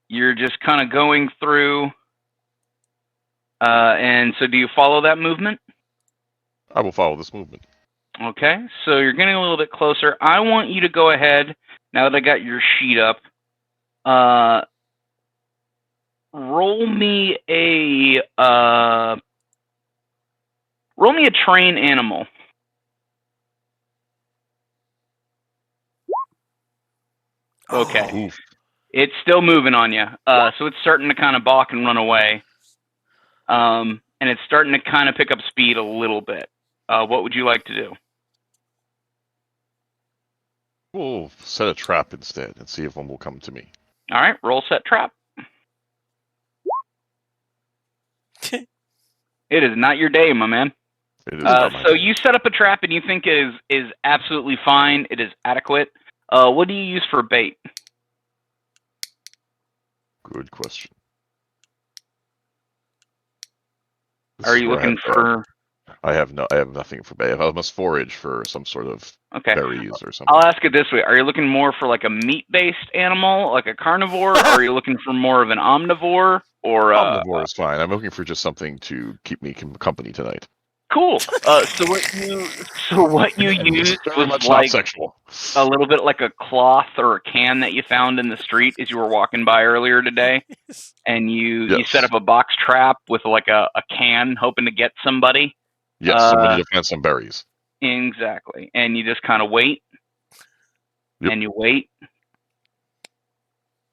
S2: you're just kind of going through. And so do you follow that movement?
S6: I will follow this movement.
S2: Okay, so you're getting a little bit closer. I want you to go ahead, now that I got your sheet up, roll me a Roll me a train animal. Okay.
S1: Oh.
S6: Oof.
S2: It's still moving on you. So it's starting to kind of balk and run away. And it's starting to kind of pick up speed a little bit. What would you like to do?
S6: We'll set a trap instead and see if one will come to me.
S2: All right, roll set trap. It is not your day, my man.
S6: It is not my
S2: So
S6: day.
S2: you set up a trap and you think it is absolutely fine. It is adequate. What do you use for bait?
S6: Good question.
S2: Are you looking for?
S6: I have nothing for bait. I must forage for some sort of
S2: Okay.
S6: berries or something.
S2: I'll ask it this way: are you looking more for like a meat-based animal, like a carnivore, or are you looking for more of an omnivore? Or
S6: Omnivore is fine. I'm looking for just something to keep me company tonight.
S2: cool. So what you used
S6: Very
S2: was
S6: much
S2: like
S6: not sexual.
S2: a little bit like a cloth or a can that you found in the street as you were walking by earlier today, and you set up a box trap with like a can, hoping to get somebody.
S6: Yes, somebody to plant some berries.
S2: Exactly, and you just kind of wait,
S6: Yep.
S2: and you wait,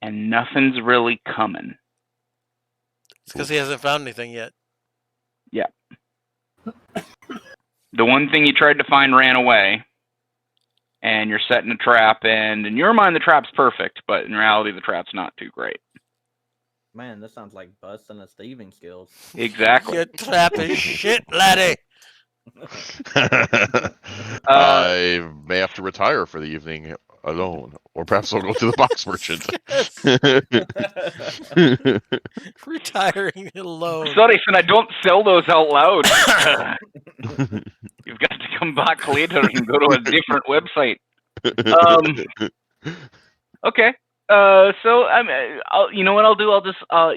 S2: and nothing's really coming.
S1: It's because he hasn't found anything yet.
S2: Yeah. The one thing you tried to find ran away, and you're setting a trap, and in your mind the trap's perfect, but in reality the trap's not too great.
S4: Man, this sounds like busting a thieving skills.
S2: Exactly.
S1: Your trap is shit, laddie.
S6: I may have to retire for the evening alone, or perhaps I'll go to the box merchant.
S1: Retiring alone.
S2: Sorry, son, I don't sell those out loud. You've got to come back later and go to a different website. Okay. So you know what I'll do? I'll just I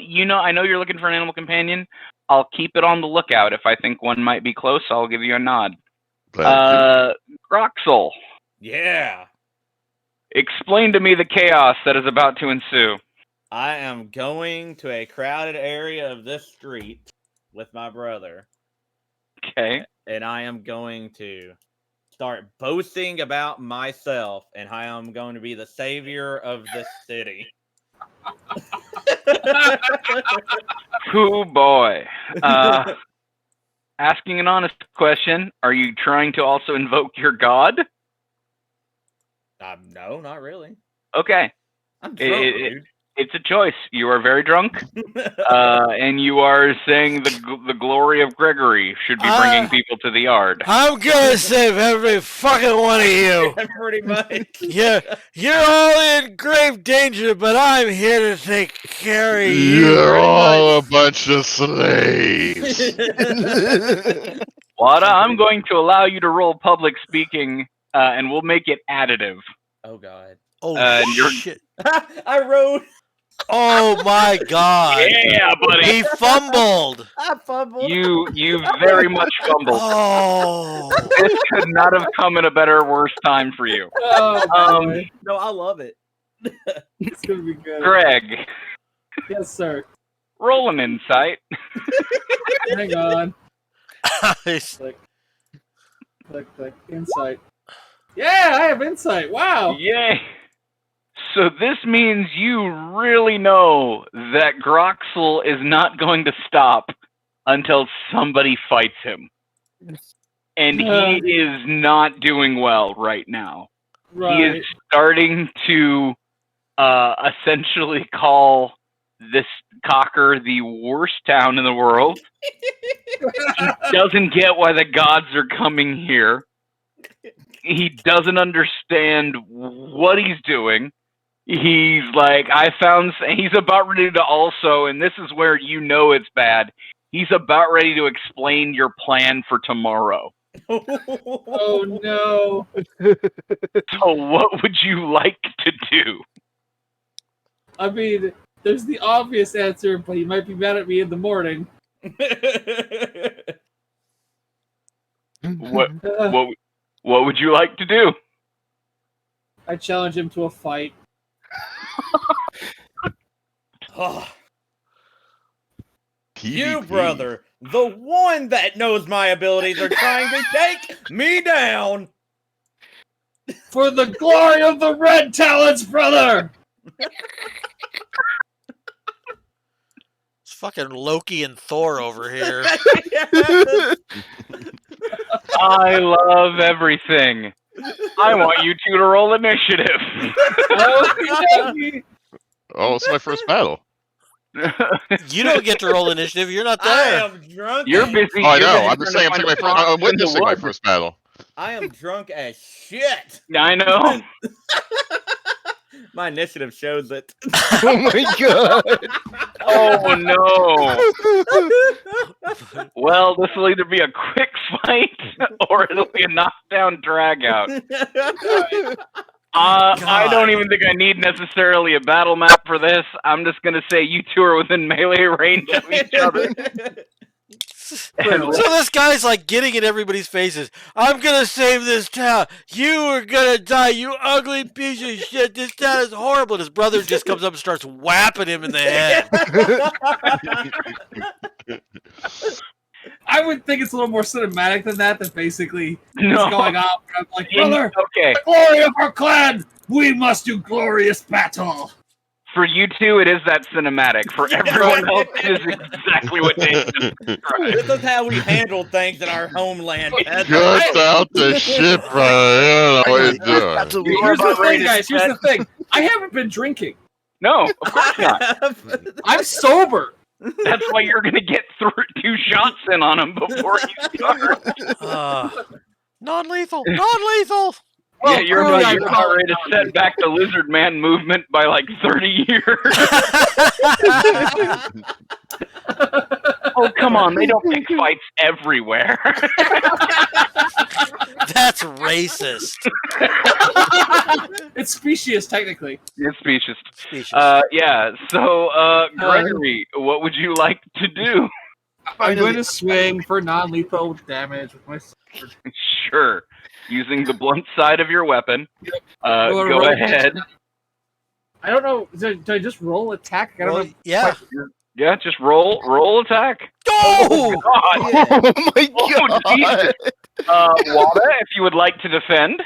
S2: know you're looking for an animal companion. I'll keep it on the lookout. If I think one might be close, I'll give you a nod. Groxel,
S4: Yeah.
S2: explain to me the chaos that is about to ensue.
S4: I am going to a crowded area of this street with my brother.
S2: Okay.
S4: And I am going to start boasting about myself and how I'm going to be the savior of this city.
S2: Hoo boy. Asking an honest question, are you trying to also invoke your god?
S4: No, not really.
S2: Okay.
S4: I'm drunk, dude.
S2: It's a choice. You are very drunk, and you are saying the glory of Gregory should be bringing people to the yard.
S1: I'm gonna save every fucking one of you.
S4: Pretty much.
S1: You're all in grave danger, but I'm here to take care of you.
S6: You're all a bunch of slaves.
S2: Wada, I'm going to allow you to roll public speaking, and we'll make it additive.
S4: Oh, God.
S1: Oh, shit.
S4: I rode.
S1: Oh, my God.
S2: Yeah, buddy.
S1: He fumbled.
S4: I fumbled.
S2: You very much fumbled.
S1: Oh.
S2: This could not have come at a better or worse time for you.
S3: Oh, boy.
S4: No, I love it.
S3: It's gonna be good.
S2: Greg,
S3: Yes, sir.
S2: roll an insight.
S3: Hang on.
S1: Nice.
S3: Click. Insight. Yeah, I have insight. Wow.
S2: Yay. So this means you really know that Groxel is not going to stop until somebody fights him. And he is not doing well right now.
S3: Right.
S2: He is starting to essentially call this Cocker the worst town in the world. He doesn't get why the gods are coming here. He doesn't understand what he's doing. He's like, he's about ready to also, and this is where you know it's bad, he's about ready to explain your plan for tomorrow.
S3: Oh, no.
S2: So what would you like to do?
S3: I mean, there's the obvious answer, but he might be mad at me in the morning.
S2: What would you like to do?
S3: I challenge him to a fight.
S4: You,
S6: PvP.
S4: brother, the one that knows my abilities, are trying to take me down.
S3: For the glory of the red talents, brother!
S1: It's fucking Loki and Thor over here.
S2: I love everything. I want you two to roll initiative.
S6: Oh, it's my first battle.
S1: You don't get to roll initiative. You're not
S4: I
S1: there.
S4: am drunk.
S2: You're
S4: as-
S2: busy.
S6: Oh, I
S2: you're
S6: know.
S2: busy
S6: I'm just
S2: trying
S6: saying.
S2: to
S6: I'm,
S2: find the fox in the
S6: witnessing my
S2: woods.
S6: first battle.
S4: I am drunk as shit.
S2: I know.
S4: My initiative shows it.
S5: Oh my god!
S2: Oh no. Well, this will either be a quick fight or it'll be a knockdown drag out. I don't even think I need necessarily a battle map for this. I'm just gonna say you two are within melee range of each other.
S1: So this guy's like getting in everybody's faces. I'm gonna save this town. You are gonna die, you ugly piece of shit. This town is horrible. And his brother just comes up and starts whapping him in the head.
S3: I would think it's a little more cinematic than that. That basically
S2: No.
S3: is going on. But I'm like, brother,
S2: Okay.
S3: the glory of our clan, we must do glorious battle.
S2: For you two, it is that cinematic. For everyone else, it is exactly what Dave just described.
S4: This is how we handle things in our homeland. Pet.
S6: Gut out the ship, right? You know what he's doing.
S5: Absolutely.
S3: Here's the
S2: about ready
S3: thing,
S2: to
S3: guys. Here's the thing. I haven't been drinking.
S2: No, of course not.
S3: I'm sober.
S2: That's why you're going to get 2 shots in on him before you start.
S1: Non-lethal. Non-lethal.
S2: Yeah, you're
S3: clearly
S2: about, you're about ready to set back the lizard man movement by like 30 years. Oh, come on. They don't pick fights everywhere.
S1: That's racist.
S3: It's specious, technically.
S2: It's specious.
S1: Specious.
S2: Yeah, so, Gregory, what would you like to do?
S3: I'm going to swing for non-lethal damage with my sword.
S2: Sure. Using the blunt side of your weapon.
S3: Roll-
S2: Go
S3: roll-
S2: ahead.
S3: I don't know. Do I just roll attack? I don't
S1: Well,
S3: know.
S1: yeah.
S2: Yeah, just roll attack.
S1: Oh!
S2: God.
S5: Oh my
S2: Oh,
S5: god!
S2: Jesus. Wada, if you would like to defend.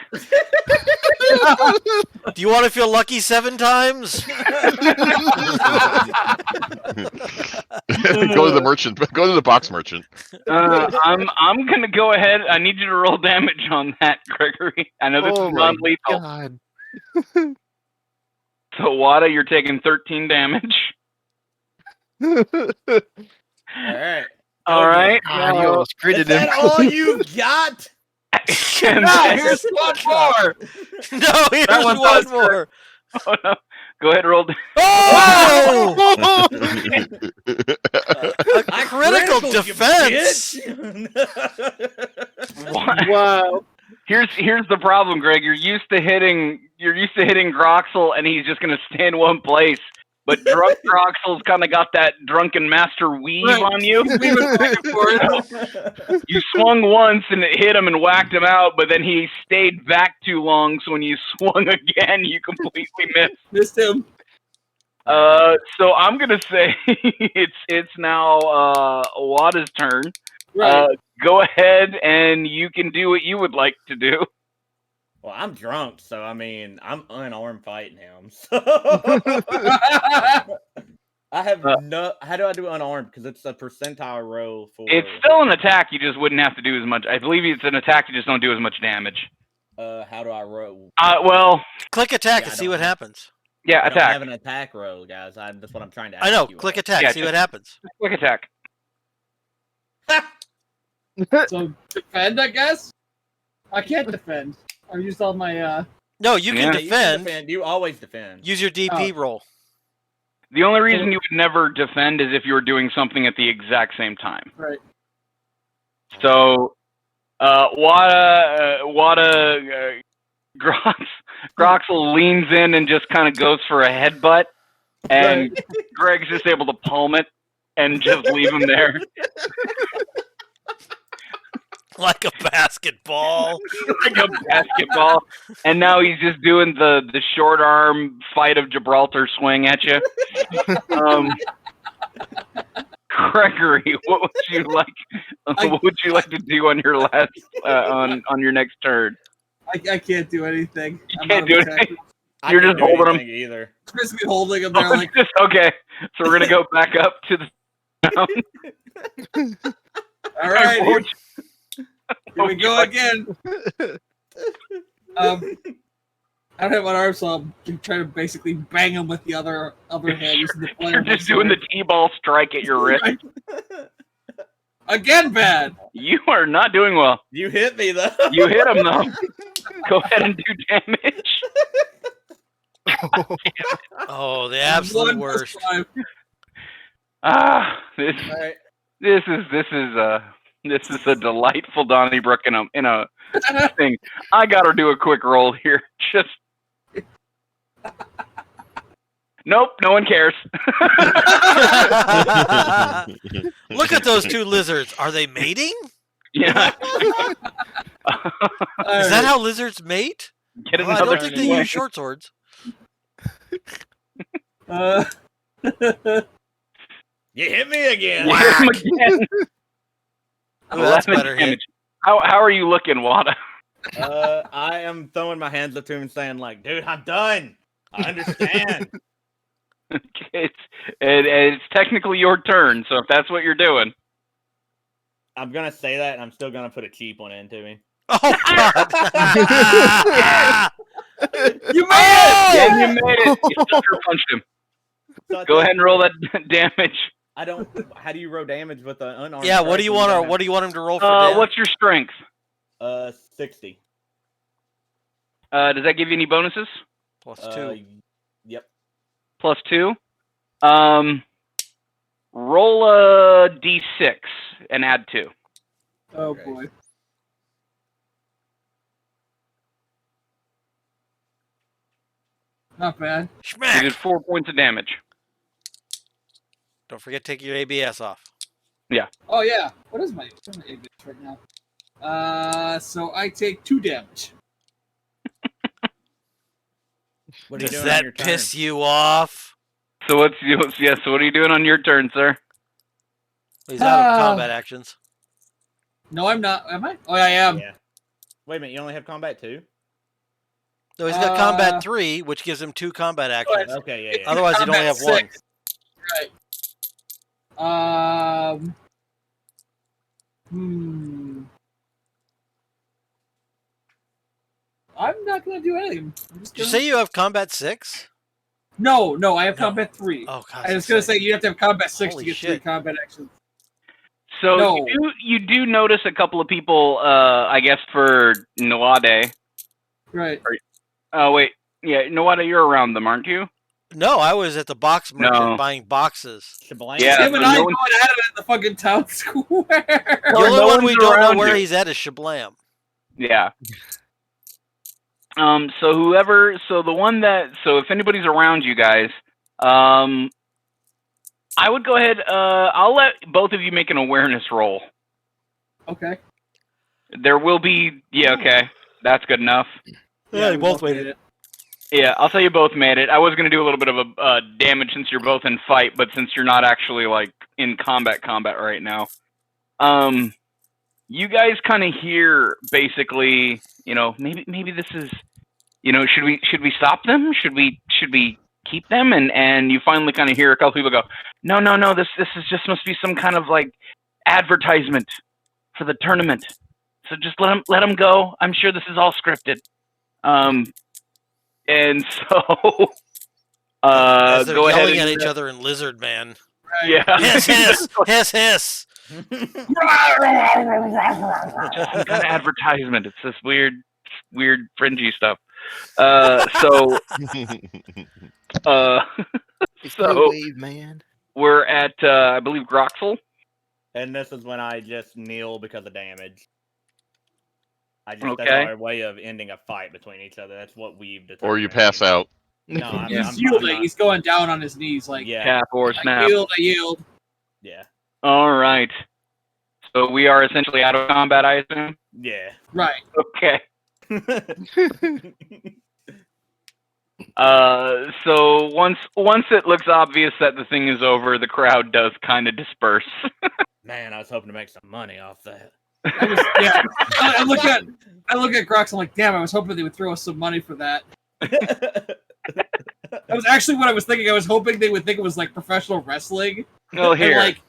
S1: Do you want to feel lucky 7 times?
S6: Go to the merchant. Go to the box merchant.
S2: I'm gonna go ahead. I need you to roll damage on that, Gregory. I know this
S5: Oh
S2: is
S5: my
S2: non-lethal.
S5: god!
S2: So Wada, you're taking 13 damage.
S4: All right.
S2: All right.
S5: God, you almost
S4: Is
S5: critted
S4: that
S5: him.
S4: all you got?
S2: And
S3: No,
S2: then-
S3: here's one more.
S1: No, here's
S2: one's
S1: one
S2: us.
S1: more.
S2: oh, no. Go ahead, roll.
S1: Oh! A
S4: I
S1: critical
S4: critical, you
S1: defense.
S2: What?
S3: Wow.
S2: Here's the problem, Greg. You're used to hitting Groxel, and he's just gonna stay in one place. But drunk Groxel's kind of got that drunken master weave
S3: Right.
S2: on you.
S3: We were looking for it.
S2: You swung once and it hit him and whacked him out, but then he stayed back too long. So when you swung again, you completely missed.
S3: Missed him.
S2: So I'm gonna say it's now Wada's turn.
S3: Right.
S2: Go ahead and you can do what you would like to do.
S4: Well, I'm drunk, so I mean, I'm unarmed fighting him. So I have no. How do I do unarmed? Because it's a percentile roll for.
S2: It's still an attack. You just wouldn't have to do as much. I believe it's an attack. You just don't do as much damage.
S4: How do I roll?
S2: Well,
S1: Click attack
S4: Yeah,
S1: and
S4: I
S1: see
S4: don't
S1: what
S4: have-
S1: happens.
S2: yeah,
S4: I don't
S2: attack.
S4: have an attack roll, guys. That's what I'm trying to.
S1: I know.
S4: ask you
S1: Click
S4: all.
S1: attack.
S2: Yeah,
S1: See what happens.
S2: Quick attack.
S3: So defend, I guess. I can't defend. I used all my.
S1: No, you can
S2: Yeah.
S4: You can
S1: defend.
S4: You always defend.
S1: Use your DP roll.
S2: The only reason you would never defend is if you were doing something at the exact same time.
S3: Right.
S2: So, Groxel leans in and just kind of goes for a headbutt, and Greg's just able to palm it and just leave him there.
S1: Like a basketball.
S2: Like a basketball. And now he's just doing the short arm fight of Gibraltar swing at you. Gregory, what would you like? What would you like to do on your last on your next turn?
S3: I can't do anything.
S2: You can't do anything. You're
S4: can't
S2: just
S4: do
S2: holding him.
S4: anything either.
S3: Basically holding him there like.
S2: Okay, so we're gonna go back up to the ground.
S3: All right,
S2: What would
S3: here we go again. I don't have an arm, so I'm trying to basically bang him with the other hand. Using the
S2: You're just doing the T-ball strike at your wrist.
S3: Again, bad.
S2: You are not doing well.
S4: You hit me though.
S2: You hit him though. Go ahead and do damage.
S1: Oh, the absolute
S3: 1 plus
S1: worst.
S3: 5.
S2: This
S4: All right.
S2: this is a delightful Donnybrook in a thing. I gotta do a quick roll here. Just nope, no one cares.
S1: Look at those two lizards. Are they mating?
S2: Yeah.
S1: Is that how lizards mate?
S2: Get
S1: Well, I
S2: another
S1: don't think they
S2: swing.
S1: use short swords.
S4: You hit me again.
S2: You hit him again.
S1: Oh, that's
S2: 11
S1: better hit.
S2: damage. How are you looking, Wada?
S4: I am throwing my hands up to him and saying, like, dude, I'm done. I understand.
S2: It's technically your turn, so if that's what you're doing.
S4: I'm gonna say that, and I'm still gonna put a cheap one into me.
S1: Oh God!
S3: You made it!
S2: Yeah, you made it. You sucker punched him.
S4: So I
S2: Go
S4: think-
S2: ahead and roll that damage.
S4: I don't. How do you roll damage with an unarmed?
S1: Yeah, what do you want?
S4: person?
S1: What do you want him to roll for? damage?
S2: What's your strength?
S4: 60.
S2: Does that give you any bonuses?
S1: Plus 2.
S4: Yep.
S2: Plus 2. Roll a d6 and add 2.
S3: Oh boy. Not bad.
S2: You
S1: Schmack!
S2: did 4 points of damage.
S1: Don't forget to take your ABS off.
S3: Oh yeah. What is my ABS right now? So I take 2 damage.
S4: What are you
S1: Does
S4: doing on your
S1: that
S4: turn?
S1: piss you off?
S2: So what are you doing on your turn, sir?
S1: He's out of combat actions.
S3: No, I'm not. Am I? Oh, I am.
S4: Yeah. Wait a minute. You only have combat 2?
S1: No, he's got combat 3, which gives him 2 combat actions.
S4: Okay. Yeah.
S1: Otherwise, he'd only have 1.
S3: Combat 6. Right. I'm not gonna do anything. I'm just
S1: Did you
S3: gonna...
S1: say you have combat 6?
S3: No, I have combat 3.
S1: Oh God!
S3: I was gonna say you have to have combat 6
S1: Holy
S3: to get 3
S1: shit.
S3: combat actions.
S2: So
S3: No.
S2: you do notice a couple of people, I guess for Nawade.
S3: Right.
S2: Oh wait, yeah, Nawade, you're around them, aren't you?
S1: No, I was at the box merchant
S2: No.
S1: buying boxes.
S4: Shablam.
S2: Yeah,
S3: Him and
S2: so
S3: I
S2: no
S3: going at it in the fucking town square.
S1: The
S2: Well,
S1: only
S2: no
S1: one we
S2: one's
S1: don't know
S2: around
S1: where
S2: you.
S1: he's at is Shablam.
S2: Yeah. So the one that, so if anybody's around you guys, I would go ahead. I'll let both of you make an awareness roll.
S3: Okay.
S2: There will be, yeah, okay, that's good enough.
S1: Yeah, they
S3: we
S1: both made it.
S2: Yeah, I'll say you both made it. I was gonna do a little bit of a damage since you're both in fight, but since you're not actually like in combat right now, you guys kind of hear basically, maybe this is, should we stop them? Should we keep them? And you finally kind of hear a couple people go, no, this is just must be some kind of like advertisement for the tournament. So just let them go. I'm sure this is all scripted. And so,
S1: As they're
S2: go ahead
S1: yelling
S2: and,
S1: at each other in Lizard Man.
S3: Right.
S2: yeah,
S1: Hiss, hiss, hiss, hiss.
S2: some kind of advertisement. It's this weird, fringy stuff. So,
S5: It's
S2: so
S5: no wave, man.
S2: we're at, I believe, Groxel.
S4: And this is when I just kneel because of damage. That's
S2: Okay.
S4: our way of ending a fight between each other. That's what we've determined.
S6: Or you pass out.
S4: No, I'm,
S3: He's
S4: I'm
S3: yielding.
S4: not-
S3: He's going down on his knees like,
S4: Yeah,
S2: Tap or
S3: I
S2: snap.
S3: yield.
S4: yeah,
S2: All right. So we are essentially out of combat, I assume.
S4: yeah.
S3: Right.
S2: Okay. So once it looks obvious that the thing is over, the crowd does kind of disperse.
S4: Man, I was hoping to make some money off that.
S3: I look at Grox. I'm like, damn. I was hoping they would throw us some money for that. That was actually what I was thinking. I was hoping they would think it was like professional wrestling.
S2: Well,
S3: And,
S2: here,
S3: like,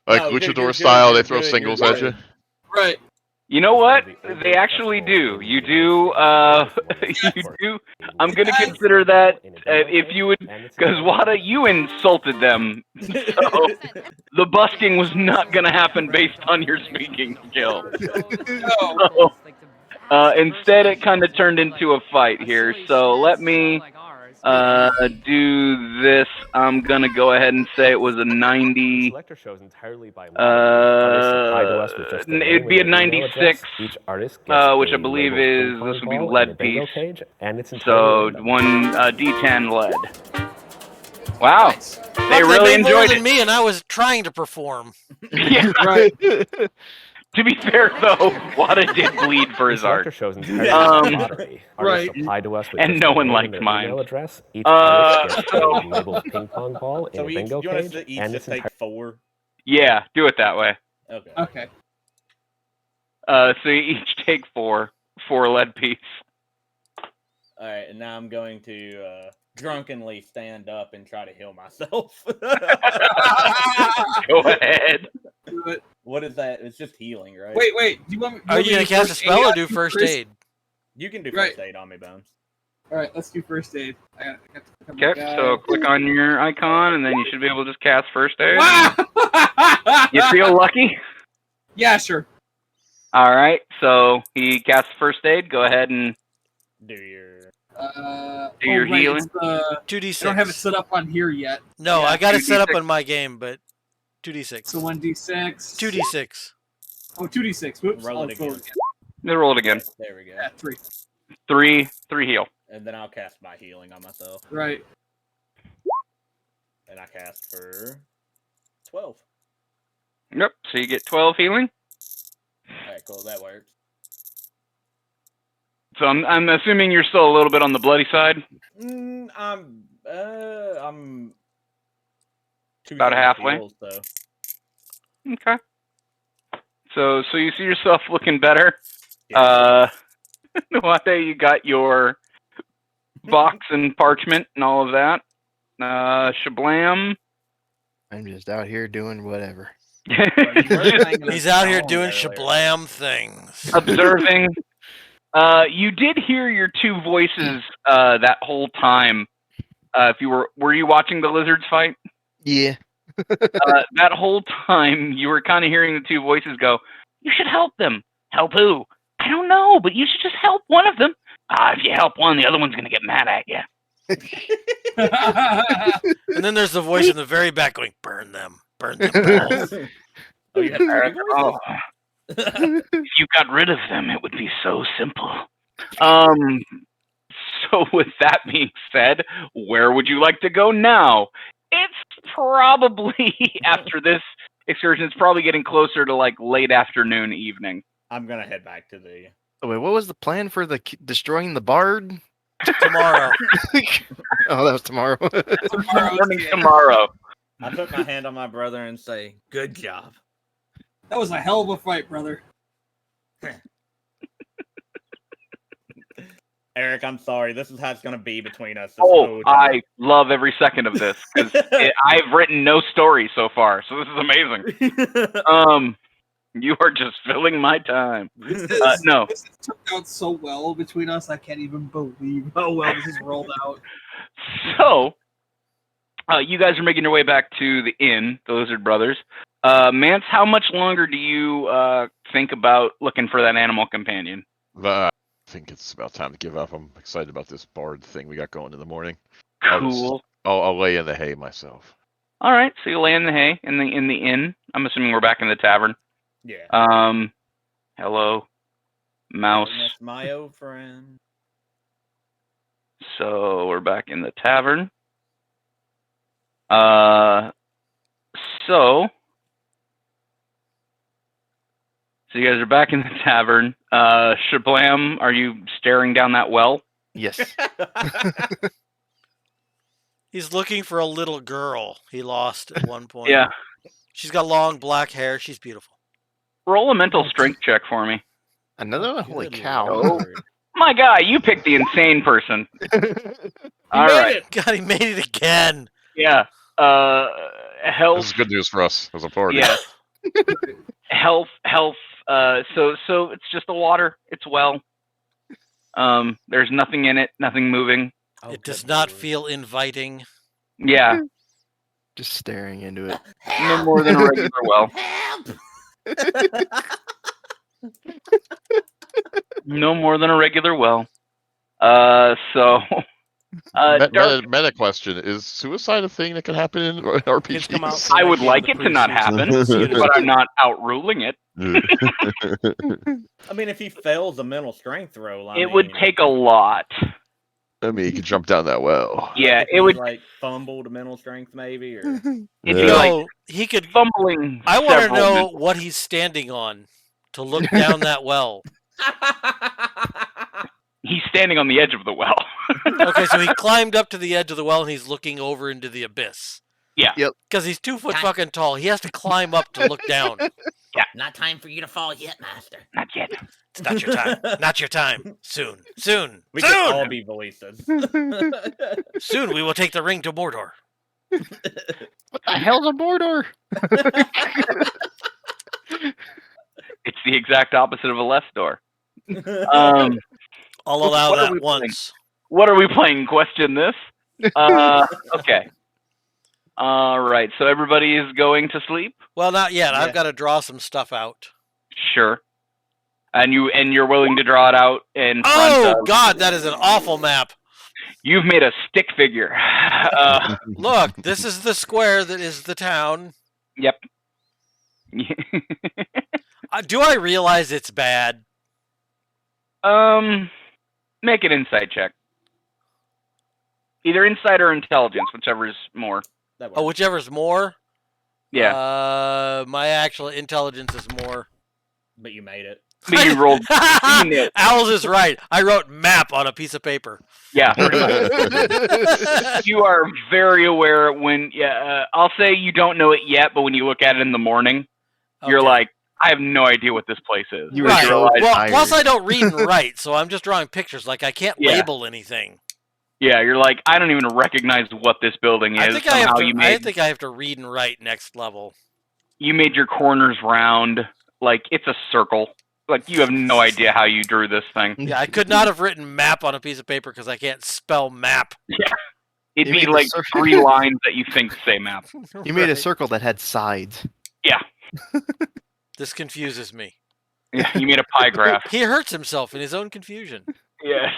S6: Like
S4: No,
S6: luchador
S4: good,
S6: style,
S4: you're
S6: they throw
S4: good,
S6: singles
S4: you're
S6: at you.
S4: good.
S3: right.
S2: you know what?
S9: It's gonna be
S2: They actually do. You do. You
S9: Yes.
S2: do. I'm gonna consider that if you would, because Wada, you insulted them. So the busking was not gonna happen based on your speaking skill.
S3: No.
S2: So, instead, it kind of turned into a fight here. So let me do this. I'm gonna go ahead and say it was a 90.
S9: Selector shows entirely by artists apply to us with just their name
S2: It'd be a
S9: and their email
S2: 96,
S9: address. Each artist gets
S2: which I
S9: a
S2: believe
S9: labeled
S2: is
S9: ping pong
S2: this would be
S9: ball
S2: lead
S9: and a bingo
S2: piece.
S9: cage, and it's
S2: So
S9: entirely random.
S2: one D10 lead. Wow,
S3: Nice.
S2: they
S1: Look,
S2: really
S1: made more
S2: enjoyed
S1: than
S2: it.
S1: me, and I was trying to perform.
S2: Yeah.
S3: Right.
S2: To be fair, though, Wada did bleed for his
S9: Selector
S2: art.
S9: shows entirely by lottery.
S3: Right.
S9: Artists apply to us with
S2: And
S9: just
S2: no
S9: their
S2: one
S9: name
S2: liked
S9: and their
S2: mine.
S9: email address. Each artist gets
S2: so-
S9: a labeled ping pong ball in
S4: So
S9: a
S4: each,
S9: bingo
S4: you want us
S9: cage,
S4: to each
S9: and
S4: just
S9: it's
S4: take 4?
S2: Yeah, do it that way.
S4: Okay.
S3: Okay.
S2: So you each take 4 lead piece.
S4: All right, and now I'm going to drunkenly stand up and try to heal myself.
S2: Go ahead.
S3: But,
S4: What is that? It's just healing, right?
S3: wait. Do you want me?
S1: Are you gonna cast a spell or do first aid?
S4: You can do
S3: Right.
S4: first aid on me, Bones.
S3: All right, let's do first aid. I got to pick up my
S2: Okay,
S3: guy.
S2: so click on your icon, and then you should be able to just cast first aid.
S3: Wow!
S2: You feel lucky?
S3: Yeah, sure.
S2: All right, so he casts first aid. Go ahead and
S4: Do your.
S2: Do your
S3: right,
S2: healing?
S3: it's the-
S1: 2d6.
S3: I don't have it set up on here yet.
S1: No,
S2: Yeah,
S1: I got it set up
S2: 2d6.
S1: on my game, but 2d6.
S3: So 1d6.
S1: 2d6.
S3: Oh, 2d6. Whoops.
S4: Roll it
S3: I'll
S4: again.
S2: They roll it again.
S4: There we go.
S3: Yeah, 3.
S2: 3 heal.
S4: And then I'll cast my healing on myself.
S3: Right.
S4: And I cast for 12.
S2: Yep. So you get 12 healing.
S4: All right, cool. That works.
S2: So I'm assuming you're still a little bit on the bloody side.
S4: I'm
S2: About
S4: 2/3
S2: halfway?
S4: healed, so.
S2: Okay. So you see yourself looking better.
S4: Yeah.
S2: Wate, you got your box and parchment and all of that. Shablam.
S5: I'm just out here doing whatever.
S1: He's out here doing shablam things.
S2: Observing. You did hear your 2 voices that whole time. If you were you watching the lizards fight?
S5: Yeah.
S2: That whole time you were kind of hearing the 2 voices go, "You should help them." Help who? I don't know, but you should just help one of them. If you help one, the other one's gonna get mad at you.
S1: And then there's the voice in the very back going, "Burn them balls."
S4: Oh, you had 3 voices?
S2: Oh. If you got rid of them, it would be so simple. So with that being said, where would you like to go now? It's probably after this excursion. It's probably getting closer to like late afternoon, evening.
S4: I'm gonna head back to the.
S5: Oh, wait, what was the plan for the destroying the bard?
S1: Tomorrow.
S5: Oh, that was tomorrow.
S2: Morning tomorrow.
S4: I put my hand on my brother and say, "Good job."
S3: That was a hell of a fight, brother.
S4: Eric, I'm sorry. This is how it's gonna be between us. This
S2: Oh,
S4: whole time.
S2: I love every second of this because I've written no story so far, so this is amazing. You are just filling my time. No.
S3: This has turned out so well between us. I can't even believe how well this has rolled out.
S2: So, you guys are making your way back to the inn, the Lizard Brothers. Mance, how much longer do you think about looking for that animal companion?
S6: I think it's about time to give up. I'm excited about this bard thing we got going in the morning.
S2: Cool.
S6: I'll lay in the hay myself.
S2: All right, so you lay in the hay in the inn. I'm assuming we're back in the tavern.
S4: Yeah.
S2: Hello, mouse.
S4: That's my old friend.
S2: So we're back in the tavern. So you guys are back in the tavern. Shablam, are you staring down that well?
S5: Yes.
S1: He's looking for a little girl he lost at one point.
S2: Yeah.
S1: She's got long black hair. She's beautiful.
S2: Roll a mental strength check for me.
S5: Another one? Holy
S4: Good
S5: cow.
S4: Lord.
S2: My guy, you picked the insane person.
S3: He
S2: All
S3: made
S2: right.
S3: it.
S1: God, he made it again.
S2: Yeah. Health.
S6: This is good news for us as a party.
S2: Yeah. Health. So it's just the water. It's well. There's nothing in it. Nothing moving.
S4: Oh,
S1: It does
S4: good
S1: not
S4: Lord.
S1: feel inviting.
S2: Yeah.
S5: Just staring into it.
S2: No more than a regular well. No more than a regular well. So.
S6: Meta question: is suicide a thing that can happen in
S9: Kids come out
S6: RPGs?
S9: for
S2: I
S9: that
S2: would
S9: game
S2: like
S9: of
S2: it to not happen,
S9: appreciation.
S2: but I'm not outruling it.
S4: I mean, if he fails a mental strength roll,
S2: It would take a lot.
S6: I mean, you can jump down that well.
S2: Yeah,
S4: if
S2: it
S4: he,
S2: would.
S4: like fumble to mental strength, maybe, or
S2: It'd
S6: Yeah.
S2: be like
S1: No, he could.
S2: fumbling.
S1: I want to
S2: several
S1: know
S2: minutes.
S1: what he's standing on to look down that well.
S2: He's standing on the edge of the well.
S1: Okay, so he climbed up to the edge of the well and he's looking over into the abyss.
S2: Yeah.
S5: Yep.
S1: Because he's 2 foot fucking tall. He has to climb up to look down.
S8: Not time for you to fall yet, Master.
S2: Not yet.
S1: It's not your time. Not your time. Soon. Soon.
S4: we
S1: Soon.
S4: could all be voices.
S1: Soon we will take the ring to Mordor.
S5: What the hell's a Mordor?
S2: It's the exact opposite of a left door. Um,
S1: I'll
S2: What
S1: allow
S2: are
S1: that
S2: we playing?
S1: once.
S2: what are we playing? Question this. Okay. All right. So everybody is going to sleep.
S1: Well, not yet.
S4: Yeah.
S1: I've got to draw some stuff out.
S2: Sure. And you're willing to draw it out in front
S1: Oh,
S2: of.
S1: God, that is an awful map.
S2: You've made a stick figure.
S1: Look, this is the square that is the town.
S2: Yep.
S1: Do I realize it's bad?
S2: Make an insight check. Either insight or intelligence, whichever is more.
S4: That
S1: Oh,
S4: works.
S1: whichever's more?
S2: Yeah.
S1: My actual intelligence is more.
S4: But you made it.
S2: But you rolled. You nailed it.
S1: Owls is right. I wrote map on a piece of paper.
S2: Yeah. Pretty much. You are very aware when. Yeah. I'll say you don't know it yet, but when you look at it in the morning, you're
S1: Okay.
S2: like, I have no idea what this place is.
S5: You were
S1: Right.
S5: so
S1: Well,
S5: tired.
S1: plus I don't read and write, so I'm just drawing pictures. Like I can't
S2: Yeah.
S1: label anything.
S2: Yeah, you're like, I don't even recognize what this building is.
S1: I think I have
S2: Somehow
S1: to.
S2: you
S1: I
S2: made
S1: think I have to read and write next level.
S2: you made your corners round, like it's a circle. Like you have no idea how you drew this thing.
S1: Yeah, I could not have written map on a piece of paper because I can't spell map.
S2: It'd
S5: You
S2: be
S5: made the
S2: like
S5: circle.
S2: 3 lines that you think say map.
S5: You made a
S1: Right.
S5: circle that had sides.
S1: This confuses me.
S2: Yeah, you made a pie graph.
S1: He hurts himself in his own confusion.
S2: Yes.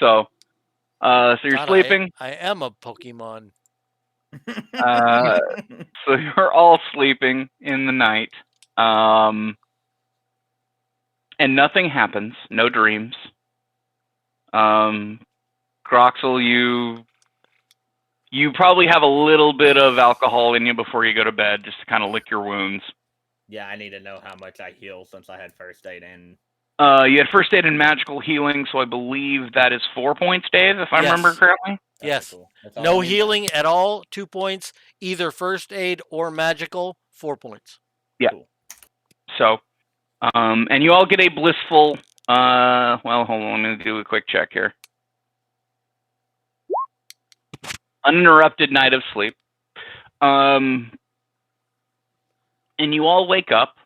S2: So you're
S1: God,
S2: sleeping.
S1: I am a Pokemon.
S2: So you're all sleeping in the night. And nothing happens. No dreams. Groxel, you probably have a little bit of alcohol in you before you go to bed, just to kind of lick your wounds.
S4: Yeah, I need to know how much I heal since I had first aid and
S2: You had first aid and magical healing, so I believe that is 4 points, Dave, if I
S1: Yes.
S2: remember correctly.
S4: okay,
S1: Yes.
S4: cool. That's all
S1: No
S4: I need.
S1: healing at all. 2 points. Either first aid or magical. 4 points.
S2: So, and you all get a blissful. Well, hold on. Let me do a quick check here. Uninterrupted night of sleep. And you all wake up.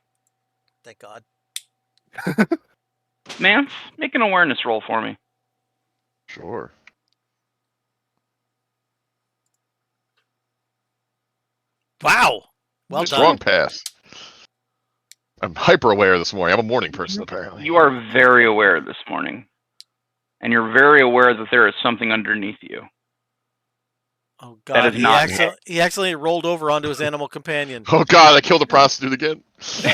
S1: Thank God.
S2: Mance, make an awareness roll for me.
S6: Sure.
S1: Wow. Well
S6: Strong
S1: done.
S6: pass. I'm hyper aware this morning. I'm a morning person, apparently.
S2: You are very aware this morning. And you're very aware that there is something underneath you.
S1: Oh
S2: That
S1: God.
S2: is
S1: He,
S2: not
S1: he accidentally rolled over onto his animal companion.
S6: Oh God! I killed a prostitute again.
S2: It's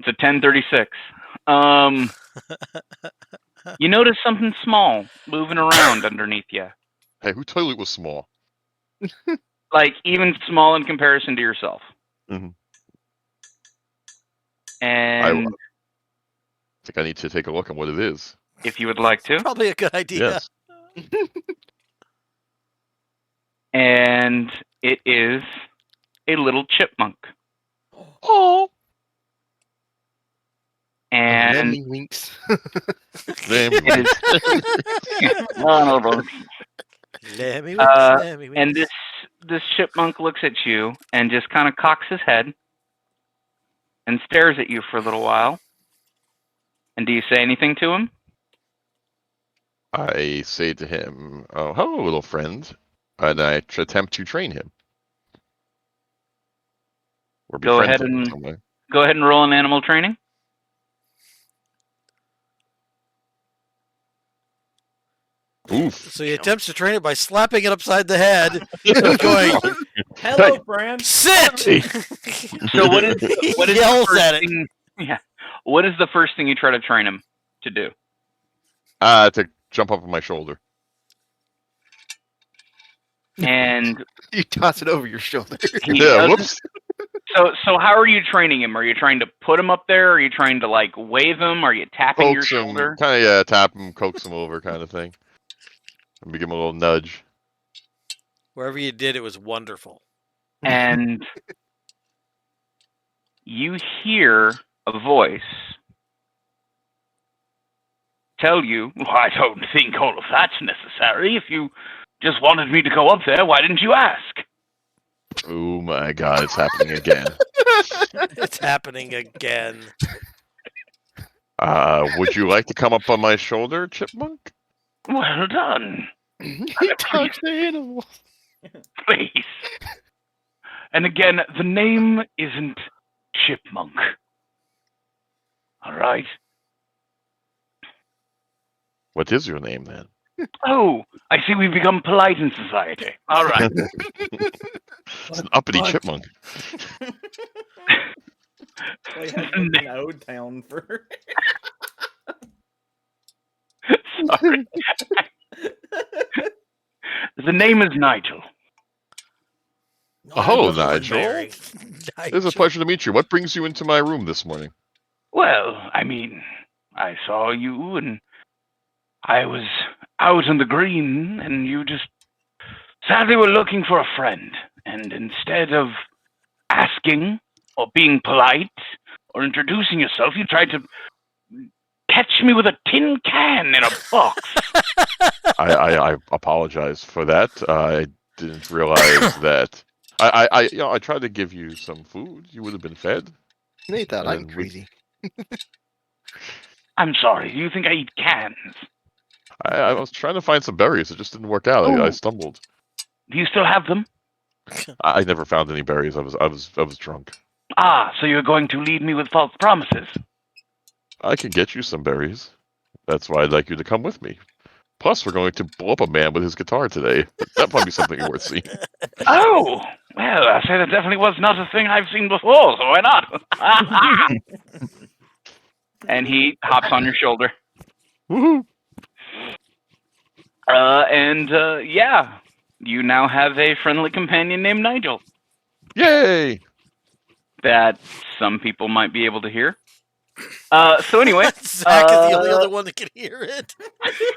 S2: a 10:36. You notice something small moving around underneath you.
S6: Hey, who told you it was small?
S2: Like, even small in comparison to yourself.
S6: Mhm.
S2: And
S6: I think I need to take a look at what it is.
S2: if you would like to.
S1: Probably a good idea.
S6: Yes.
S2: and it is a little chipmunk.
S6: Oh,
S2: And
S5: Lemmy winks.
S2: it is
S1: Lemmy
S2: and this chipmunk looks at you and just kind of cocks his head and stares at you for a little while. And do you say anything to him?
S6: I say to him, "Oh, hello, little friend," and I attempt to train him. Or
S2: Go
S6: befriend
S2: ahead
S6: him in
S2: and
S6: some way.
S2: go ahead and roll an animal training.
S6: Oof.
S1: So he attempts to train it by slapping it upside the head and going,
S4: Hello, friend.
S1: "Sit!"
S2: So what
S1: He
S2: is the
S1: yells
S2: first
S1: at it.
S2: thing? Yeah. What is the first thing you try to train him to do?
S6: To jump up on my shoulder.
S2: And
S5: You toss it over your shoulder.
S2: he
S6: Yeah,
S2: doesn't.
S6: whoops.
S2: So how are you training him? Are you trying to put him up there? Are you trying to like wave him? Are you tapping your
S6: Coax him,
S2: shoulder?
S6: kind of tap him, coax him over, kind of thing. And give him a little nudge.
S1: Wherever you did, it was wonderful.
S2: And you hear a voice tell you,
S8: Well, I don't think all of that's necessary. If you just wanted me to go up there, why didn't you ask?
S6: Oh my god, it's happening again.
S1: It's happening again.
S6: Would you like to come up on my shoulder, chipmunk?
S8: Well done.
S5: He talks to animals.
S8: Please. And again, the name isn't Chipmunk. All right.
S6: What is your name then?
S8: Oh, I see we've become polite in society. All right.
S6: It's an uppity chipmunk.
S4: We had an Ode Town for.
S8: Sorry. The name is Nigel.
S6: Oh, Nigel.
S1: Mary.
S6: It is a pleasure to meet you. What brings you into my room this morning?
S8: Well, I mean, I saw you and I was out in the green and you just sadly were looking for a friend. And instead of asking or being polite or introducing yourself, you tried to catch me with a tin can in a box.
S6: I apologize for that. I didn't realize that. I tried to give you some food. You would have been fed.
S5: They thought I'm
S6: And we-
S5: crazy.
S8: I'm sorry, you think I eat cans?
S6: I was trying to find some berries. It just didn't work out. I
S8: Oh.
S6: stumbled.
S8: Do you still have them?
S6: I never found any berries. I was drunk.
S8: Ah, so you're going to lead me with false promises.
S6: I can get you some berries. That's why I'd like you to come with me. Plus, we're going to blow up a man with his guitar today. That might be something worth seeing.
S8: Oh, well, I say that definitely was not a thing I've seen before, so why not? And he hops on your shoulder.
S6: Woohoo!
S2: Yeah, you now have a friendly companion named Nigel
S6: Yay!
S2: that some people might be able to hear. So anyway,
S1: Zach is the only other one that can hear it.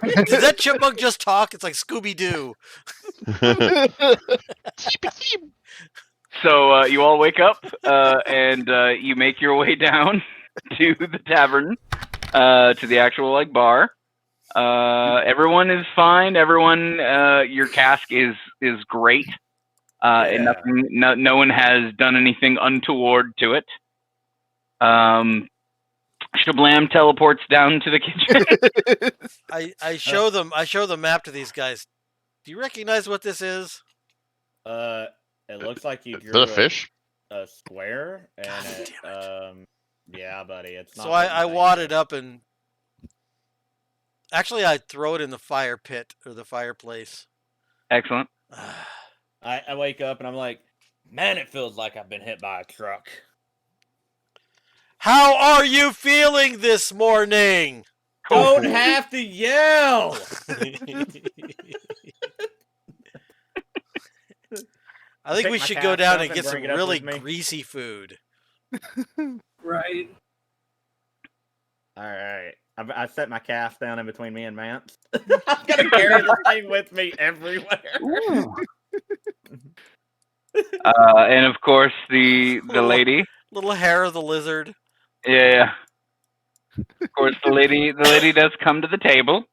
S1: Did that chipmunk just talk? It's like Scooby Doo.
S2: so you all wake up and you make your way down to the tavern, to the actual bar. Everyone is fine. Everyone, your cask is great. And nothing, no one has done anything untoward to it. Shablam teleports down to the kitchen.
S1: I show the map to these guys. Do you recognize what this is?
S4: It looks like you
S6: Is
S4: drew
S6: that a fish?
S4: a square, and
S1: God
S4: it, yeah, buddy, it's not.
S1: So
S4: what you
S1: I
S4: think.
S1: wad it up and actually I throw it in the fire pit or the fireplace.
S2: Excellent.
S4: I wake up and I'm like, man, it feels like I've been hit by a truck.
S1: How are you feeling this morning?
S4: Don't have to yell.
S1: I think
S4: Pick
S1: we
S4: my
S1: should go
S4: calf
S1: down
S4: up
S1: and
S4: and
S1: get some
S4: bring it up
S1: really
S4: with me.
S1: greasy food.
S3: Right.
S4: All right. I set my calf down in between me and Mance. I'm gonna carry the thing with me everywhere.
S8: Ooh.
S2: And of course the lady.
S1: Little hair of the lizard.
S2: Yeah. Of course the lady does come to the table,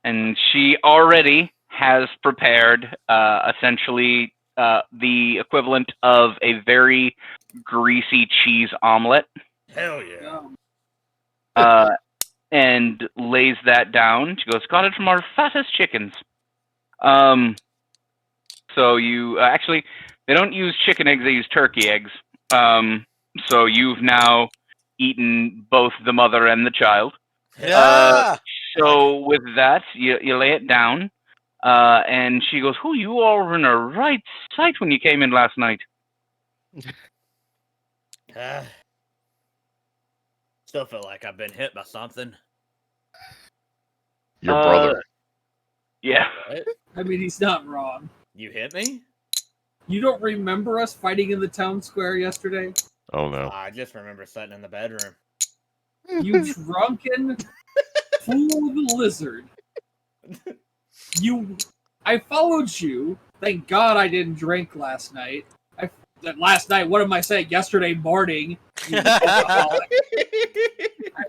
S2: and she already has prepared essentially the equivalent of a very greasy cheese omelet.
S4: Hell yeah.
S2: And lays that down. She goes, got it from our fattest chickens. So you actually, they don't use chicken eggs, they use turkey eggs. So you've now eaten both the mother and the child.
S1: Yeah.
S2: So with that, you lay it down, and she goes, "Oh, you all were in a right sight when you came in last night."
S4: Still feel like I've been hit by something.
S6: Your brother.
S2: Yeah.
S4: What?
S3: I mean, he's not wrong.
S4: You hit me?
S3: You don't remember us fighting in the town square yesterday?
S6: Oh no.
S4: I just remember sitting in the bedroom.
S3: You drunken fool of a lizard. I followed you. Thank God I didn't drink last night. Last night, what am I saying? Yesterday morning. I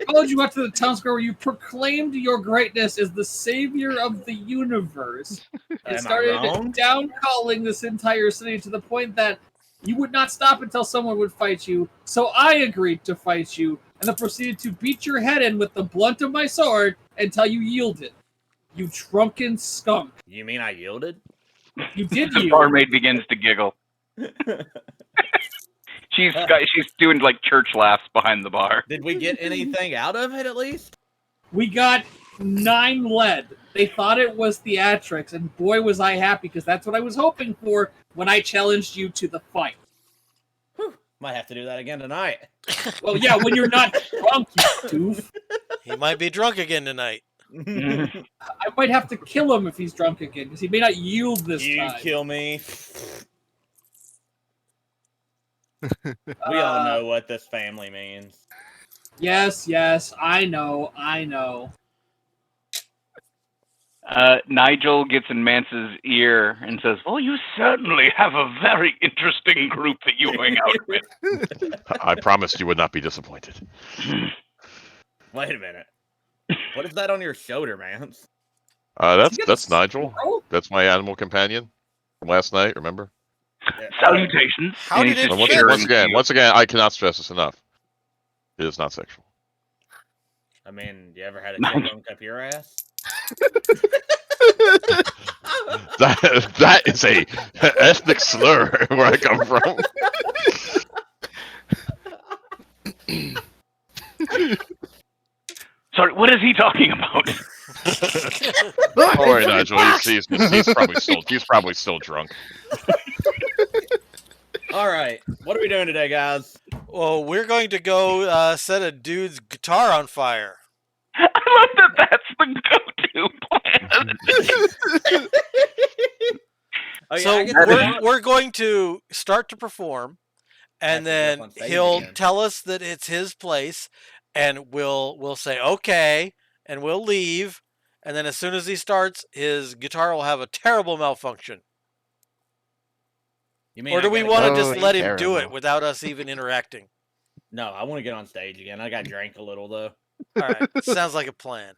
S3: followed you out to the town square where you proclaimed your greatness as the savior of the universe. And started down calling this entire city to the point that you would not stop until someone would fight you. So I agreed to fight you, and then proceeded to beat your head in with the blunt of my sword until you yielded. You drunken skunk.
S4: You mean I yielded?
S3: You did
S2: The
S3: yield.
S2: barmaid begins to giggle. She's doing like church laughs behind the bar.
S4: Did we get anything out of it at least?
S3: We got 9 lead. They thought it was theatrics, and boy was I happy, because that's what I was hoping for when I challenged you to the fight.
S4: Whew. Might have to do that again tonight.
S3: Well, yeah, when you're not drunk, you doof.
S1: He might be drunk again tonight.
S3: I might have to kill him if he's drunk again, because he may not yield this
S4: You
S3: time.
S4: kill me. We all know what this family means.
S3: Yes, I know.
S2: Nigel gets in Mance's ear and says, "Well, you certainly have a very interesting group that you hang out with."
S6: I promised you would not be disappointed.
S4: Wait a minute. What is that on your shoulder, man?
S6: That's Nigel. That's my animal companion from last night. Remember?
S2: Salutations.
S1: How did it
S6: Once again, I cannot stress this enough. It is not sexual.
S4: I mean, you ever had a chick bunk up your ass?
S6: that is a ethnic slur where I come from.
S2: Sorry, what is he talking about?
S6: Don't worry, Nigel. He's probably still drunk.
S4: All right, what are we doing today, guys?
S1: Well, we're going to go set a dude's guitar on fire.
S2: I love that. That's the go-to plan.
S1: So we're going to start to perform, and then he'll tell us that it's his place, and we'll say okay, and we'll leave, and then as soon as he starts, his guitar will have a terrible malfunction. Or do we want to just let him do it without us even interacting?
S4: No, I want to get on stage again. I got drank a little though.
S1: All right, sounds like a plan.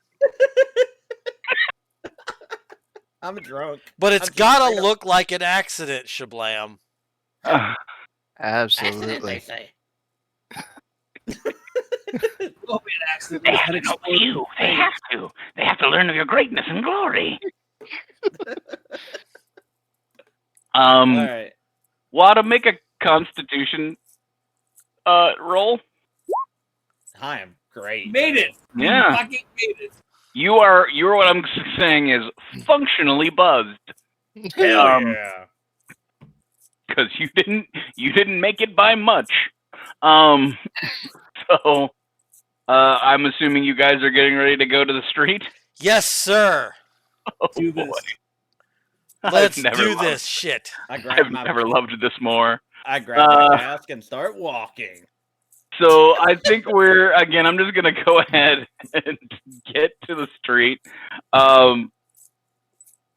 S4: I'm drunk.
S1: But it's got to look like an accident, Shablam.
S5: Absolutely.
S2: They have to know you. They have to. They have to learn of your greatness and glory.
S4: All right.
S2: Wada, make a Constitution roll.
S4: I am great.
S3: Made it.
S2: Yeah.
S3: You fucking made it.
S2: You're what I'm saying is functionally buzzed.
S4: Hell yeah.
S2: Because you didn't make it by much. So I'm assuming you guys are getting ready to go to the street.
S1: Yes, sir.
S3: Do this.
S1: Let's do this shit.
S2: I've never loved this more.
S4: I grab my mask and start walking.
S2: So I think I'm just going to go ahead and get to the street.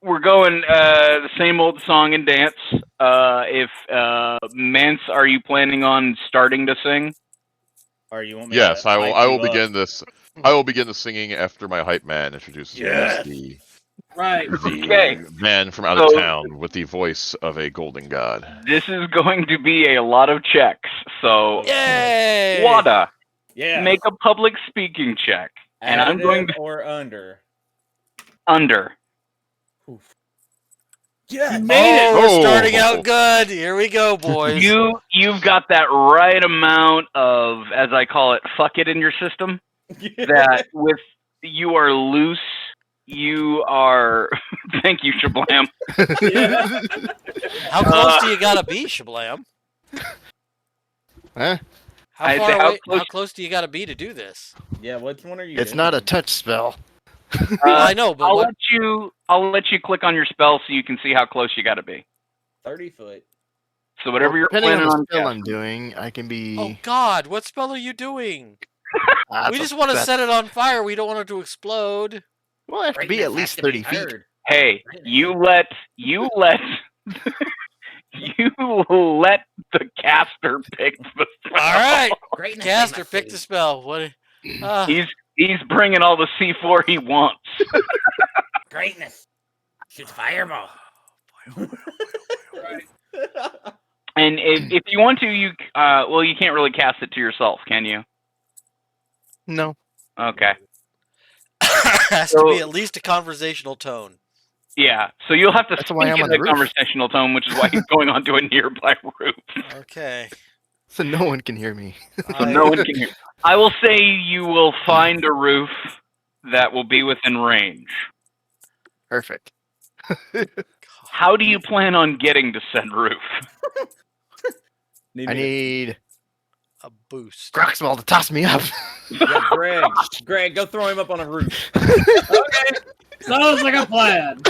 S2: we're going the same old song and dance. If Mance, are you planning on starting to sing?
S4: Or you want me
S6: Yes,
S4: to
S6: I will.
S4: hype
S6: I
S4: you
S6: will
S4: up?
S6: begin this. I will begin the singing after my hype man introduces me as
S3: Right.
S2: Okay.
S6: the man from out of
S2: So-
S6: town with the voice of a golden god.
S2: This is going to be a lot of checks. So,
S1: Yay!
S2: Wada,
S4: Yeah.
S2: make a public speaking check. And I'm going to
S4: or under.
S2: under.
S4: Yeah.
S3: Made it.
S1: We're starting
S6: Oh.
S1: out good. Here we go, boys.
S2: You've got that right amount of, as I call it, fuck it in your system. That with you are loose. You are. Thank you, Shablam.
S1: How close do you gotta be, Shablam?
S5: Huh?
S1: How
S2: I'd
S1: far
S2: say
S1: away? How close do you gotta be to do this?
S4: Yeah, which one are you?
S5: It's not a
S4: doing?
S5: touch spell.
S1: I know, but
S2: I'll
S1: what?
S2: let you click on your spell so you can see how close you got to be.
S4: 30 foot.
S2: So whatever you're
S5: Depending on
S2: planning
S5: the
S2: on.
S5: spell I'm doing, I can be.
S1: Oh God, what spell are you doing?
S5: Ah,
S1: We
S5: that's
S1: just want to
S5: that's-
S1: set it on fire. We don't want it to explode.
S5: Well, I have to be at least 30 feet.
S2: Hey, you let you let the caster pick the spell.
S1: All right,
S10: Greatness
S1: caster,
S10: must
S1: pick
S10: be.
S1: the spell. What?
S2: He's bringing all the C4 he wants.
S10: Greatness. Shoots fireball.
S2: And if you want to, you can't really cast it to yourself, can you?
S5: No.
S2: Okay.
S1: has to be at least a conversational tone.
S2: Yeah, so you'll have to
S5: That's
S2: speak
S5: why I'm
S2: in
S5: on the
S2: that
S5: roof.
S2: conversational tone, which is why he's going onto a nearby roof.
S1: Okay.
S5: So no one can hear me.
S2: So no one can hear. I will say you will find a roof that will be within range.
S5: Perfect.
S2: How do you plan on getting to said roof?
S5: I need
S1: a boost.
S5: Groxwell to toss me up.
S4: Yeah, Greg, go throw him up on a roof.
S3: Okay. Sounds like a plan.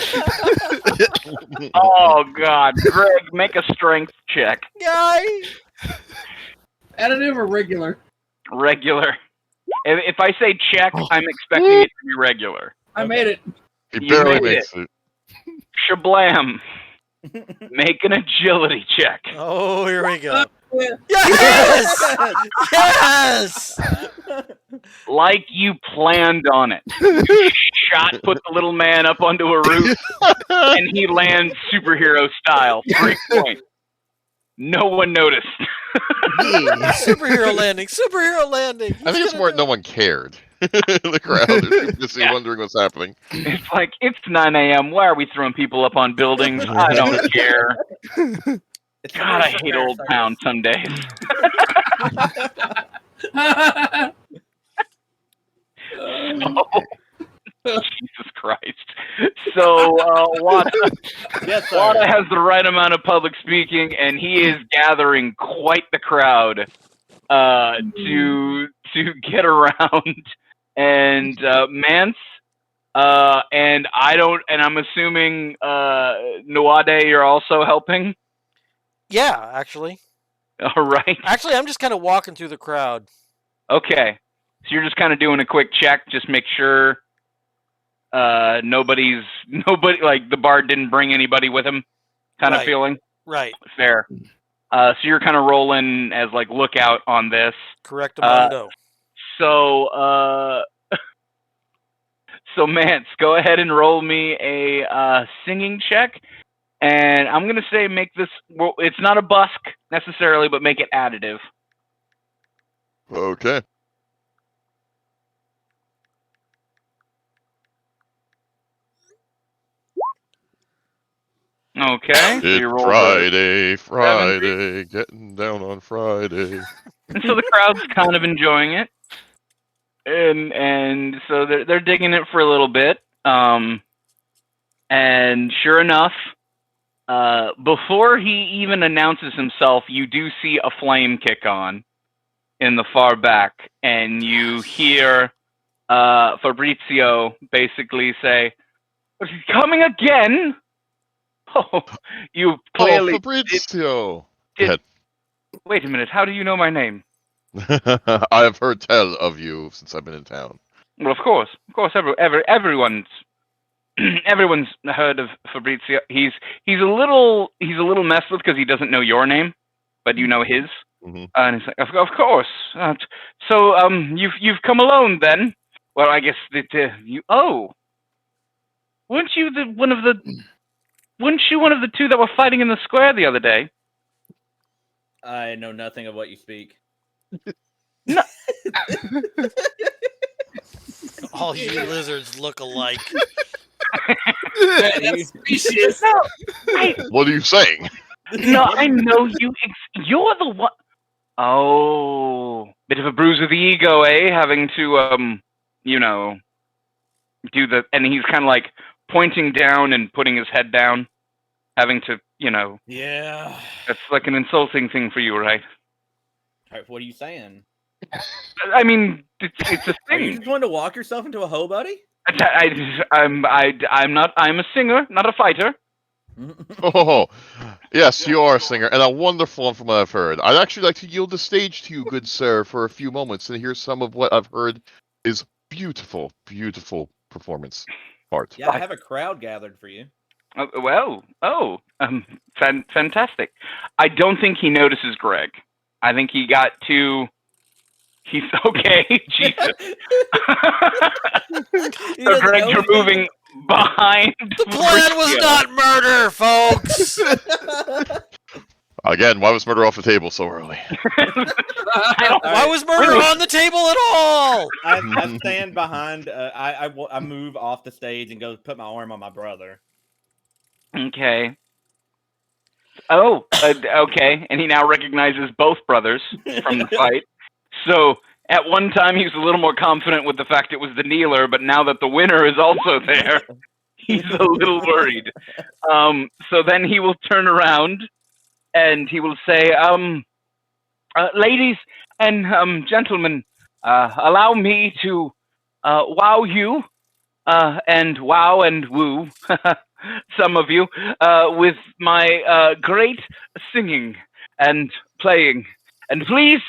S2: Oh God, Greg, make a strength check.
S1: Guy.
S3: Additive or regular?
S2: Regular. If I say check, I'm expecting it to be regular.
S3: I made it.
S6: He
S2: You
S6: barely
S2: made
S6: makes it.
S2: Shablam. Make an agility check.
S1: Oh, here we go.
S3: Yeah.
S1: Yes! Yes!
S2: Like you planned on it. You put the little man up onto a roof, and he lands superhero style. 3 points. No one noticed.
S1: Superhero landing. Superhero landing.
S6: I think it's more no one cared. The crowd is too busy wondering what's happening.
S2: It's like, it's 9 a.m. Why are we throwing people up on buildings? I don't care. God, I hate Old Town some days. Jesus Christ. So, Wada has the right amount of public speaking, and he is gathering quite the crowd to get around. And Mance, and I'm assuming Nwade, you're also helping?
S1: Yeah, actually.
S2: All right.
S1: Actually, I'm just kind of walking through the crowd.
S2: Okay. So you're just kind of doing a quick check, just make sure nobody, like the bard didn't bring anybody with him, kind of
S1: Right.
S2: feeling.
S1: Right.
S2: Fair. So you're kind of rolling as like lookout on this.
S1: Correct, Amondo.
S2: So Mance, go ahead and roll me a singing check, and I'm gonna say make this. Well, it's not a busk necessarily, but make it additive.
S6: Okay.
S2: Okay. So you
S6: It's
S2: roll
S6: Friday, getting down on Friday.
S2: And so the crowd's kind of enjoying it, and so they're digging it for a little bit. And sure enough, before he even announces himself, you do see a flame kick on in the far back, and you hear Fabrizio basically say, "Coming again." Oh, you clearly
S6: Fabrizio.
S2: Wait a minute. How do you know my name?
S6: I have heard tell of you since I've been in town.
S2: Well, of course, everyone's everyone's heard of Fabrizio. He's a little messed with because he doesn't know your name, but you know his.
S6: Mhm.
S2: And he's like, of course. So you've come alone then? Well, I guess that you. Oh, weren't you one of the two that were fighting in the square the other day?
S4: I know nothing of what you speak.
S2: No.
S1: All you lizards look alike.
S3: That's species.
S6: What are you saying?
S2: No, I know you. You're the one. Oh, bit of a bruise of the ego, eh? Having to, do the. And he's kind of like pointing down and putting his head down, having to,
S4: Yeah.
S2: That's like an insulting thing for you, right?
S4: What are you saying?
S2: I mean, it's a
S4: Are you
S2: thing.
S4: just going to walk yourself into a hole, buddy?
S2: I'm not. I'm a singer, not a fighter.
S6: Oh, yes, you are a singer, and a wonderful one from what I've heard. I'd actually like to yield the stage to you, good sir, for a few moments and hear some of what I've heard is beautiful, beautiful performance art.
S4: Yeah, I have a crowd gathered for you.
S2: Fantastic. I don't think he notices Greg. I think he got too. He's okay. Jesus. So Greg's moving behind.
S1: The plan was not murder, folks.
S6: Again, why was murder off the table so early?
S1: Why was murder on the table at all?
S4: I stand behind. I move off the stage and go put my arm on my brother.
S2: Okay. Oh, okay. And he now recognizes both brothers from the fight. So at one time he was a little more confident with the fact it was the kneeler, but now that the winner is also there, he's a little worried. So then he will turn around and he will say, ladies and gentlemen, allow me to wow you and wow and woo some of you with my great singing and playing. And please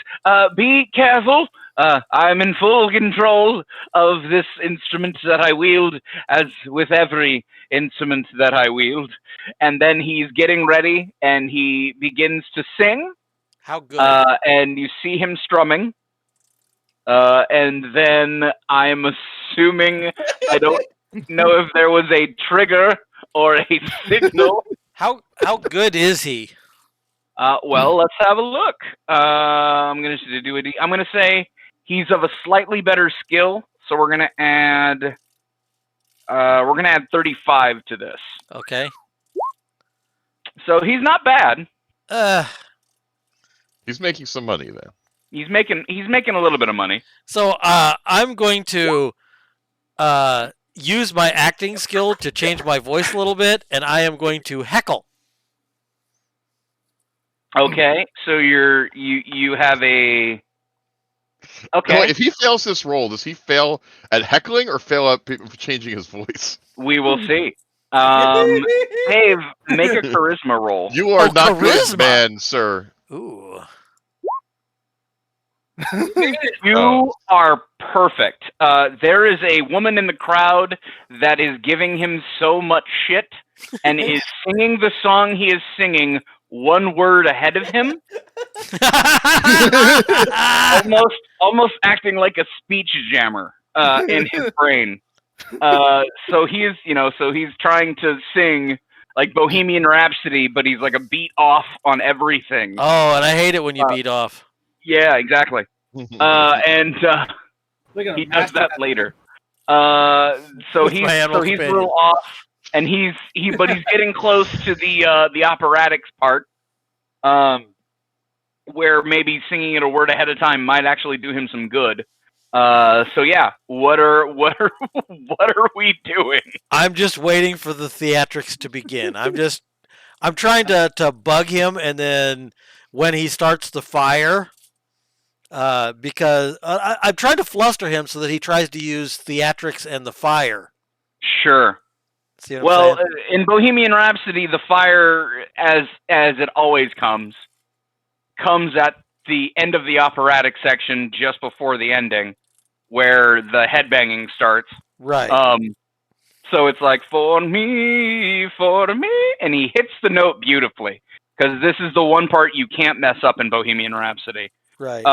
S2: be careful. I'm in full control of this instrument that I wield, as with every instrument that I wield. And then he's getting ready, and he begins to sing.
S1: How good?
S2: And you see him strumming. And then I'm assuming, I don't know if there was a trigger or a signal.
S1: How good is he?
S2: Well, let's have a look. I'm gonna say he's of a slightly better skill, so we're gonna add 35 to this.
S1: Okay.
S2: So he's not bad.
S6: He's making some money then.
S2: He's making a little bit of money.
S1: So I'm going to use my acting skill to change my voice a little bit, and I am going to heckle.
S2: Okay, so you have a. Okay.
S6: Well, if he fails this role, does he fail at heckling or fail at changing his voice?
S2: We will see. Dave, make a charisma roll.
S6: You are not
S1: charisma.
S6: good, man, sir.
S1: Ooh.
S2: You are perfect. There is a woman in the crowd that is giving him so much shit and is singing the song he is singing one word ahead of him. almost acting like a speech jammer in his brain. So he's trying to sing like Bohemian Rhapsody, but he's like a beat off on everything.
S1: Oh, and I hate it when you beat off.
S2: Yeah, exactly. And he does that later. So he's a little off, and he's getting close to the operatics part, where maybe singing it a word ahead of time might actually do him some good. So yeah, what are we doing?
S1: I'm just waiting for the theatrics to begin. I'm trying to bug him, and then when he starts the fire, because I'm trying to fluster him so that he tries to use theatrics and the fire.
S2: Sure.
S1: See what I'm saying?
S2: In Bohemian Rhapsody, the fire, as it always comes at the end of the operatic section, just before the ending, where the headbanging starts.
S1: Right.
S2: So it's like, for me, and he hits the note beautifully, because this is the one part you can't mess up in Bohemian Rhapsody.
S1: Right.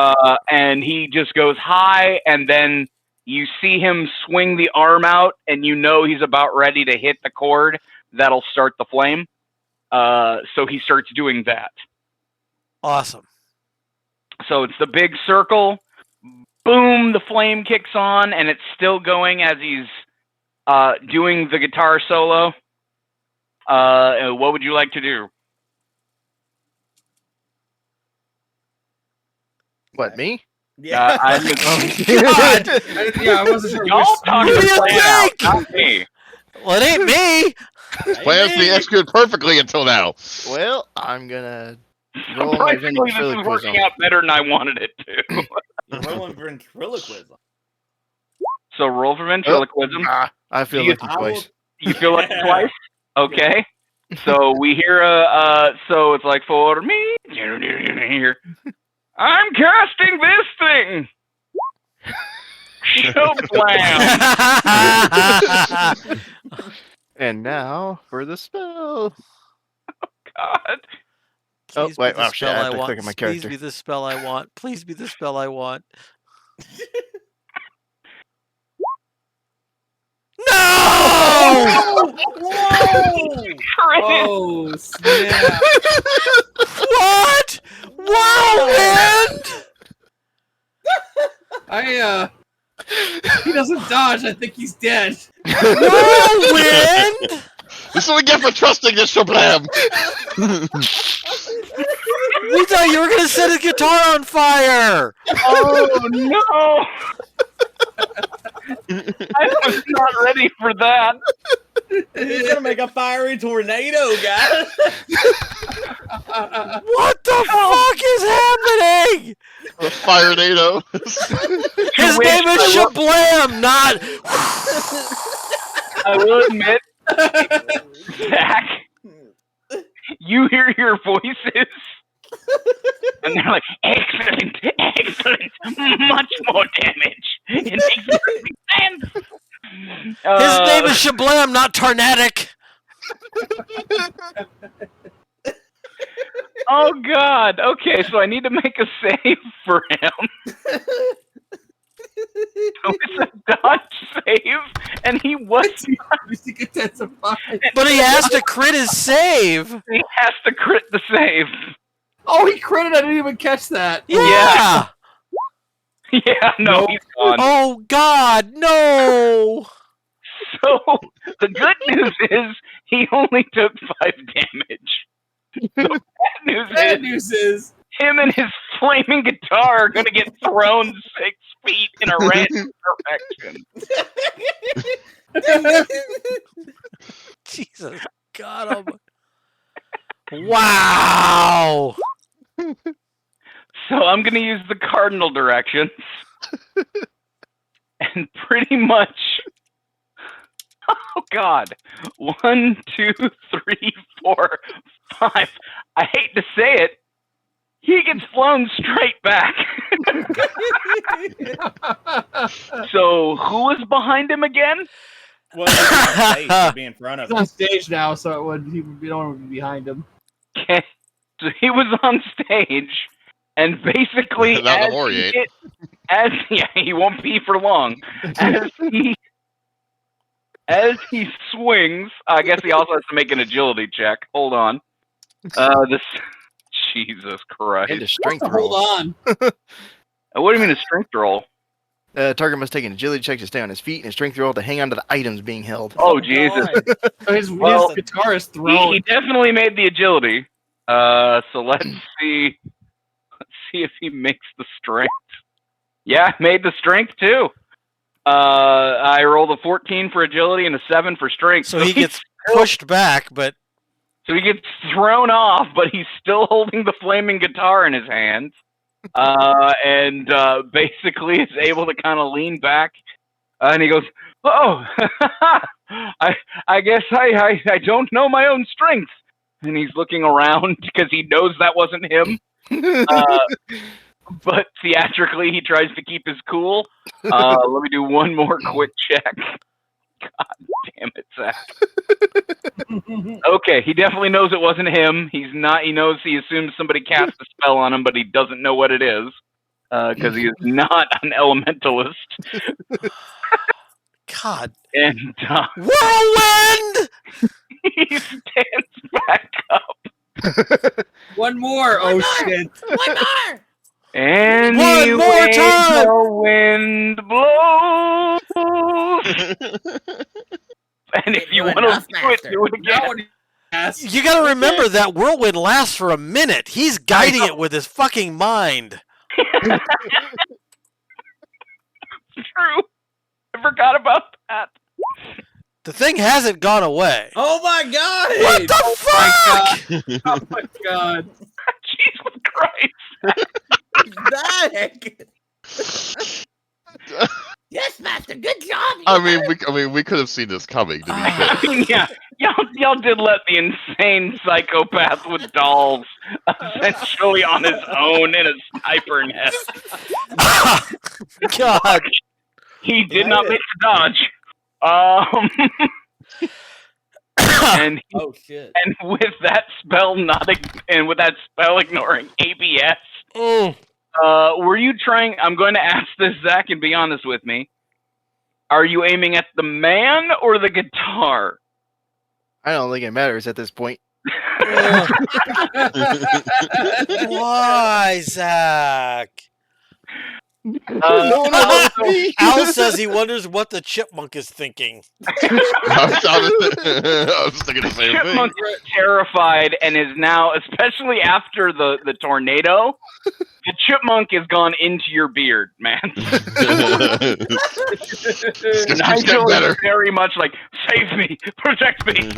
S2: And he just goes high, and then you see him swing the arm out, and you know he's about ready to hit the chord that'll start the flame. So he starts doing that.
S1: Awesome.
S2: So it's the big circle. Boom, the flame kicks on, and it's still going as he's doing the guitar solo. What would you like to do?
S5: What, me?
S4: Yeah.
S2: I
S3: wasn't sure.
S2: Y'all talk
S1: What do
S2: the
S1: you
S2: plan out,
S1: think?
S2: not me.
S1: Well, it ain't me.
S6: His plan's being executed perfectly until now.
S5: Well, I'm gonna roll my
S2: Surprisingly, this is
S5: ventriloquism.
S2: working out better than I wanted it to.
S4: You're rolling ventriloquism.
S2: So roll for ventriloquism.
S5: I feel
S2: You-
S5: lucky twice.
S2: You feel like twice? Okay. So we hear so it's like, for me, here. I'm casting this thing. Shablam.
S5: And now for the spell.
S2: God.
S1: Please
S5: wait,
S1: be the
S5: shit,
S1: spell
S5: I have
S1: I
S5: to
S1: want.
S5: click on my
S1: Please
S5: character.
S1: be the spell I want. Please be the spell I want. No!
S4: Whoa!
S3: Oh snap!
S1: What? Whirlwind!
S3: He doesn't dodge. I think he's dead.
S1: Whirlwind!
S6: This is what we get for trusting this Shablam.
S1: We thought you were gonna set his guitar on fire.
S2: Oh no! I was not ready for that.
S4: He's gonna make a fiery tornado, guys.
S1: What the fuck is happening?
S6: A fire-nado.
S1: His name is Shablam, not.
S2: I will admit, Zach, you hear your voices, and they're like, excellent, excellent, much more damage. It makes perfect sense.
S1: His name is Shablam, not Tarnatic.
S2: Oh God. Okay, so I need to make a save for him. So it's a dodge save, and he was
S1: But he has to crit his save.
S2: He has to crit the save.
S3: Oh, he critted! I didn't even catch that.
S1: Yeah.
S2: Yeah, no, he's gone.
S1: Oh God, no.
S2: So the good news is he only took 5 damage. The
S3: Bad news is
S2: him and his flaming guitar are going to get thrown 6 feet in a random direction.
S1: Jesus God. Wow.
S2: So I'm going to use the cardinal directions. And pretty much... Oh, God. 1, 2, 3, 4, 5. I hate to say it. He gets flown straight back. So who was behind him again?
S4: Well, he'd be in front of
S3: he's on
S4: him.
S3: stage now, so he don't want to be behind him.
S2: Okay. So he was on stage, and basically,
S6: Not no more, he ain't.
S2: he won't be for long. As he swings, I guess he also has to make an agility check. Hold on. Jesus Christ.
S5: And a strength
S3: Hold
S5: roll.
S3: on.
S2: What do you mean a strength roll?
S5: Target must take an agility check to stay on his feet and a strength roll to hang on to the items being held.
S2: Oh, Jesus.
S3: So his guitar is
S2: He
S3: thrown.
S2: definitely made the agility. So let's see. Let's see if he makes the strength. Yeah, made the strength too. I rolled a 14 for agility and a 7 for strength.
S1: So he gets pushed back, but
S2: So he gets thrown off, but he's still holding the flaming guitar in his hands. And basically is able to kind of lean back. And he goes, "Oh, I guess I don't know my own strength." And he's looking around because he knows that wasn't him. But theatrically, he tries to keep his cool. Let me do one more quick check. Damn it, Zach. Okay, he definitely knows it wasn't him. He assumes somebody cast a spell on him, but he doesn't know what it is. Because he is not an elementalist.
S1: God.
S2: And
S1: whirlwind!
S2: He stands back up.
S3: One more. Shit.
S10: One more.
S2: And
S1: One more time.
S2: The wind blows. And if you want to do it again.
S1: You gotta remember that whirlwind lasts for a minute. He's guiding it with his fucking mind.
S2: True. I forgot about that.
S1: The thing hasn't gone away.
S4: Oh my god!
S1: What the fuck?
S3: Oh my god.
S2: Jesus Christ.
S10: Yes, master. Good job.
S6: I mean, we could have seen this coming. To be fair.
S2: Yeah, y'all did let the insane psychopath with dolls essentially on his own in a sniper nest.
S1: God.
S2: He did not make the dodge. And
S4: oh shit!
S2: And with that spell ignoring ABS. Were you trying? I'm going to ask this, Zach, and be honest with me. Are you aiming at the man or the guitar?
S5: I don't think it matters at this point.
S1: Why, Zach?
S5: No.
S1: Al says he wonders what the chipmunk is thinking.
S6: I was thinking the same thing.
S2: Chipmunk is terrified and is now, especially after the tornado, the chipmunk has gone into your beard, man. Nigel is very much like, save me, protect me.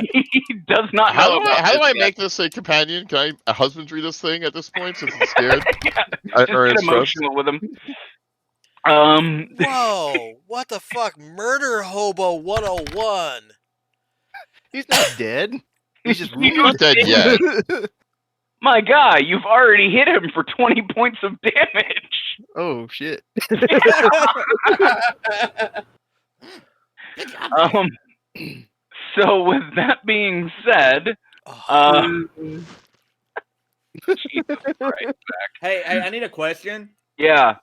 S2: He does not know
S6: How do I make this a companion? Can I husbandry this thing at this point since it's scared?
S2: Just get emotional with him.
S1: Whoa, what the fuck? Murder Hobo 101.
S5: He's not dead. He's just
S6: not dead yet.
S2: My guy, you've already hit him for 20 points of damage.
S5: Oh shit.
S2: So with that being said, Jesus Christ,
S4: Hey, I need a question.
S2: Yeah.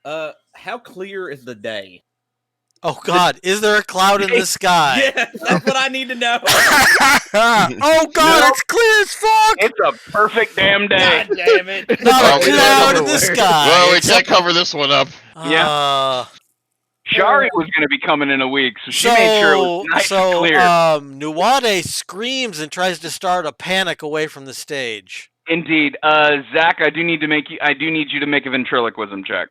S4: How clear is the day?
S1: Oh God, is there a cloud in the sky?
S4: Yes, that's what I need to know.
S1: Oh God, it's clear as fuck.
S2: It's a perfect damn day.
S4: God damn it.
S1: Not a cloud in the sky.
S6: Well, we can't cover this one up.
S2: Yeah. Shari was going to be coming in a week, so she made sure it was nice and clear.
S1: Nuwade screams and tries to start a panic away from the stage.
S2: Indeed. Zach, I do need you to make a ventriloquism check.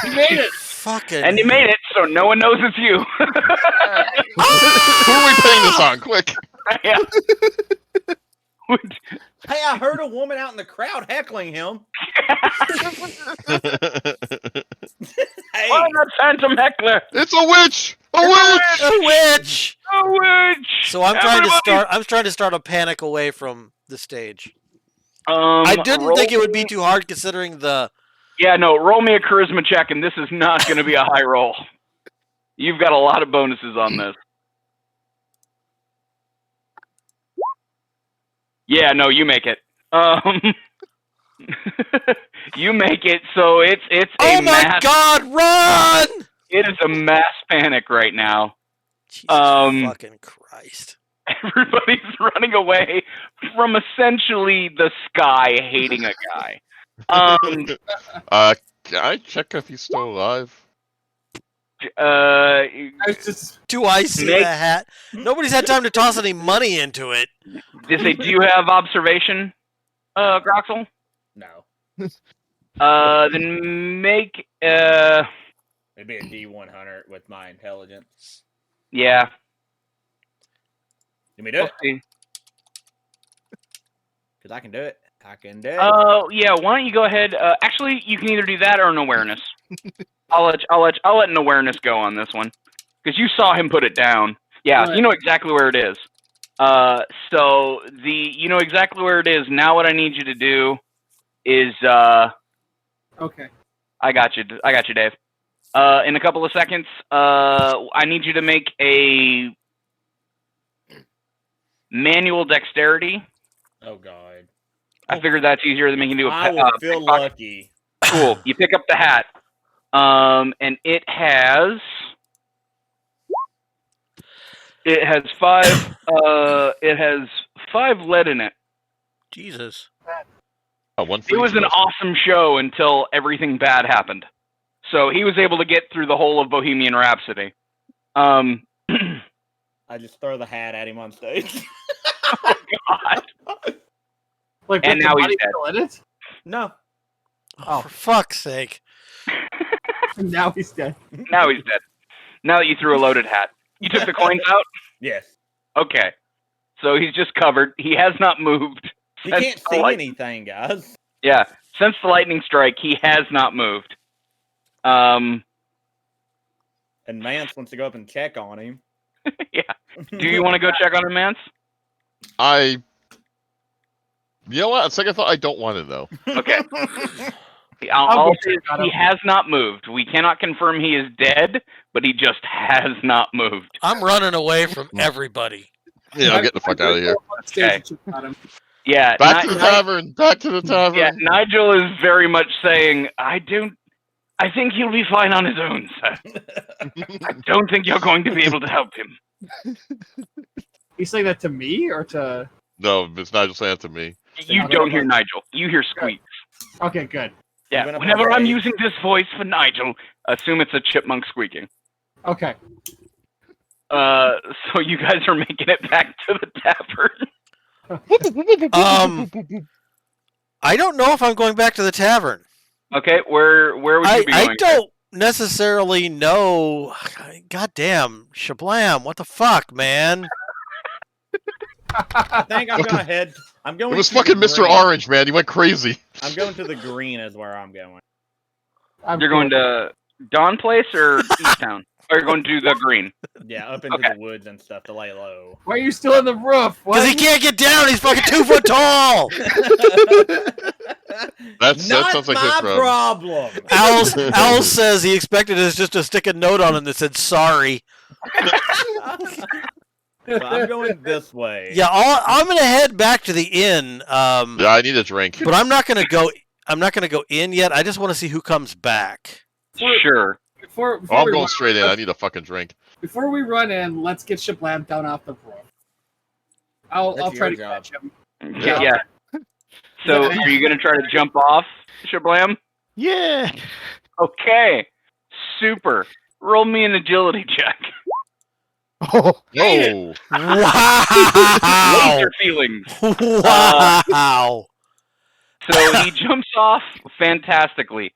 S3: You made it.
S1: Fucking.
S2: And you made it, so no one knows it's you.
S6: Who are we putting this on? Quick.
S2: Yeah.
S4: Hey, I heard a woman out in the crowd heckling him. Hey.
S2: Why not Phantom Heckler?
S6: It's a witch! A witch!
S1: A witch!
S2: A witch!
S1: So I'm trying to start a panic away from the stage. I didn't think it would be too hard considering the.
S2: Yeah, no. Roll me a charisma check, and this is not going to be a high roll. You've got a lot of bonuses on this. Yeah, no, you make it. You make it, so it's a
S1: oh my
S2: mass.
S1: God, run!
S2: It is a mass panic right now.
S1: Jesus fucking Christ!
S2: Everybody's running away from essentially the sky hating a guy.
S6: Can I check if he's still alive?
S1: Do I see the hat? Nobody's had time to toss any money into it.
S2: Do you have observation, Groxel?
S4: No.
S2: Then make
S4: Maybe a D100 with my intelligence.
S2: Yeah.
S4: Let me do it. Because I can do it. I can do it.
S2: Oh, yeah. Why don't you go ahead? Actually, you can either do that or an awareness. I'll let an awareness go on this one because you saw him put it down. Yeah, right. You know exactly where it is. So you know exactly where it is. Now, what I need you to do is
S3: okay.
S2: I got you, Dave. In a couple of seconds, I need you to make a manual dexterity.
S4: Oh God.
S2: I figured that's easier than making you do a
S4: I will feel
S2: pickpocket.
S4: lucky.
S2: Cool. You pick up the hat, and it has five. It has 5 lead in it.
S1: Jesus.
S6: Oh, one for
S2: It was
S6: each
S2: an
S6: of us.
S2: awesome show until everything bad happened. So he was able to get through the whole of Bohemian Rhapsody.
S4: I just throw the hat at him on stage.
S2: God.
S3: Like,
S2: And
S3: with
S2: now
S3: the
S2: he's
S3: money
S2: dead.
S3: still in it?
S4: No.
S3: Oh.
S1: For fuck's sake.
S3: Now he's dead.
S2: Now he's dead. Now that you threw a loaded hat. You took the coins out?
S4: Yes.
S2: Okay. So he's just covered. He has not moved.
S4: He
S2: since
S4: can't
S2: the
S4: see
S2: light-
S4: anything, guys.
S2: Yeah. Since the lightning strike, he has not moved.
S4: And Mance wants to go up and check on him.
S2: Yeah. Do you want to go check on him, Mance?
S6: You know what? On second thought, I don't want to know.
S2: Okay.
S3: I'll
S2: I'll
S3: go
S2: say
S3: check on
S2: he
S3: him.
S2: has not moved. We cannot confirm he is dead, but he just has not moved.
S1: I'm running away from everybody.
S6: Yeah, I'll get the fuck out of here.
S2: Okay.
S3: Okay.
S2: Yeah.
S6: Back to the tavern. Back to the tavern.
S2: Yeah, Nigel is very much saying, I think he'll be fine on his own, sir. I don't think you're going to be able to help him.
S3: You saying that to me or to?
S6: No, it's Nigel saying it to me.
S2: You don't hear Nigel. You hear squeaks.
S3: Okay, good.
S2: Yeah, whenever I'm using this voice for Nigel, assume it's a chipmunk squeaking.
S3: Okay.
S2: So you guys are making it back to the tavern.
S1: I don't know if I'm going back to the tavern.
S2: Okay, where would you be going?
S1: I don't necessarily know. Goddamn, Shablam! What the fuck, man?
S4: I think I'm gonna head. I'm going.
S6: It was
S4: to the
S6: fucking Mr.
S4: green.
S6: Orange, man. He went crazy.
S4: I'm going to the green. Is where I'm going.
S2: You're going to Dawn Place or East Town? Or you're going to the green?
S4: Yeah, up into the woods and stuff to lay low.
S3: Why are you still on the roof?
S1: Because he can't get down. He's fucking 2 foot tall.
S6: That sounds like his
S4: problem.
S1: Al says he expected us just to stick a note on him that said sorry.
S4: So I'm going this way.
S1: Yeah, I'm gonna head back to the inn.
S6: Yeah, I need a drink.
S1: But I'm not gonna go. I'm not gonna go in yet. I just want to see who comes back.
S2: Sure.
S3: Before
S6: I'm
S3: we
S6: going
S3: run-
S6: straight in. I need a fucking drink.
S3: Before we run in, let's get Shablam down off the roof. I'll try to catch him.
S2: Yeah. So are you going to try to jump off, Shablam?
S5: Yeah.
S2: Okay. Super. Roll me an agility check.
S5: Oh.
S6: Whoa.
S1: Wow.
S2: Laser feelings.
S1: Wow.
S2: So he jumps off fantastically.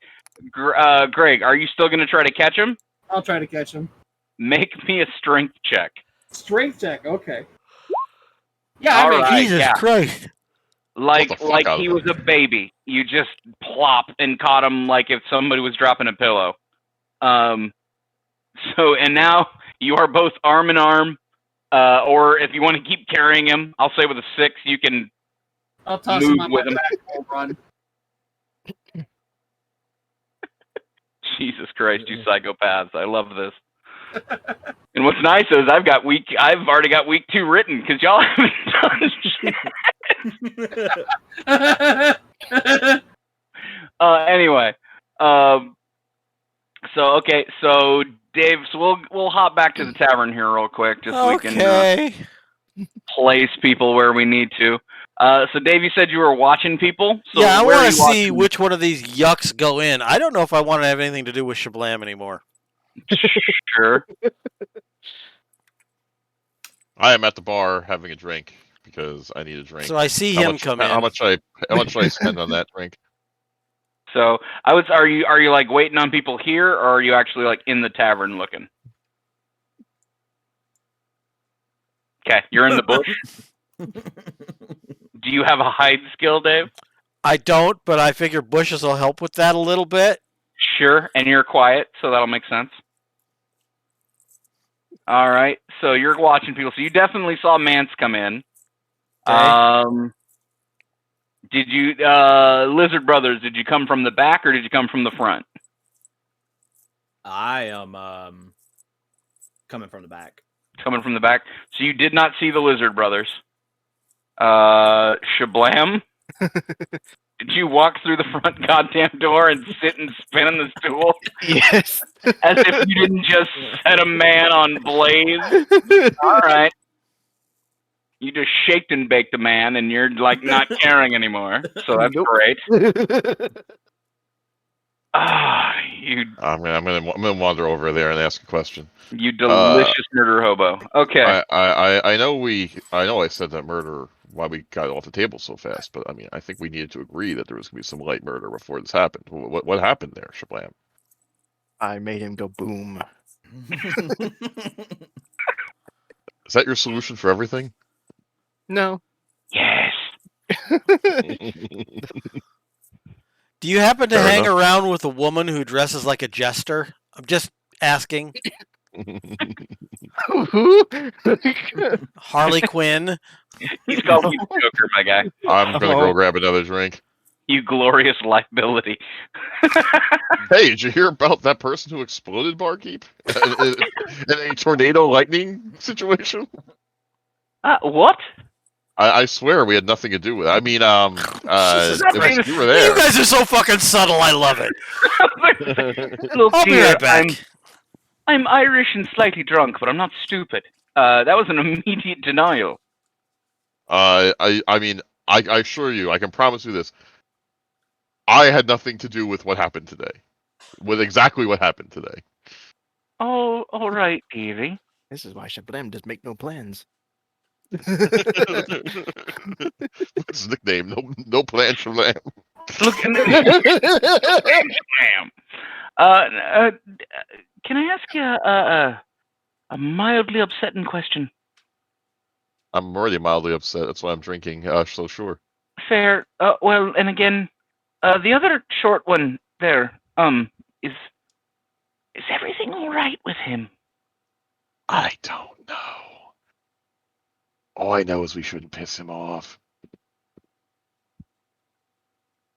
S2: Greg, are you still going to try to catch him?
S3: I'll try to catch him.
S2: Make me a strength check.
S3: Strength check, okay. Yeah,
S2: All
S3: I mean,
S2: right,
S1: Jesus
S2: yeah.
S1: Christ.
S2: Like
S6: Get the fuck out
S2: he
S6: of
S2: was a baby. You just plop and caught him like if somebody was dropping a pillow. So and now you are both arm in arm. Or if you want to keep carrying him, I'll say with a 6, you can
S3: I'll toss
S2: move
S3: him on my
S2: with him.
S3: back. We'll run.
S2: Jesus Christ, you psychopaths! I love this. And what's nice is I've already got week 2 written because y'all haven't done shit. Anyway, so Dave, so we'll hop back to the tavern here real quick, just so we can place people where we need to. So Dave, you said you were watching people. So
S1: Yeah, I
S2: where are
S1: want to
S2: you
S1: see
S2: watching?
S1: which one of these yucks go in. I don't know if I want to have anything to do with Shablam anymore.
S2: Sure.
S6: I am at the bar having a drink because I need a drink.
S1: So I see him come in.
S6: How much should I spend on that drink?
S2: So are you like waiting on people here, or are you actually like in the tavern looking? Okay, you're in the bush. Do you have a hide skill, Dave?
S1: I don't, but I figure bushes will help with that a little bit.
S2: Sure, and you're quiet, so that'll make sense. All right, so you're watching people. So you definitely saw Mance come in.
S1: Okay.
S2: Did you, Lizard Brothers? Did you come from the back or did you come from the front?
S4: I am coming from the back.
S2: Coming from the back. So you did not see the Lizard Brothers. Shablam, did you walk through the front goddamn door and sit and spin on the stool
S5: Yes.
S2: as if you didn't just set a man on blaze? All right. You just shaked and baked a man, and you're like not caring anymore. So that's
S5: Nope.
S2: great. You
S6: I'm gonna wander over there and ask a question.
S2: you delicious murder hobo. Okay.
S6: I know I said that murder why we got off the table so fast, but I mean I think we needed to agree that there was gonna be some light murder before this happened. What happened there, Shablam?
S5: I made him go boom.
S6: Is that your solution for everything?
S5: No.
S2: Yes.
S1: Do you happen to
S6: Fair
S1: hang
S6: enough.
S1: around with a woman who dresses like a jester? I'm just asking. Harley Quinn.
S2: He's calling you Joker, my guy.
S6: I'm gonna go grab another drink.
S2: You glorious liability.
S6: Hey, did you hear about that person who exploded, Barkeep? In a tornado lightning situation?
S2: What?
S1: I
S6: swear we had nothing to do with it. I mean,
S1: Jesus
S6: you
S1: Christ.
S6: were there.
S1: You guys are so fucking subtle. I love it.
S2: Look,
S1: I'll be
S2: dear,
S1: right back.
S2: I'm Irish and slightly drunk, but I'm not stupid. That was an immediate denial.
S6: I mean, I assure you, I can promise you this. I had nothing to do with what happened today. With exactly what happened today.
S2: Oh, all right, Evie.
S5: This is why Shablam does make no plans.
S6: What's his nickname? No plan for Lamb.
S2: Look, can I ask you a mildly upsetting question?
S6: I'm already mildly upset. That's why I'm drinking. So sure.
S2: Fair. Well, and again, the other short one there. Is everything all right with him?
S6: I don't know. All I know is we shouldn't piss him off.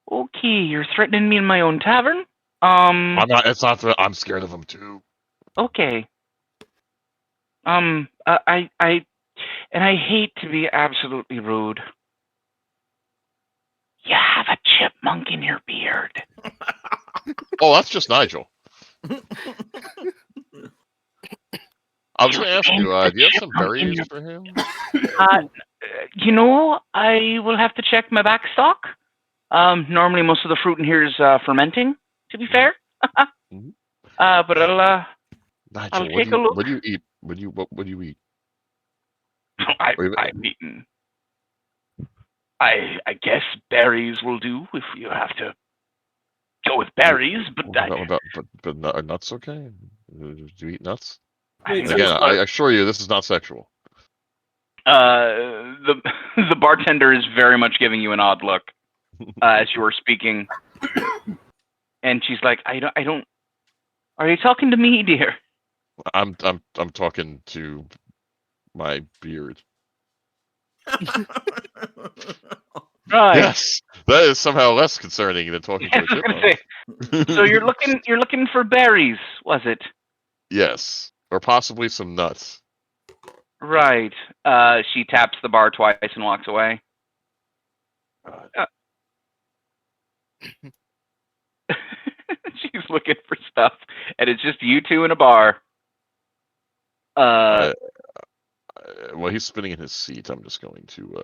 S2: Okay, you're threatening me in my own tavern.
S6: I'm not. It's not. I'm scared of him too.
S2: Okay. I hate to be absolutely rude. You have a chipmunk in your beard.
S6: Oh, that's just Nigel. I was going to ask you, do you have some berries for him?
S2: You know, I will have to check my back stock. Normally, most of the fruit in here is fermenting. To be fair, but I'll
S6: Nigel,
S2: take a look.
S6: What do you eat? What do you eat?
S2: I'm eating. I guess berries will do if you have to go with berries. But
S6: nuts, okay? Do you eat nuts?
S3: Wait,
S6: Again, I assure you, this is not sexual.
S2: The bartender is very much giving you an odd look as you are speaking, and she's like, "I don't. Are you talking to me, dear?"
S6: I'm talking to my beard.
S2: Right.
S6: Yes, that is somehow less concerning than talking to a chipmunk.
S2: So you're looking for berries, was it?
S6: Yes, or possibly some nuts.
S2: Right. She taps the bar twice and walks away. She's looking for stuff, and it's just you two in a bar.
S6: While he's spinning in his seat, I'm just going to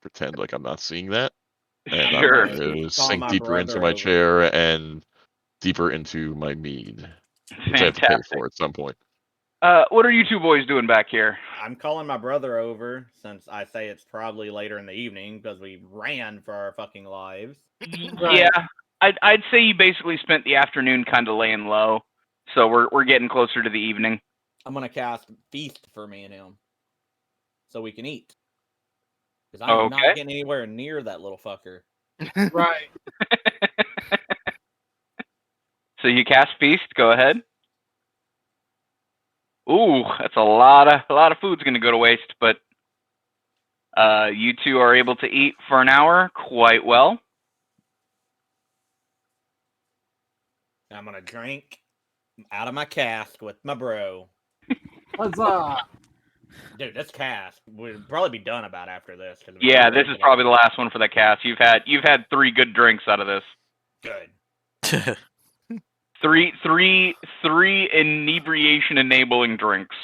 S6: pretend like I'm not seeing that. And
S2: Sure.
S6: I'm going to sink deeper into my chair and deeper into my mead, which I have to pay for at some point.
S2: What are you two boys doing back here?
S4: I'm calling my brother over since I say it's probably later in the evening because we ran for our fucking lives.
S2: Yeah, I'd say you basically spent the afternoon kind of laying low, so we're getting closer to the evening.
S4: I'm gonna cast feast for me and him, so we can eat. Because I'm not getting anywhere near that little fucker.
S3: Right.
S2: So you cast feast. Go ahead. Ooh, that's a lot of food's gonna go to waste, but you two are able to eat for an hour quite well.
S4: I'm gonna drink out of my cask with my bro.
S3: Huzzah!
S4: Dude, this cask would probably be done about after this.
S2: Yeah, this is probably the last one for the cast. You've had 3 good drinks out of this.
S4: Good.
S2: Three inebriation enabling drinks.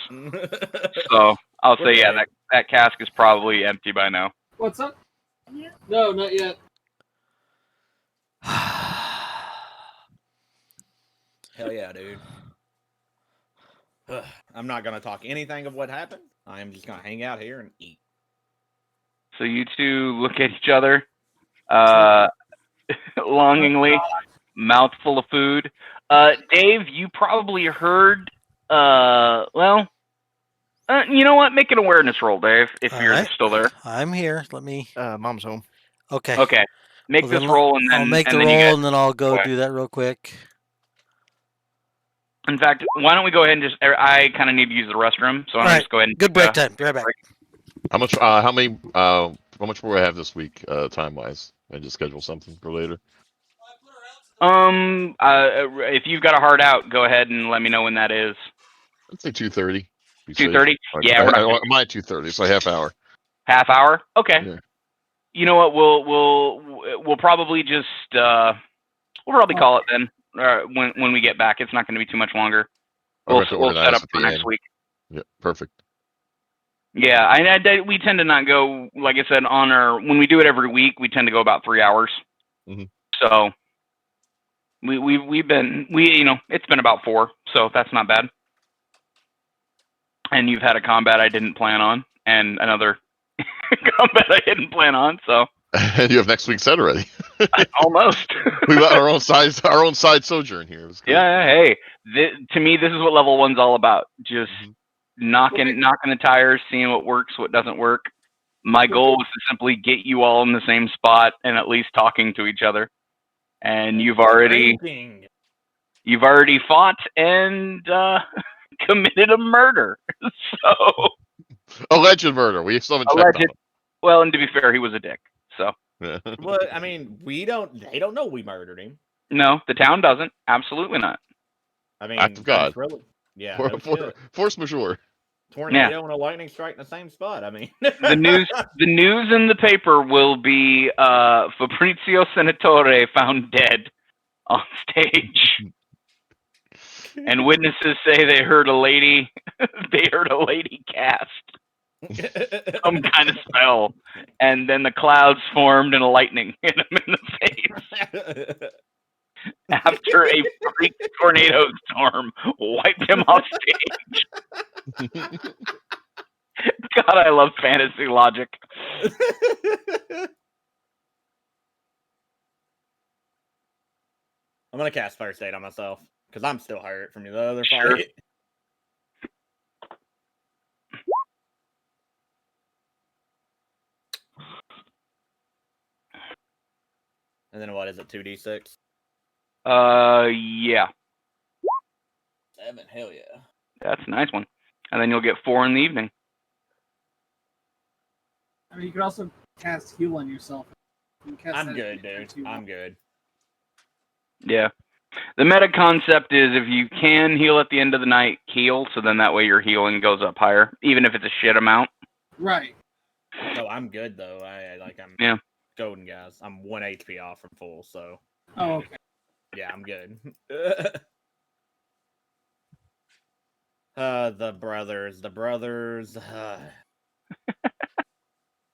S2: So I'll say, yeah, that cask is probably empty by now.
S3: What's up? No, not yet.
S4: Hell yeah, dude. I'm not gonna talk anything of what happened. I am just gonna hang out here and eat.
S2: So you two look at each other, longingly, mouthful of food. Dave, you probably heard. You know what? Make an awareness roll, Dave, if you're
S1: right.
S2: still there.
S1: I'm here. Let me.
S5: Mom's home.
S1: Okay.
S2: Okay. Make
S1: Well,
S2: this
S1: then
S2: roll, and then
S1: I'll make the
S2: and then you
S1: roll,
S2: guys
S1: and then I'll go
S2: away.
S1: do that real quick.
S2: In fact, why don't we go ahead and I kind of need to use the restroom, so why don't we just go ahead and
S1: Good break time. Be right back.
S6: How much? How much more do I have this week, time wise? I just schedule something for later.
S2: If you've got a hard out, go ahead and let me know when that is.
S6: Let's say 2:30.
S2: 2:30. Yeah,
S6: I'm at 2:30, so half hour.
S2: Half hour. Okay.
S6: Yeah.
S2: You know what? We'll probably just we'll probably call it then. When we get back, it's not going to be too much longer. We'll set up for next week.
S6: Yeah, perfect.
S2: Yeah, we tend to not go, like I said, when we do it every week, we tend to go about 3 hours.
S6: Mm-hmm.
S2: So it's been about 4, so that's not bad. And you've had a combat I didn't plan on, and another combat I didn't plan on. So.
S6: And you have next week's set already.
S2: Almost.
S6: We've got our own side sojourn here.
S2: Yeah. Hey, to me, this is what level 1's all about. Just knocking the tires, seeing what works, what doesn't work. My goal was to simply get you all in the same spot and at least talking to each other. And you've already fought and committed a murder. So
S6: alleged murder. We still haven't checked on him.
S2: Well, and to be fair, he was a dick. So.
S4: Well, I mean, they don't know we murdered him.
S2: No, the town doesn't. Absolutely not.
S4: I mean,
S6: act of God.
S4: Really, yeah.
S6: Force majour.
S4: Tornado and a lightning strike in the same spot. I mean,
S2: the news in the paper will be Fabrizio Senatore found dead on stage, and witnesses say they heard a lady cast some kind of spell, and then the clouds formed and a lightning hit him in the face after a freak tornado storm wiped him off stage. God, I love fantasy logic.
S4: I'm gonna cast First Aid on myself because I'm still hurt from the other
S2: Sure.
S4: fight. And then what is it? 2d6.
S2: Yeah.
S4: 7. Hell yeah.
S2: That's a nice one. And then you'll get 4 in the evening.
S3: I mean, you could also cast heal on yourself.
S4: I'm good, dude. I'm good.
S2: Yeah. The meta concept is if you can heal at the end of the night, heal. So then that way your healing goes up higher, even if it's a shit amount.
S3: Right.
S4: No, I'm good though. I'm golden, guys. I'm 1 HP off from full, so.
S3: Oh, okay.
S4: Yeah, I'm good. The brothers.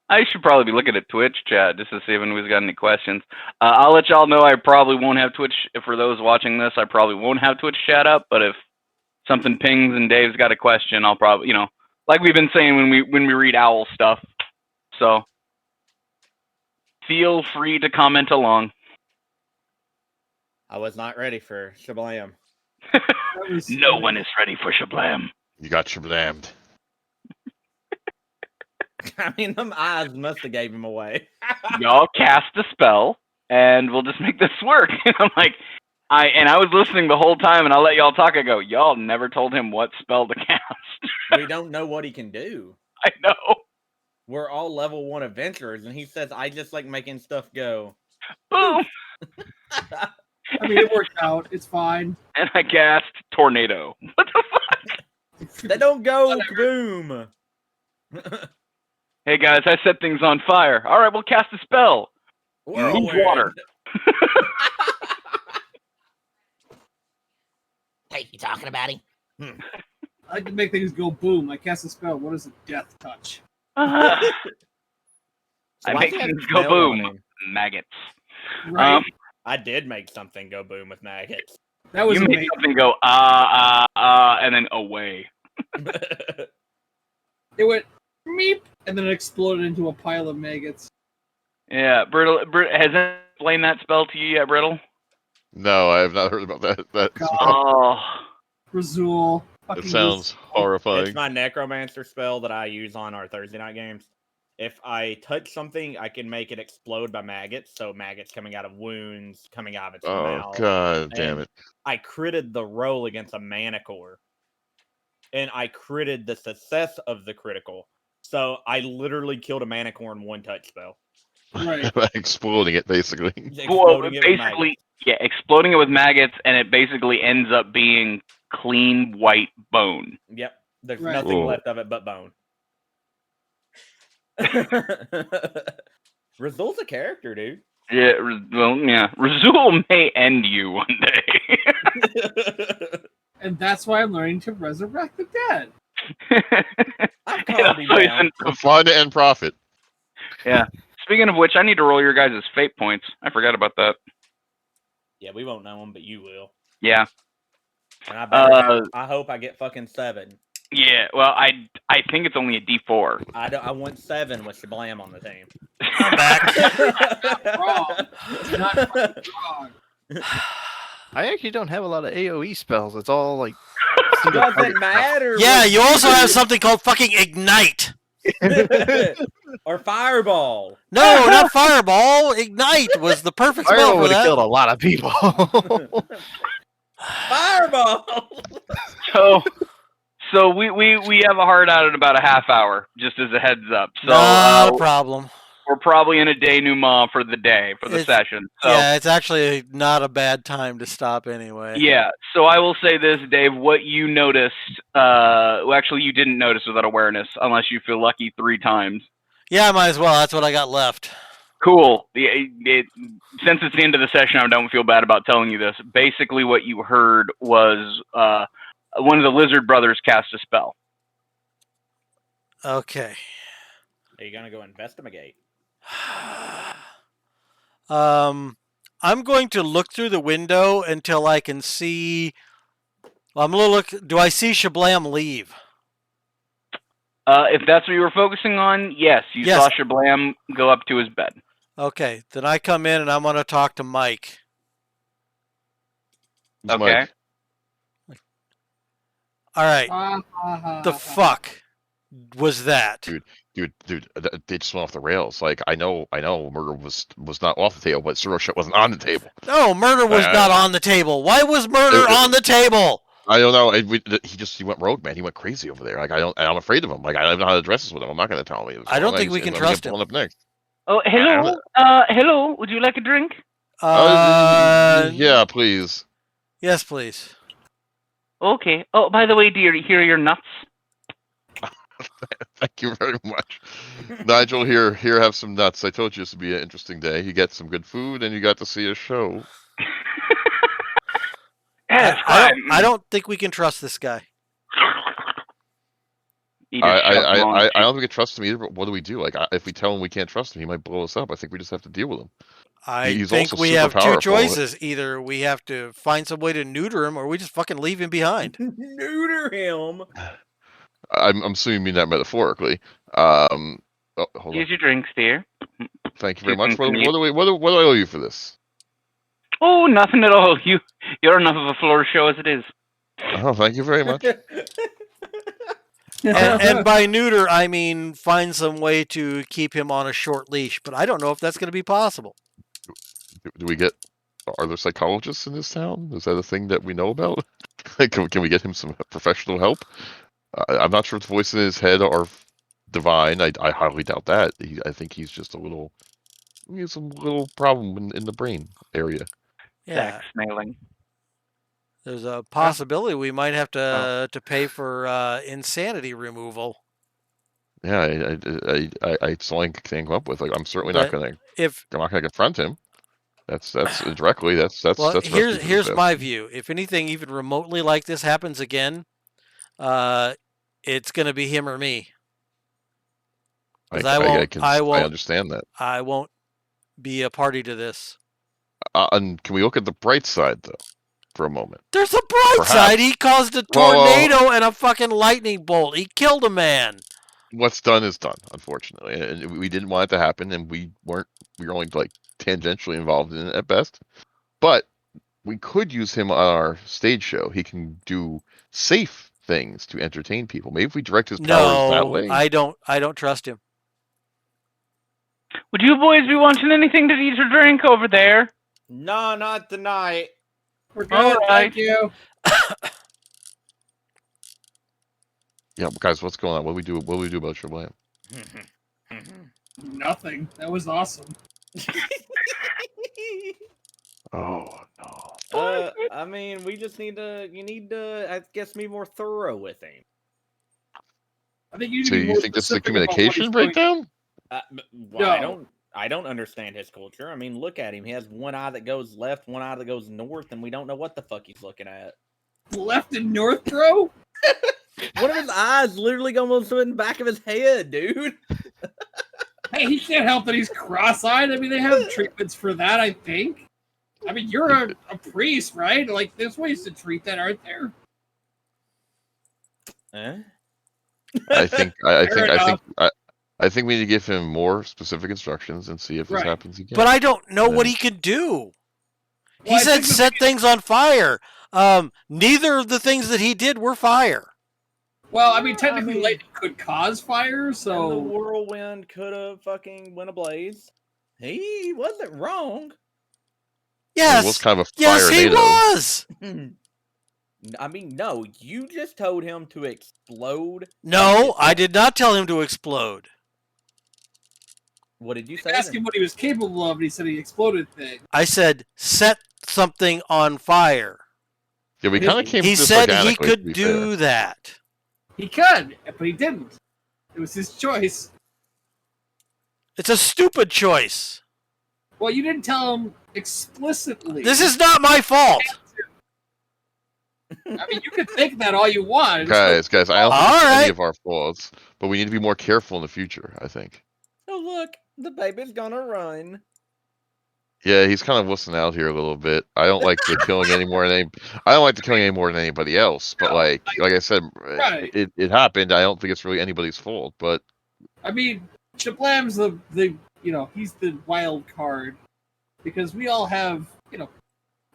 S2: I should probably be looking at Twitch chat just to see if anyone's got any questions. I'll let y'all know I probably won't have Twitch. For those watching this, I probably won't have Twitch chat up, but if something pings and Dave's got a question, I'll probably, like we've been saying when we read Owl stuff. So feel free to comment along.
S4: I was not ready for Shablam.
S2: No one is ready for Shablam.
S6: You got shablammed.
S4: I mean, them eyes must have gave him away.
S2: Y'all cast a spell, and we'll just make this work. And I'm like, I was listening the whole time, and I'll let y'all talk. I go, y'all never told him what spell to cast.
S4: We don't know what he can do.
S2: I know.
S4: We're all level 1 adventurers, and he says, I just like making stuff go.
S2: Boom!
S3: I mean, it worked out. It's fine.
S2: And I cast tornado. What the fuck?
S4: They don't go boom.
S2: Hey guys, I set things on fire. All right, we'll cast a spell. Move water.
S10: Hey, you talking about him?
S3: I like to make things go boom. I cast a spell. What is a death touch?
S2: I
S4: why
S2: make
S4: does he have
S2: things go
S4: smell on
S2: boom.
S4: him?
S2: Maggots.
S3: Right.
S4: I did make something go boom with maggots.
S3: That was
S2: You made
S3: amazing.
S2: something go and then away.
S3: It went meep, and then it exploded into a pile of maggots.
S2: Yeah, Brittle. Has anyone explained that spell to you yet, Brittle?
S6: No, I have not heard about that.
S2: Oh,
S3: Razul.
S6: It sounds horrifying.
S4: It's my necromancer spell that I use on our Thursday night games. If I touch something, I can make it explode by maggots. So maggots coming out of wounds, coming out of its mouth.
S6: Oh god damn
S4: And
S6: it!
S4: I critted the roll against a manicore, and I critted the success of the critical. So I literally killed a manicore in one touch spell.
S3: Right.
S6: By exploding it, basically.
S4: Exploding it with maggots.
S2: basically, yeah, exploding it with maggots, and it basically ends up being clean white bone.
S4: Yep. There's
S3: Right.
S4: nothing
S6: Whoa.
S4: left of it but bone. Rizul's a character, dude.
S2: Yeah, well, yeah. Razul may end you one day.
S3: And that's why I'm learning to resurrect the dead.
S4: I've calmed him down.
S6: For fun and profit.
S2: Yeah. Speaking of which, I need to roll your guys' fate points. I forgot about that.
S4: Yeah, we won't know him, but you will.
S2: Yeah.
S4: And I hope I get fucking 7.
S2: Yeah. Well, I think it's only a D4.
S4: I want 7 with Shablam on the team.
S1: I'm back.
S3: Wrong. It's not fucking wrong.
S5: I actually don't have a lot of AoE spells. It's all like.
S4: Doesn't matter.
S1: Yeah, you also have something called fucking Ignite.
S4: Or Fireball.
S1: No, not Fireball. Ignite was the perfect spell
S5: Fireball
S1: for
S5: would have
S1: that.
S5: killed a lot of people.
S4: Fireball.
S2: So we have a hard out in about a half hour, just as a heads up. So
S1: Not a problem.
S2: we're probably in a denouement for the day, for the
S1: It's-
S2: session. So
S1: Yeah, it's actually not a bad time to stop anyway.
S2: yeah, so I will say this, Dave, what you noticed, well, actually you didn't notice without awareness, unless you feel lucky 3 times.
S1: Yeah, I might as well. That's what I got left.
S2: Cool. Since it's the end of the session, I don't feel bad about telling you this. Basically what you heard was one of the lizard brothers cast a spell.
S1: Okay.
S4: Are you gonna go investigate?
S1: I'm going to look through the window until I can see. Well, I'm gonna look. Do I see Shablam leave?
S2: If that's what you were focusing on, yes, you
S1: Yes.
S2: saw Shablam go up to his bed.
S1: Okay, then I come in and I'm gonna talk to Mike.
S2: Okay.
S1: All right. The fuck was that?
S6: Dude, they just went off the rails. Like I know, murder was not off the table, but zero shit wasn't on the table.
S1: No, murder was not on the table. Why was murder on the table?
S6: I don't know. He went rogue, man. He went crazy over there. Like I'm afraid of him. Like I don't know how to address this with him. I'm not going to tell him.
S1: I don't think we can trust him.
S6: Up next.
S2: Oh, hello. Hello. Would you like a drink?
S6: Yeah, please.
S1: Yes, please.
S2: Okay. Oh, by the way, dear, here are your nuts.
S6: Thank you very much, Nigel. Here, have some nuts. I told you this would be an interesting day. You get some good food, and you got to see a show.
S1: I don't think we can trust this guy.
S6: I don't think we can trust him either. But what do we do? Like, if we tell him we can't trust him, he might blow us up. I think we just have to deal with him.
S1: I think we have 2 choices. Either we have to find some way to neuter him, or we just fucking leave him behind.
S4: Neuter him.
S6: I'm assuming you mean that metaphorically. Hold
S2: Here's
S6: on.
S2: your drinks, dear.
S6: Thank you very much. What do I owe you for this?
S2: Oh, nothing at all. You're enough of a floor show as it is.
S6: Oh, thank you very much.
S1: and by neuter, I mean find some way to keep him on a short leash. But I don't know if that's going to be possible.
S6: Do we get? Are there psychologists in this town? Is that a thing that we know about? Can we get him some professional help? I'm not sure if the voices in his head are divine. I highly doubt that. I think he's just he has a little problem in the brain area.
S1: Yeah.
S2: Smelling.
S1: There's a possibility we might have to pay for insanity removal.
S6: Yeah, it's the only thing I come up with. Like, I'm certainly not
S1: But
S6: gonna.
S1: if
S6: I'm not gonna confront him. That's directly. That's
S1: well,
S6: recipe for
S1: here's
S6: success.
S1: my view. If anything even remotely like this happens again, it's gonna be him or me. Because
S6: I understand that.
S1: I won't be a party to this.
S6: And can we look at the bright side though, for a moment?
S1: There's a bright side. He caused a tornado and a fucking lightning bolt. He killed a man.
S6: What's done is done, unfortunately, and we didn't want it to happen, and we were only like tangentially involved in it at best. But we could use him on our stage show. He can do safe things to entertain people. Maybe if we direct his powers that way.
S1: I don't trust him.
S8: Would you boys be wanting anything to eat or drink over there?
S4: No, not tonight.
S3: We're good, thank you.
S6: Yeah, guys, what's going on? What do we do? What do we do about Shablam?
S3: Nothing. That was awesome.
S6: Oh no.
S4: I mean, we just need to. You need to, I guess, be more thorough with him.
S3: I think you.
S6: So you think this is a communication breakdown?
S4: Well, I don't understand his culture. I mean, look at him. He has one eye that goes left, one eye that goes north, and we don't know what the fuck he's looking at.
S3: Left and north, bro?
S4: One of his eyes literally almost in the back of his head, dude.
S3: Hey, he can't help that he's cross-eyed. I mean, they have treatments for that, I think. I mean, you're a priest, right? Like, there's ways to treat that, aren't there?
S6: I think we need to give him more specific instructions and see if this happens again.
S1: But I don't know what he could do. He said set things on fire. Neither of the things that he did were fire.
S3: Well, I mean, technically, lightning could cause fire, so...
S4: And the whirlwind could have fucking went ablaze. He wasn't wrong.
S1: Yes.
S6: It was kind of a
S1: yes, he
S6: fire-nado.
S1: was.
S4: I mean, no, you just told him to explode.
S1: No, I did not tell him to explode.
S4: What did you say?
S3: Ask him what he was capable of, and he said he exploded things.
S1: I said set something on fire.
S6: Yeah, we kind of came.
S1: He
S6: to this
S1: said he
S6: organically, to
S1: could
S6: be
S1: do
S6: fair.
S1: that.
S3: He could, but he didn't. It was his choice.
S1: It's a stupid choice.
S3: Well, you didn't tell him explicitly.
S1: This is not my fault.
S3: I mean, you can think that all you want.
S6: Guys, I don't think
S1: All
S6: it's
S1: right.
S6: any of our faults, but we need to be more careful in the future, I think.
S4: Oh, look, the baby's gonna run.
S6: Yeah, he's kind of wussing out here a little bit. I don't like the killing any more than anybody else. But like I said, it happened. I don't think it's really anybody's fault. But
S3: I mean, Shablam's the he's the wild card because we all have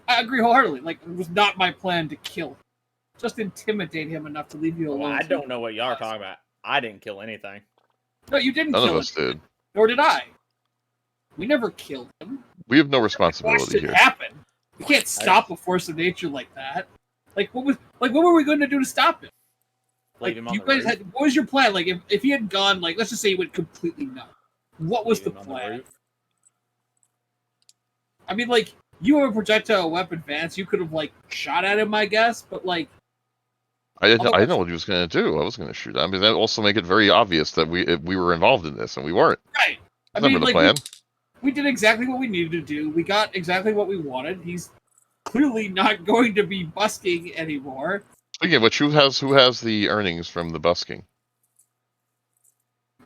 S3: I agree wholeheartedly. Like, it was not my plan to kill him. Just intimidate him enough to leave you alone.
S4: Well, I don't know what y'all are talking about. I didn't kill anything.
S3: No, you didn't
S6: none
S3: kill
S6: of us
S3: him.
S6: did.
S3: Nor did I. We never killed him.
S6: We have no
S3: We
S6: responsibility
S3: watched it
S6: here.
S3: happen. We can't stop a force of nature like that. Like, what were we going to do to stop him? Like,
S4: Leave him on
S3: you
S4: the
S3: guys
S4: roof.
S3: what was your plan? Like, if he had gone, like, let's just say he went completely nuts. What was the
S4: Leave him on the
S3: plan?
S4: roof.
S3: I mean, like, you have a projectile weapon, Vance. You could have, like, shot at him, I guess, but, like...
S6: I know what he was going to do. I was going to shoot at him. But that also make it very obvious that we were involved in this, and we weren't.
S3: Right.
S6: That's never the plan.
S3: We did exactly what we needed to do. We got exactly what we wanted. He's clearly not going to be busking anymore.
S6: Speaking of which, who has the earnings from the busking?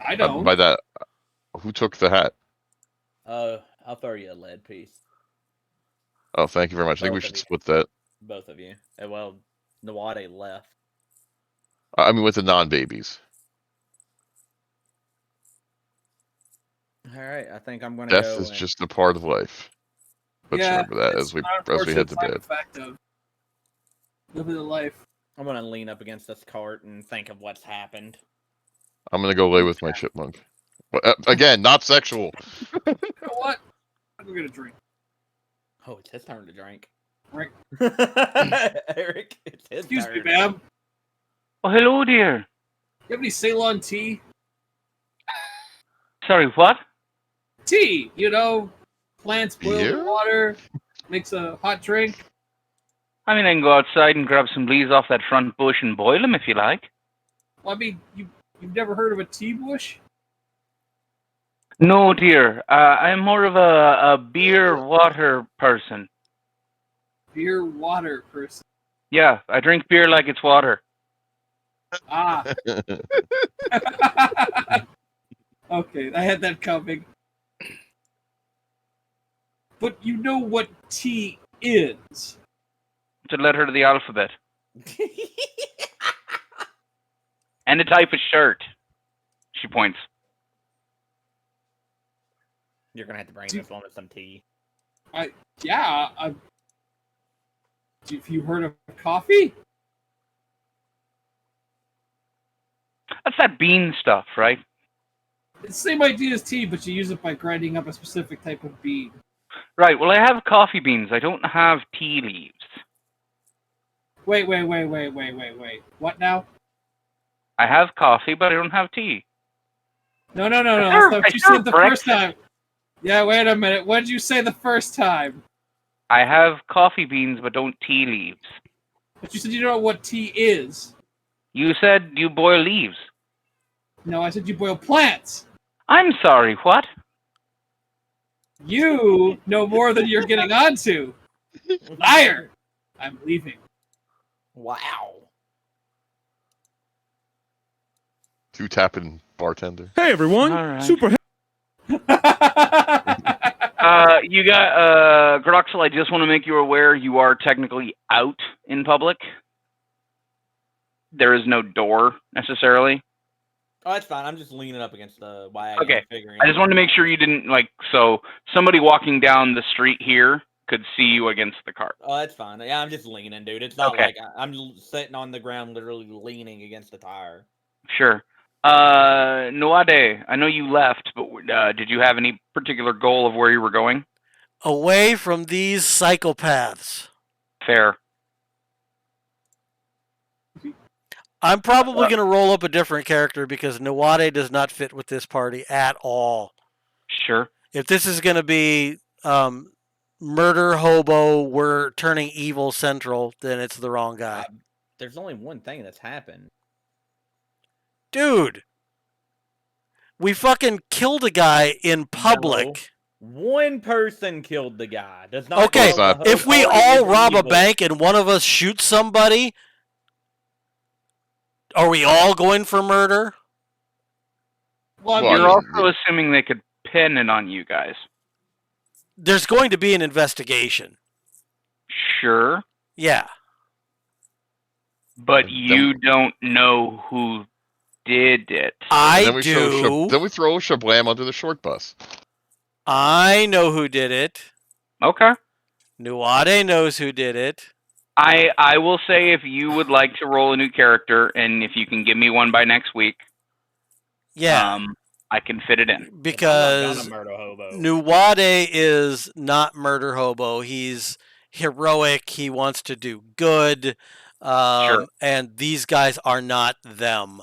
S3: I don't.
S6: By that, who took the hat?
S4: I'll throw you a lead piece.
S6: Oh, thank you very much. I think we
S4: Both of
S6: should
S4: you.
S6: split that.
S4: Both of you. Well, Nawade left.
S6: I mean, with the non-babies.
S4: All right, I think I'm gonna
S6: Death
S4: go.
S6: is just a part of life. Let's remember that
S3: it's
S6: as we
S3: an
S6: head to
S3: unfortunate side
S6: bed.
S3: effect of living the life.
S4: I'm gonna lean up against this cart and think of what's happened.
S6: I'm gonna go lay with my chipmunk. But, again, not sexual.
S3: You know what? I'm gonna drink.
S4: Oh, it's his turn to drink.
S3: Right.
S4: Eric, it's his
S3: Excuse
S4: turn.
S3: me, ma'am.
S8: Oh, hello, dear.
S3: You have any Ceylon tea?
S8: Sorry, what?
S3: Tea, plants boiled in
S6: Beer?
S3: water, makes a hot drink.
S8: I mean, I can go outside and grab some leaves off that front bush and boil them if you like.
S3: Well, I mean, you've never heard of a tea bush?
S8: No, dear. I'm more of a beer water person.
S3: Beer water person.
S8: Yeah, I drink beer like it's water.
S3: Ah. Okay, I had that coming. But you know what tea is.
S8: It's a letter to the alphabet. And a type of shirt. She points.
S4: You're gonna have to bring this one with some tea.
S3: Yeah. Have you heard of coffee?
S8: That's that bean stuff, right?
S3: It's the same idea as tea, but you use it by grinding up a specific type of bean.
S8: Right, well, I have coffee beans. I don't have tea leaves.
S3: Wait. What now?
S8: I have coffee, but I don't have tea.
S3: No. That's what you said the first time. Yeah, wait a minute. What did you say the first time?
S8: I have coffee beans, but don't tea leaves.
S3: But you said you don't know what tea is.
S8: You said you boil leaves.
S3: No, I said you boil plants.
S8: I'm sorry, what?
S3: You know more than you're getting onto. Liar! I'm leaving.
S4: Wow.
S6: Two-tapping bartender.
S7: Hey everyone,
S8: All right.
S7: super.
S8: You got, Groxel, I just want to make you aware you are technically out in public. There is no door, necessarily.
S4: Oh, that's fine. I'm just leaning up against the wagon.
S8: Okay.
S4: Figuring
S8: I just wanted to make sure you didn't, so somebody walking down the street here could see you against the cart.
S4: Oh, that's fine. Yeah, I'm just leaning, dude. It's not
S8: Okay.
S4: like I'm sitting on the ground, literally leaning against the tire.
S8: Sure. Noade, I know you left, but did you have any particular goal of where you were going?
S1: Away from these psychopaths.
S8: Fair.
S1: I'm probably going to roll up a different character because Nawade does not fit with this party at all.
S8: Sure.
S1: If this is going to be murder hobo, we're turning evil central, then it's the wrong guy.
S4: There's only one thing that's happened.
S1: Dude, we fucking killed a guy in public.
S4: One person killed the guy. Does not.
S1: Okay,
S4: tell the
S1: if we
S4: whole party
S1: all
S4: is
S1: rob a
S4: evil.
S1: bank and one of us shoots somebody, are we all going for murder?
S3: Well,
S8: You're also assuming they could pin it on you guys.
S1: There's going to be an investigation.
S8: Sure.
S1: Yeah.
S8: But you don't know who did it.
S1: I
S6: then we
S1: do.
S6: Then we throw Shablam under the short bus.
S1: I know who did it.
S8: Okay.
S1: Nuade knows who did it.
S8: I will say if you would like to roll a new character, and if you can give me one by next week,
S1: Yeah.
S8: I can fit it in.
S1: Because
S4: murder hobo.
S1: Nuade is not murder hobo. He's heroic. He wants to do good.
S8: Sure.
S1: And these guys are not them.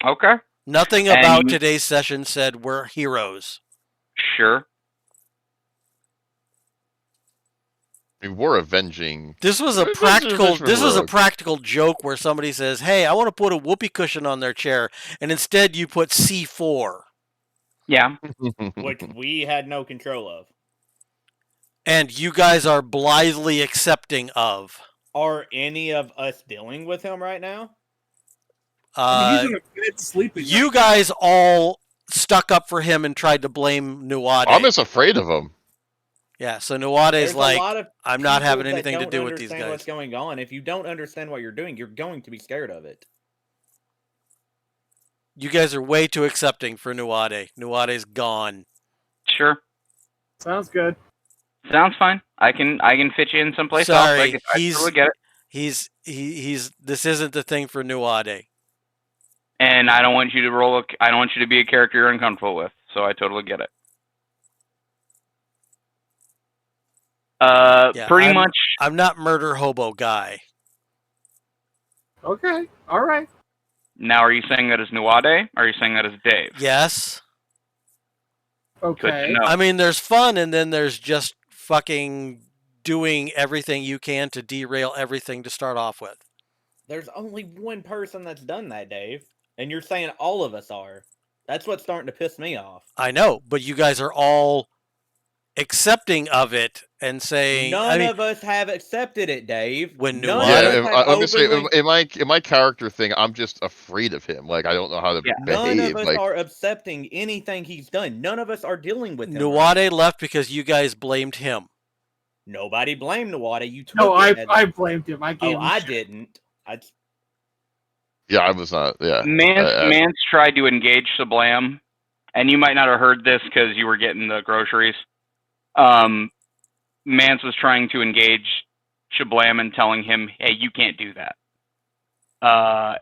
S8: Okay.
S1: Nothing
S8: And
S1: about
S8: you-
S1: today's session said we're heroes.
S8: Sure.
S6: I mean, we're avenging.
S1: This was a
S6: This is
S1: practical.
S6: avenging
S1: This was a
S6: rogue.
S1: practical joke where somebody says, "Hey, I want to put a whoopee cushion on their chair," and instead you put C4,
S8: Yeah.
S4: Which we had no control of.
S1: and you guys are blithely accepting of.
S4: Are any of us dealing with him right now?
S3: he's in a bed sleeping.
S1: You guys all stuck up for him and tried to blame Nuade.
S6: I'm as afraid of him.
S1: Yeah, so Nuade's
S4: There's
S1: like,
S4: a lot of
S1: I'm not
S4: people
S1: having
S4: that
S1: anything to
S4: don't
S1: do with these
S4: understand What's
S1: guys.
S4: going on? If you don't understand what you're doing, you're going to be scared of it.
S1: You guys are way too accepting for Nuade. Nuade's gone.
S8: Sure.
S3: Sounds good.
S8: Sounds fine. I can fit you in someplace
S1: Sorry,
S8: else. I totally get it.
S1: he's this isn't the thing for Nuade.
S8: And I don't want you to I don't want you to be a character you're uncomfortable with. So I totally get it.
S1: Yeah,
S8: Pretty much.
S1: I'm not murder hobo guy.
S3: Okay. All right.
S8: Now, are you saying that as Nuade? Or are you saying that as Dave?
S1: Yes.
S8: Good to
S3: Okay.
S8: know.
S1: I mean, there's fun, and then there's just fucking doing everything you can to derail everything to start off with.
S4: There's only one person that's done that, Dave. And you're saying all of us are. That's what's starting to piss me off.
S1: I know, but you guys are all accepting of it and saying,
S4: None of us have accepted it, Dave.
S1: When
S4: None
S1: Nuwade-
S4: of us
S6: Yeah,
S4: have
S6: I'm gonna say
S4: openly...
S6: in my character thing, I'm just afraid of him. Like I don't know how to
S4: None of
S6: behave.
S4: us
S6: Like
S4: are accepting anything he's done. None of us are dealing with him.
S1: Nuwade left because you guys blamed him.
S4: Nobody blamed Nuwade. You took
S3: No,
S4: it as
S3: I blamed him. I gave
S4: Oh,
S3: him
S4: I
S3: shit.
S4: didn't.
S6: yeah, I was not. Yeah,
S2: Mance tried to engage Sablam, and you might not have heard this because you were getting the groceries. Mance was trying to engage Shablam and telling him, "Hey, you can't do that,"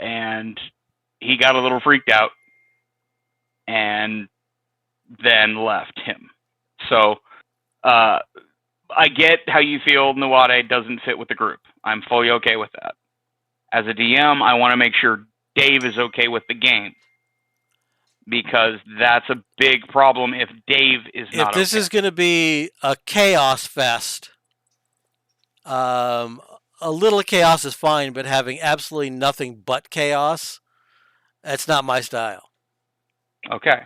S2: and he got a little freaked out, and then left him. So, I get how you feel. Nuwade doesn't fit with the group. I'm fully okay with that. As a DM, I want to make sure Dave is okay with the game, because that's a big problem if Dave is not
S1: If this
S2: okay.
S1: is going to be a chaos fest, a little chaos is fine, but having absolutely nothing but chaos, that's not my style.
S2: Okay,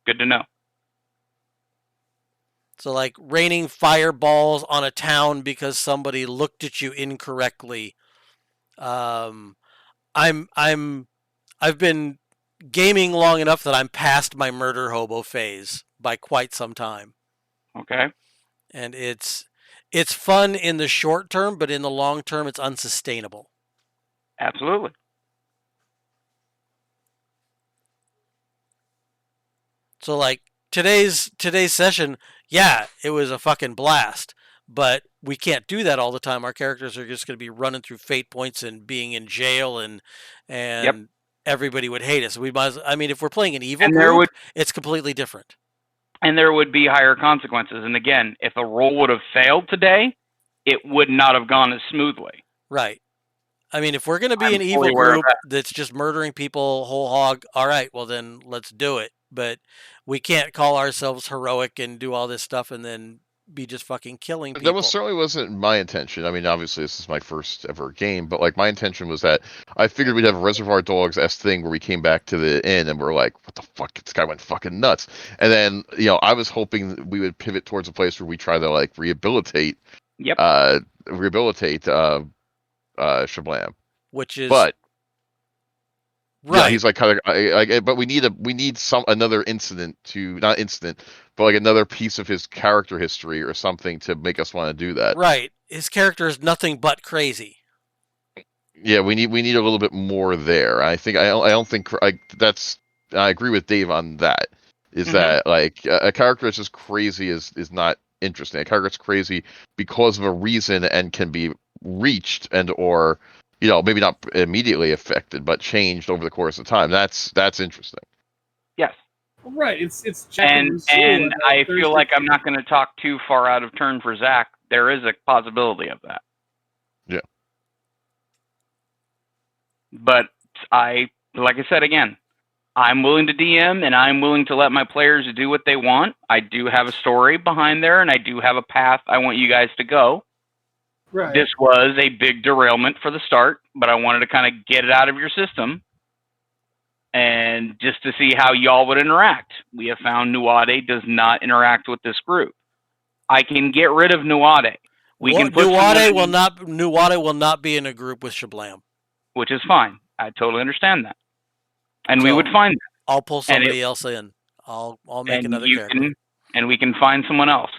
S2: good to know.
S1: So, like raining fireballs on a town because somebody looked at you incorrectly. I've been gaming long enough that I'm past my murder hobo phase by quite some time.
S2: Okay.
S1: And it's fun in the short term, but in the long term, it's unsustainable.
S2: Absolutely.
S1: So, like today's session, yeah, it was a fucking blast. But we can't do that all the time. Our characters are just going to be running through fate points and being in jail, and everybody would hate us. We might. I mean, if we're playing an evil group, it's completely different.
S2: And there would be higher consequences. And again, if a roll would have failed today, it would not have gone as smoothly.
S1: Right. I mean, if we're going to be an evil group that's just murdering people whole hog, all right, well then let's do it. But we can't call ourselves heroic and do all this stuff and then be just fucking killing people.
S6: That certainly wasn't my intention. I mean, obviously this is my first ever game, but like my intention was that I figured we'd have a Reservoir Dogs-esque thing where we came back to the inn and we're like, what the fuck? This guy went fucking nuts. And then, I was hoping that we would pivot towards a place where we try to like rehabilitate Shablam.
S1: Which is
S6: right.
S1: Yeah,
S6: he's like kind of but we need another incident but like another piece of his character history or something to make us want to do that.
S1: Right. His character is nothing but crazy.
S6: Yeah, we need a little bit more there. I don't think I agree with Dave on that. Is that like a character that's just crazy is not interesting. A character that's crazy because of a reason and can be reached and or maybe not immediately affected, but changed over the course of time. That's interesting.
S2: Yes.
S3: Right. It's
S2: and I feel like I'm not going to talk too far out of turn for Zach. There is a possibility of that.
S6: Yeah.
S2: But like I said again, I'm willing to DM and I'm willing to let my players do what they want. I do have a story behind there and I do have a path I want you guys to go.
S3: Right.
S2: This was a big derailment for the start, but I wanted to kind of get it out of your system and just to see how y'all would interact. We have found Nuwade does not interact with this group. I can get rid of Nuwade.
S1: Nuwade will not be in a group with Shablam.
S2: Which is fine. I totally understand that. And we would find that.
S1: I'll pull somebody else in. I'll make another character.
S2: And we can find someone else.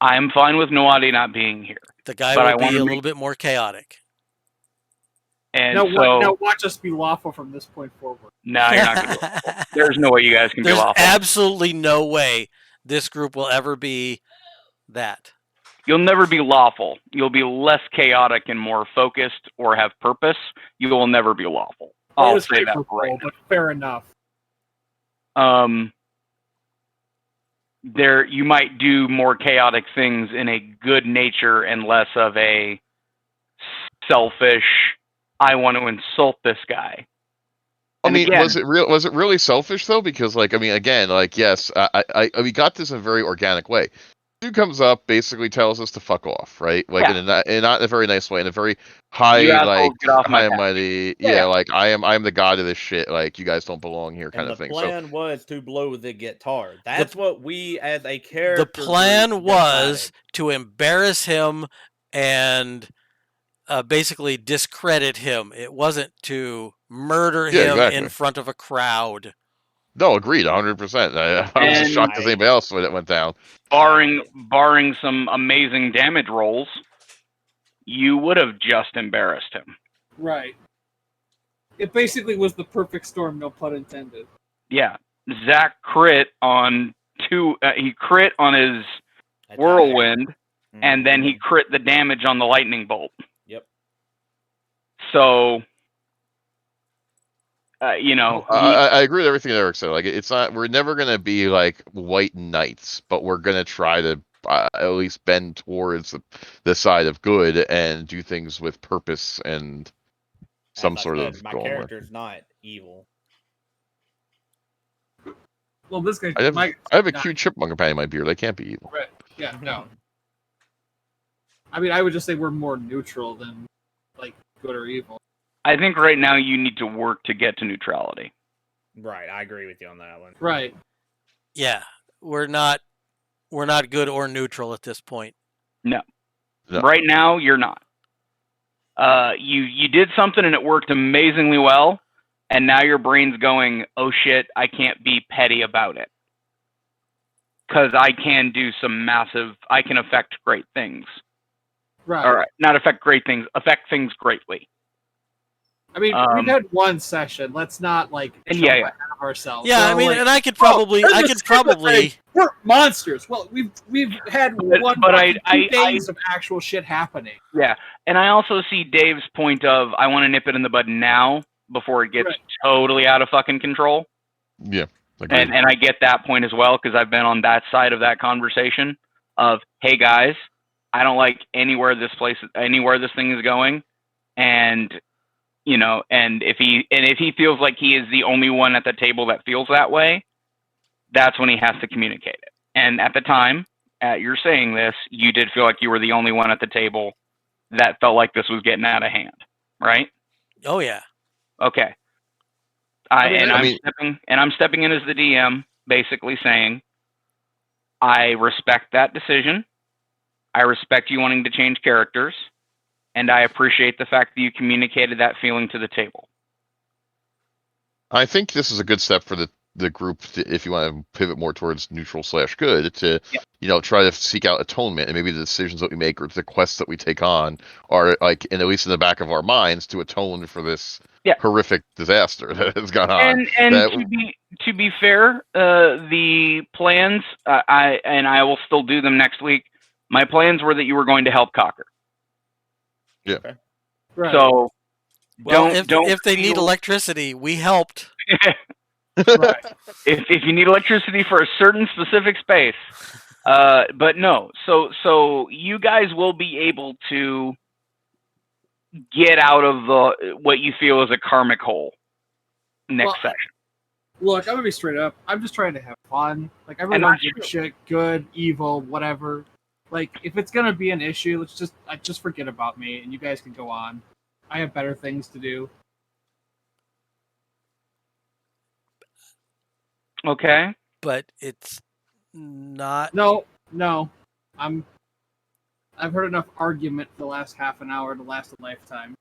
S2: I'm fine with Nuwade not being here.
S1: The guy will be a little bit more chaotic.
S2: And
S3: now watch us be lawful from this point forward.
S2: No, you're not going to be lawful. There's no way you guys can be lawful.
S1: There's absolutely no way this group will ever be that.
S2: You'll never be lawful. You'll be less chaotic and more focused or have purpose. You will never be lawful. I'll say that right now.
S3: But fair enough.
S2: You might do more chaotic things in a good nature and less of a selfish, I want to insult this guy.
S6: I mean, was it really selfish though? Because, like, I mean, again, like, yes, we got this in a very organic way. Dude comes up, basically tells us to fuck off, right? Like
S2: Yeah.
S6: in not in a very nice way, in a very high,
S2: You
S6: like
S2: assholes get off my
S6: high and
S2: back.
S6: mighty,
S2: Yeah.
S6: like I'm the god of this shit. Like you guys don't belong here, kind
S4: And the
S6: of thing. So
S4: plan was to blow the guitar. That's what we, as a character,
S1: The plan
S4: group
S1: was
S4: decided.
S1: to embarrass him and basically discredit him. It wasn't to murder
S6: yeah,
S1: him
S6: exactly.
S1: in front of a crowd.
S6: No, agreed, 100%. I was as
S2: And
S6: shocked as anybody else when it went down.
S2: barring some amazing damage rolls, you would have just embarrassed him.
S3: Right. It basically was the perfect storm, no pun intended.
S2: Yeah. Zach crit on he crit on his whirlwind, and then he crit the damage on the lightning bolt.
S4: Yep.
S2: So, you know,
S6: I agree with everything Eric said. Like, it's not. We're never gonna be like white knights, but we're gonna try to at least bend towards the side of good and do things with purpose and some
S4: As I
S6: sort
S4: said,
S6: of
S4: my
S6: goal.
S4: character's not evil.
S3: Well, this guy.
S6: I have
S3: my,
S6: a cute chipmunk companion in my beard. They can't be evil.
S3: Right. Yeah. No. I mean, I would just say we're more neutral than like good or evil.
S2: I think right now you need to work to get to neutrality.
S4: Right, I agree with you on that one.
S3: Right.
S1: Yeah, we're not good or neutral at this point.
S2: No. Right now you're not. You did something and it worked amazingly well, and now your brain's going, oh shit, I can't be petty about it. Because I can do I can affect great things.
S3: Right.
S2: All right, not affect great things, affect things greatly.
S3: I mean, we've had one session. Let's not like jump ahead of ourselves.
S1: Yeah, I mean, and I could probably,
S3: we're monsters. Well, we've had
S2: but
S3: 2 days of actual shit happening.
S2: Yeah, and I also see Dave's point of I want to nip it in the bud now before it gets totally out of fucking control.
S6: Yeah,
S2: and I get that point as well because I've been on that side of that conversation of hey guys, I don't like anywhere this thing is going, and you know, and if he feels like he is the only one at the table that feels that way, that's when he has to communicate it. And at the time, you're saying this, you did feel like you were the only one at the table that felt like this was getting out of hand, right?
S1: Oh yeah.
S2: Okay. I'm stepping in as the DM, basically saying, I respect that decision. I respect you wanting to change characters, and I appreciate the fact that you communicated that feeling to the table.
S6: I think this is a good step for the group if you want to pivot more towards neutral / good to try to seek out atonement, and maybe the decisions that we make or the quests that we take on are like, and at least in the back of our minds, to atone for this horrific disaster that has gone on.
S2: And to be fair, the plans I will still do them next week. My plans were that you were going to help Cocker.
S6: Yeah.
S4: Okay.
S3: Right.
S2: So
S1: if they need electricity, we helped.
S3: Right.
S2: If you need electricity for a certain specific space, but no. So you guys will be able to get out of what you feel is a karmic hole next session.
S3: Look, I'm gonna be straight up. I'm just trying to have fun. Like, I really don't give a shit, good, evil, whatever. Like, if it's gonna be an issue, let's just forget about me, and you guys can go on. I have better things to do.
S2: Okay.
S1: But it's not.
S3: No. I've heard enough argument for the last half an hour to last a lifetime.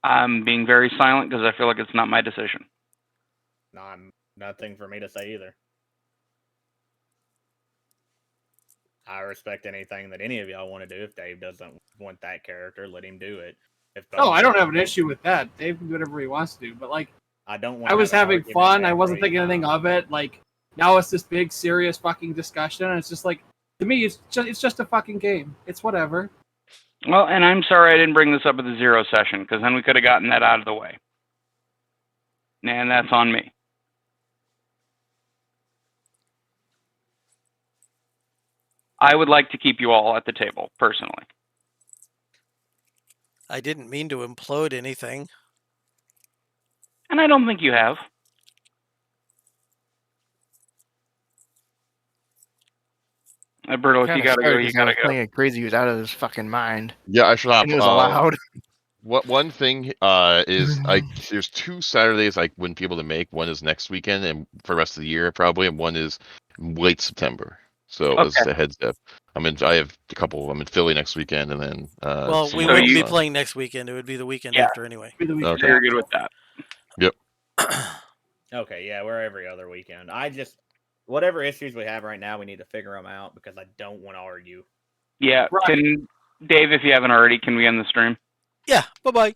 S2: I'm being very silent because I feel like it's not my decision.
S4: Nothing for me to say either. I respect anything that any of y'all want to do. If Dave doesn't want that character, let him do it.
S3: I don't have an issue with that. Dave can do whatever he wants to do. But like,
S4: I
S3: was having fun. I wasn't thinking anything of it. Like, now it's this big, serious fucking discussion, and it's just like, to me, it's just a fucking game. It's whatever.
S2: Well, and I'm sorry I didn't bring this up at the 0 session, because then we could have gotten that out of the way. And that's on me. I would like to keep you all at the table, personally.
S1: I didn't mean to implode anything.
S2: And I don't think you have. Berto, if you gotta go, you gotta go.
S5: Playing it crazy. He was out of his fucking mind.
S6: Yeah, I should have.
S5: And it was allowed.
S6: What one thing is there's 2 Saturdays I wouldn't be able to make. One is next weekend and for the rest of the year probably, and one is late September. So as a heads up, I have a couple. I'm in Philly next weekend, and then
S1: well, we
S6: somewhere
S1: wouldn't be
S6: else.
S1: playing next weekend. It would be the weekend
S2: Yeah.
S1: after anyway.
S6: Okay.
S2: You're good with that.
S6: Yep.
S4: Okay, yeah, we're every other weekend. Whatever issues we have right now, we need to figure them out because I don't want to argue.
S2: Yeah.
S3: Right.
S2: Can Dave, if you haven't already, can we end the stream?
S1: Yeah. Bye bye.